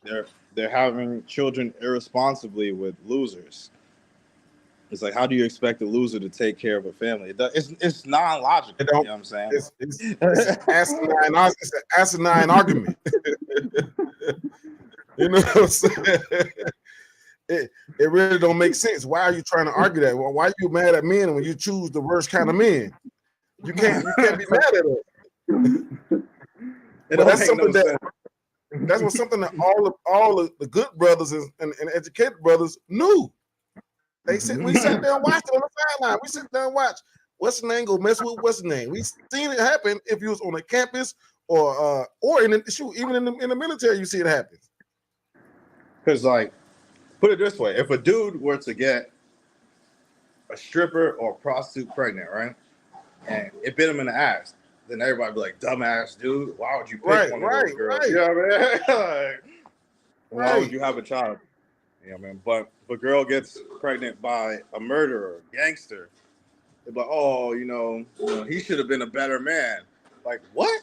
they're having children irresponsibly with losers. It's like, how do you expect a loser to take care of a family? It's non-logical. You know what I'm saying? It's an asinine argument. You know what I'm saying? It really don't make sense. Why are you trying to argue that? Why are you mad at men when you choose the worst kind of men? You can't be mad at them. But that's something something that all of the good brothers and educated brothers knew. We sat there and watched it on the sideline. We sit there and watch. What's the name? Go mess with what's the name? We seen it happen if you was on a campus or in the, shoot, even in the military, you see it happen. Because like, put it this way: if a dude were to get a stripper or a prostitute pregnant, right, and it bit him in the ass, then everybody be like, "Dumbass dude, why would you pick one of those girls?" You know what I mean? Like, why would you have a child? You know what I mean? But if a girl gets pregnant by a murderer, gangster, they're like, "Oh, you know, he should have been a better man." Like, what?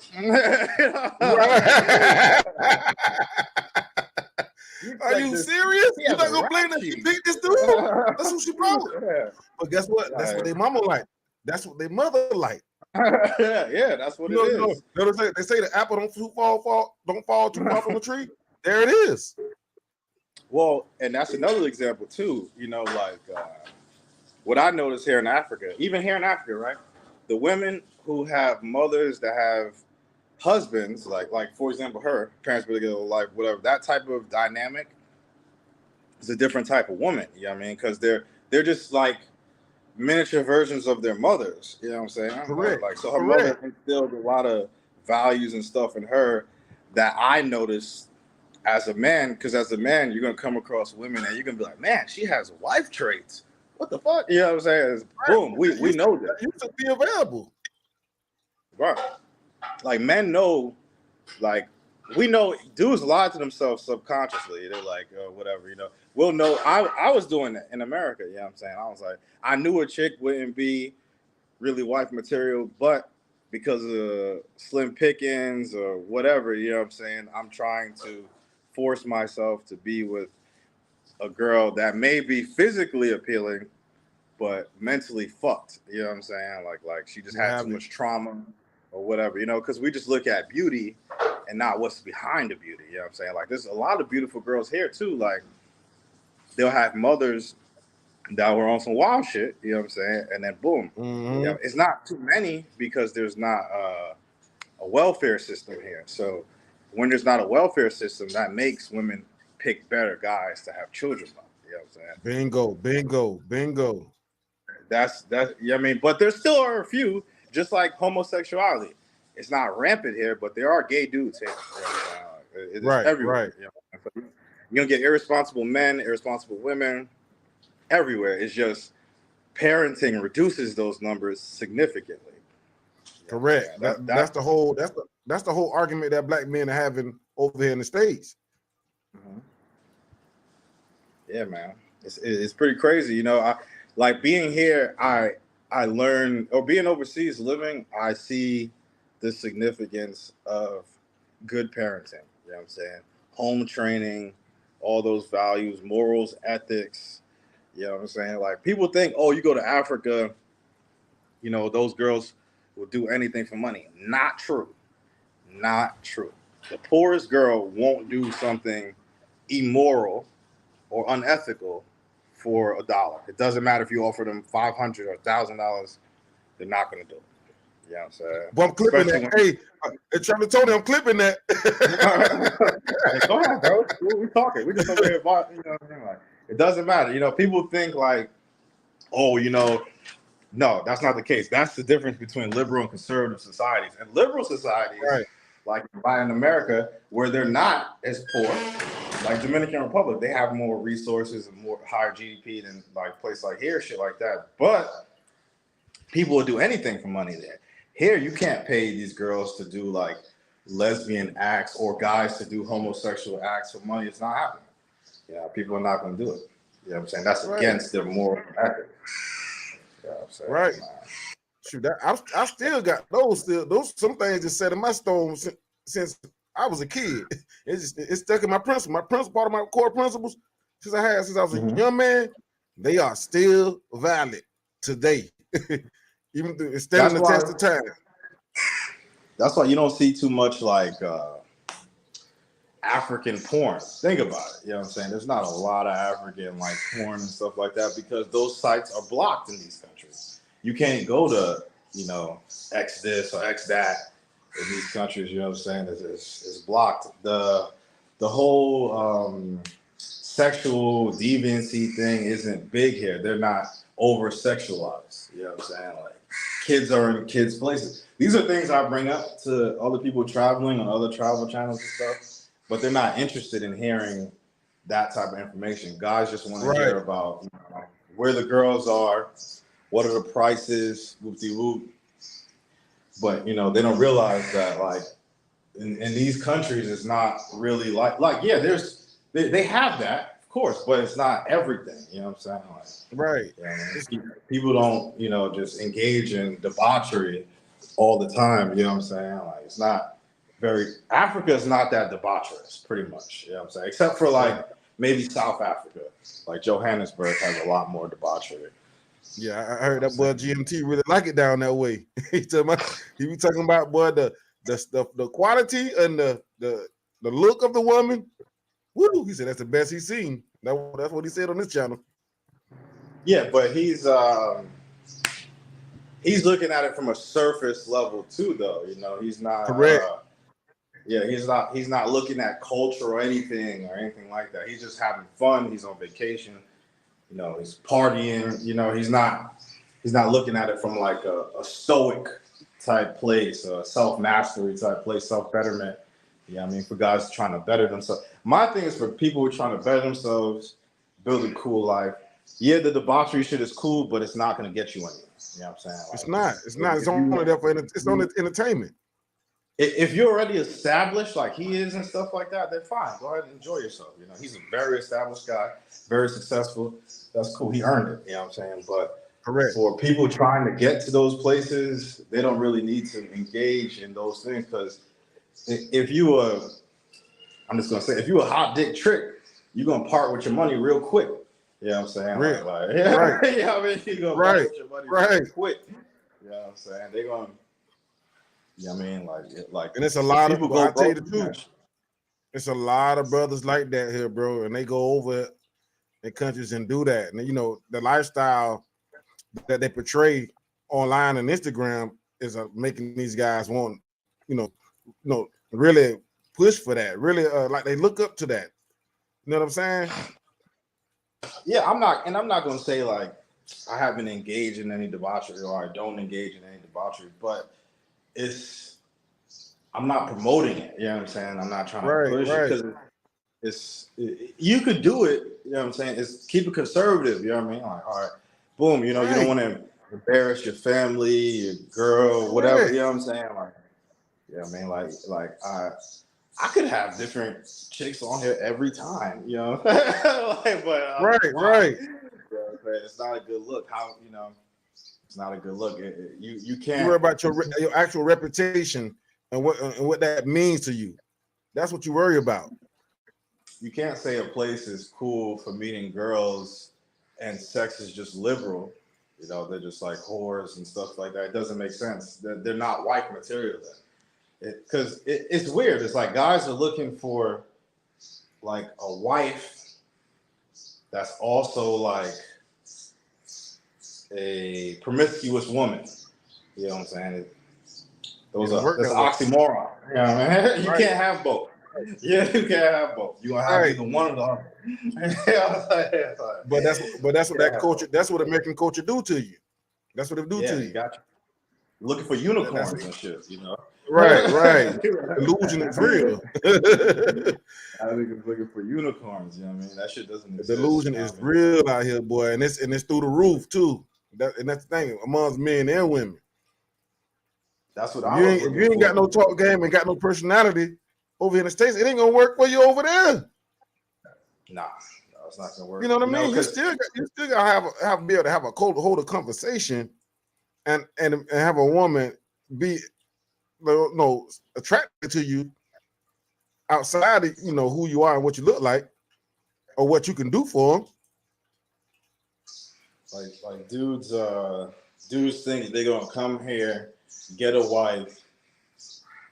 Are you serious? You're not gonna blame that she beat this dude? That's what she wrote. Yeah. But guess what? That's what their mama like. That's what their mother like. Yeah, that's what it is. They say the apple don't fall too far from the tree. There it is. Well, and that's another example too. You know, like what I notice here in Africa, even here in Africa, right? The women who have mothers that have husbands, like for example, her parents really get like whatever, that type of dynamic is a different type of woman. You know what I mean? Because they're just like miniature versions of their mothers. You know what I'm saying? Correct. Like, so her mother instilled a lot of values and stuff in her that I noticed as a man. Because as a man, you're gonna come across women and you're gonna be like, man, she has wife traits. What the fuck? You know what I'm saying? It's, boom, we know that. You should be available. Right. Like men know, like we know dudes lie to themselves subconsciously. They're like, whatever, you know. We'll know. I was doing that in America, you know what I'm saying? I was like, I knew a chick wouldn't be really wife material, but because of slim pickings or whatever, you know what I'm saying, I'm trying to force myself to be with a girl that may be physically appealing, but mentally fucked. You know what I'm saying? Like she just had too much trauma or whatever, you know, because we just look at beauty and not what's behind the beauty. You know what I'm saying? Like there's a lot of beautiful girls here too. Like they'll have mothers that were on some wild shit, you know what I'm saying? And then boom. Mm-hmm. You know, it's not too many because there's not a welfare system here. So when there's not a welfare system, that makes women pick better guys to have children by. You know what I'm saying? Bingo. That's you know what I mean? But there still are a few, just like homosexuality. It's not rampant here, but there are gay dudes here. You know what I'm saying? It's everywhere. Right. You know? You're gonna get irresponsible men, irresponsible women everywhere. It's just parenting reduces those numbers significantly. Correct. That's the whole argument that black men are having over here in the States. Mm-hmm. Yeah, man, it's pretty crazy. You know, I like being here. I learn, or being overseas living, I see the significance of good parenting. You know what I'm saying? Home training, all those values, morals, ethics. You know what I'm saying? Like people think, oh, you go to Africa, you know, those girls will do anything for money. Not true. Not true. The poorest girl won't do something immoral or unethical for $1. It doesn't matter if you offer them $500 or $1,000, they're not going to do it. You know what I'm saying? Well, I'm clipping that. Hey, Trevor Tony, I'm clipping that. Hey, go ahead, bro. We're talking. We just over here about, you know what I mean? Like, it doesn't matter. You know, people think like, oh, you know, no, that's not the case. That's the difference between liberal and conservative societies. And liberal societies, like in America, where they're not as poor, like Dominican Republic, they have more resources and more higher GDP than like a place like here, shit like that. But people will do anything for money there. Here, you can't pay these girls to do like lesbian acts or guys to do homosexual acts for money. It's not happening. Yeah, people are not going to do it. You know what I'm saying? That's against their moral ethic. You know what I'm saying? Right. Shoot, I still got those some things that set in my stone since I was a kid. It's stuck in my principle. My principle, part of my core principles since I was a young man, they are still valid today. Even though it's standing the test of time. That's why you don't see too much like African porn. Think about it. You know what I'm saying? There's not a lot of African like porn and stuff like that because those sites are blocked in these countries. You can't go to, you know, X this or X that in these countries. You know what I'm saying? It's blocked. The whole sexual deviancy thing isn't big here. They're not over sexualized. You know what I'm saying? Like kids are in kids' places. These are things I bring up to other people traveling on other travel channels and stuff, but they're not interested in hearing that type of information. Guys just want to hear about where the girls are, what are the prices, whoop-de-whoop. But they don't realize that like in these countries it's not really like yeah, they have that, of course, but it's not everything. You know what I'm saying? Like, right. People don't, just engage in debauchery all the time. You know what I'm saying? Like it's not Africa is not that debaucherous, pretty much. You know what I'm saying? Except for like maybe South Africa. Like Johannesburg has a lot more debauchery. Yeah, I heard that boy GMT really like it down that way. He be talking about boy the quality and the look of the woman. Woo! He said that's the best he's seen. That's what he said on this channel. Yeah, but he's looking at it from a surface level too, though. He's not correct. He's not looking at culture or anything like that. He's just having fun. He's on vacation. He's partying. He's not looking at it from like a stoic type place, a self-mastery type place, self-betterment. Yeah, I mean, for guys trying to better themselves. My thing is for people who are trying to better themselves, build a cool life. Yeah, the debauchery shit is cool, but it's not going to get you anywhere. You know what I'm saying? Like, it's not. It's only there for it's only entertainment. If you're already established like he is and stuff like that, then fine. Go ahead and enjoy yourself. He's a very established guy, very successful. That's cool. He earned it. You know what I'm saying? But correct. For people trying to get to those places, they don't really need to engage in those things because if you a hot dick trick, you're gonna part with your money real quick. You know what I'm saying? Right. Right. You know what I mean? You're gonna part with your money real quick. You know what I'm saying? They're gonna. Yeah, I mean, like, and it's a lot of people. I tell you the truth, cash. it's a lot of brothers like that here, bro, and they go over in countries and do that. And the lifestyle that they portray online and Instagram is making these guys want, really push for that. Really, like they look up to that. You know what I'm saying? Yeah, I'm not going to say like I haven't engaged in any debauchery or I don't engage in any debauchery, but I'm not promoting it. You know what I'm saying? I'm not trying to push it because you could do it. You know what I'm saying? It's keep it conservative. You know what I mean? Like, all right, boom. You don't want to embarrass your family, your girl, whatever. You know what I'm saying? Like, yeah, I mean, like I could have different chicks on here every time. But right. It's not a good look. It's not a good look. You can't. You worry about your actual reputation and what that means to you. That's what you worry about. You can't say a place is cool for meeting girls and sex is just liberal. They're just like whores and stuff like that. It doesn't make sense. They're not wife material then. Because it's weird. It's like guys are looking for like a wife that's also like a promiscuous woman. You know what I'm saying? That's oxymoron. You know what I mean? You can't have both. Yeah, you can't have both. You gonna have either one or the other. But that's what that culture. That's what American culture do to you. That's what it do to you. Got you. Looking for unicorns and shit. Right. Illusion is real. I think it's looking for unicorns. You know what I mean? That shit doesn't exist. The illusion is real out here, boy, and it's through the roof too. That's the thing amongst men and women. That's what if you ain't got no talk game and got no personality over here in the States, it ain't gonna work for you over there. Nah, it's not gonna work. You know what I mean? You still gotta be able to hold a conversation and have a woman be attracted to you outside of who you are and what you look like or what you can do for them. Like dudes think they're gonna come here, get a wife,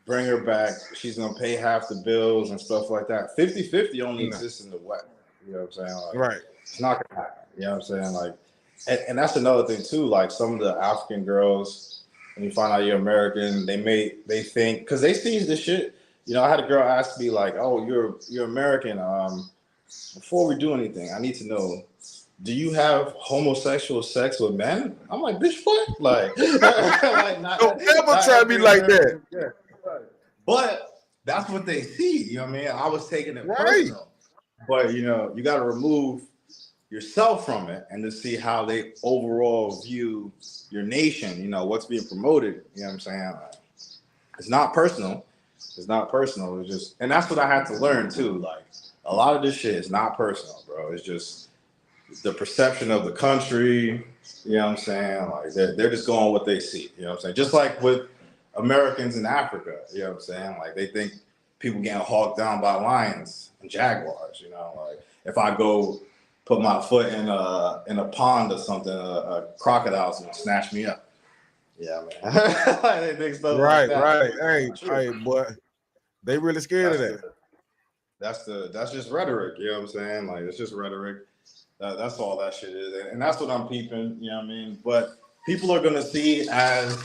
bring her back, she's gonna pay half the bills and stuff like that. 50-50 only exists in the West. You know what I'm saying? Like, right. It's not gonna happen. You know what I'm saying? Like, and that's another thing too. Like some of the African girls, when you find out you're American, they think because they see the shit. I had a girl ask me like, "Oh, you're American. before we do anything, I need to know, do you have homosexual sex with men? I'm like, bitch, what? Like, Don't ever try me like that. Yeah. But that's what they see. You know what I mean? I was taking it Right. personal. But, you know, you got to remove yourself from it and to see how they overall view your nation, you know, what's being promoted. You know what I'm saying? It's not personal. It's not personal. It's just, and that's what I had to learn too. Like, a lot of this shit is not personal, bro. It's just the perception of the country. You know what I'm saying? Like, they're just going what they see. You know what I'm saying? Just like with Americans in Africa, you know what I'm saying? Like, they think people getting hawked down by lions and jaguars, you know? Like, if I go put my foot in a pond or something, a crocodile's gonna snatch me up. Yeah, man. They think stuff Right, like that. right. Hey, boy, they really scared of that. That's just rhetoric. You know what I'm saying? Like, it's just rhetoric. That's all that shit is, and that's what I'm peeping. You know what I mean? But people are gonna see as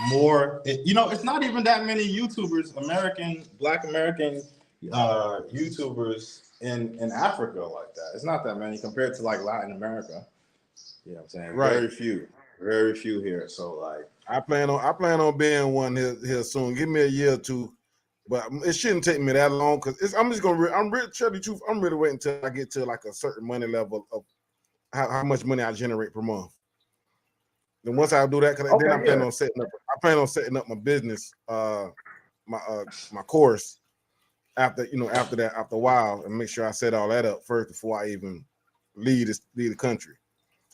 more. You know, it's not even that many YouTubers, Black American YouTubers in Africa like that. It's not that many compared to like Latin America. You know what I'm saying? Right. Very few here. So like, I plan on being one here soon. Give me a year or two, but it shouldn't take me that long because I'm really tell the truth. I'm really waiting until I get to like a certain money level of how much money I generate per month. Then once I do that, then I plan on setting up my business, my course after a while, and make sure I set all that up first before I even leave the country.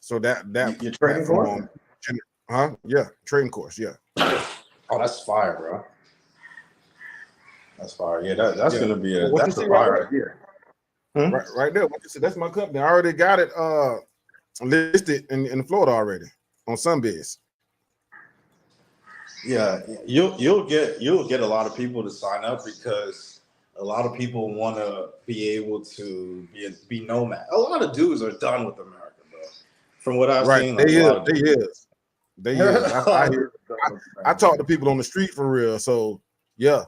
So that your trading course? Yeah, trading course. Yeah. Oh, that's fire, bro. That's fire. Yeah, that's gonna be that's a fire idea. Right there. What you see, that's my company. I already got it listed in Florida already on Sunbiz. Yeah, you'll get a lot of people to sign up because a lot of people want to be able to be nomad. A lot of dudes are done with America, bro. From what I've seen, they is. I talk to people on the street for real. So yeah.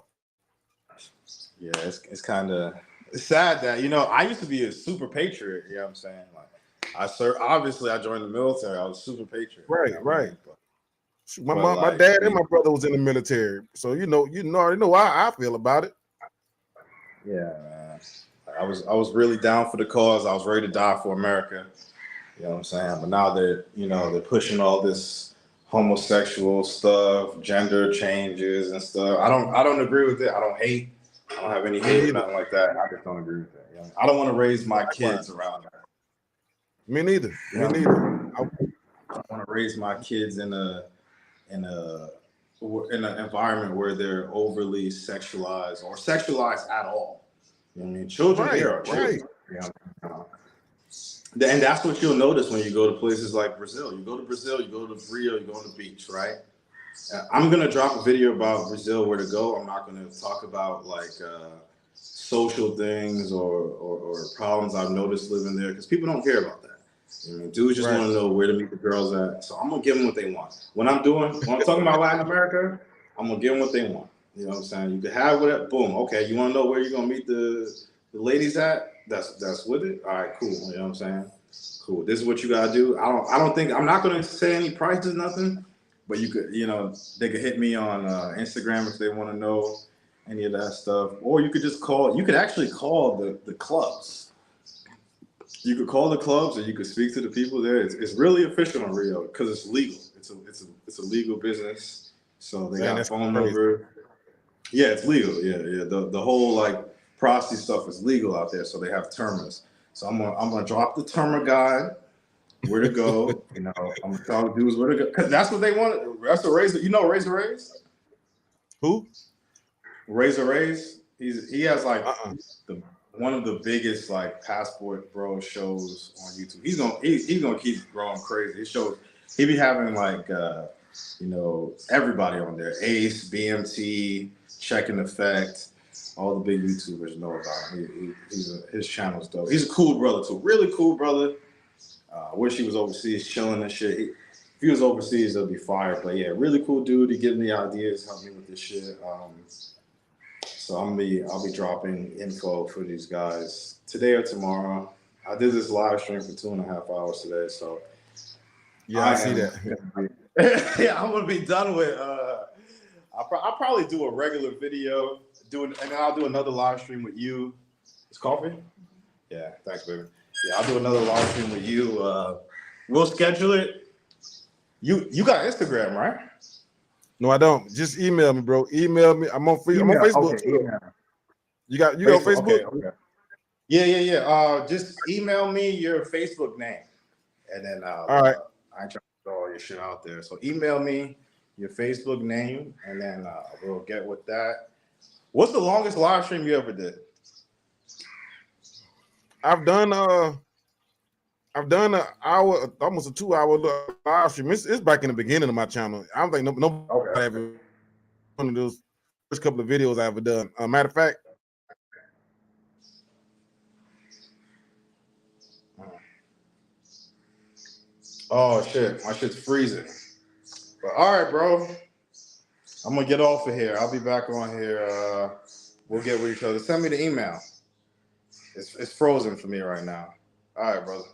Yeah, it's kind of sad that, you know, I used to be a super patriot. You know what I'm saying? Like, obviously I joined the military. I was a super patriot. Right. My dad and my brother was in the military, so you already know how I feel about it. Yeah, man. I was really down for the cause. I was ready to die for America. You know what I'm saying? But now they're pushing all this homosexual stuff, gender changes and stuff. I don't agree with it. I don't hate. I don't have any hate or nothing like that. I just don't agree with it. You know? I don't want to raise my kids around that. Me neither. I want to raise my kids in an environment where they're overly sexualized or sexualized at all. You know what I mean? Children here are children. You know? And that's what you'll notice when you go to places like Brazil. You go to Brazil, you go to Rio, you go on the beach, right? I'm gonna drop a video about Brazil, where to go. I'm not gonna talk about like social things or problems I've noticed living there, because people don't care about that. I mean, dudes just want to know where to meet the girls at. So I'm gonna give them what they want. When I'm talking about Latin America, I'm gonna give them what they want. You know what I'm saying? You can have whatever. Boom. Okay. You want to know where you're gonna meet the ladies at? That's with it. All right. Cool. You know what I'm saying? Cool. This is what you gotta do. I don't think I'm not gonna say any prices, nothing. But you could, they could hit me on Instagram if they want to know any of that stuff, or you could just call. You could actually call the clubs. You could call the clubs, or you could speak to the people there. It's really official in Rio because it's legal. It's a legal business. So they got a phone number. Yeah, it's legal. Yeah. The whole like prosty stuff is legal out there. So they have terminals. So I'm gonna drop the terminal guide, where to go. I'm gonna tell dudes where to go, because that's what they want. That's a Razor. Razor Rays? Who? Razor Rays. He has like one of the biggest like passport bro shows on YouTube. He's gonna keep growing crazy. His shows, he be having like everybody on there. Ace, BMT, Check and Effect. All the big YouTubers know about him. His channel's dope. He's a cool brother too. Really cool brother. Wish he was overseas chilling and shit. If he was overseas, it'd be fire. But yeah, really cool dude. He gives me ideas, help me with this shit. So I'll be dropping info for these guys today or tomorrow. I did this live stream for 2.5 hours today, so yeah, I see that. Yeah, I'm gonna be done with. I'll probably do a regular video, and then I'll do another live stream with you. It's coffee? Yeah, thanks, baby. Yeah, I'll do another live stream with you. We'll schedule it. You got Instagram, right? No, I don't. Just email me, bro. Email me. I'm on Facebook. Okay, email. You got Facebook? Okay. Yeah. Just email me your Facebook name, and then all right. I ain't trying to throw all your shit out there. So email me your Facebook name, and then we'll get with that. What's the longest live stream you ever did? I've done an hour, almost a 2-hour live stream. It's back in the beginning of my channel. I don't think nobody ever one of those first couple of videos I ever done. Matter of fact. Oh shit, my shit's freezing. But all right, bro. I'm gonna get off of here. I'll be back on here. We'll get with each other. Send me the email. It's frozen for me right now. All right, brother.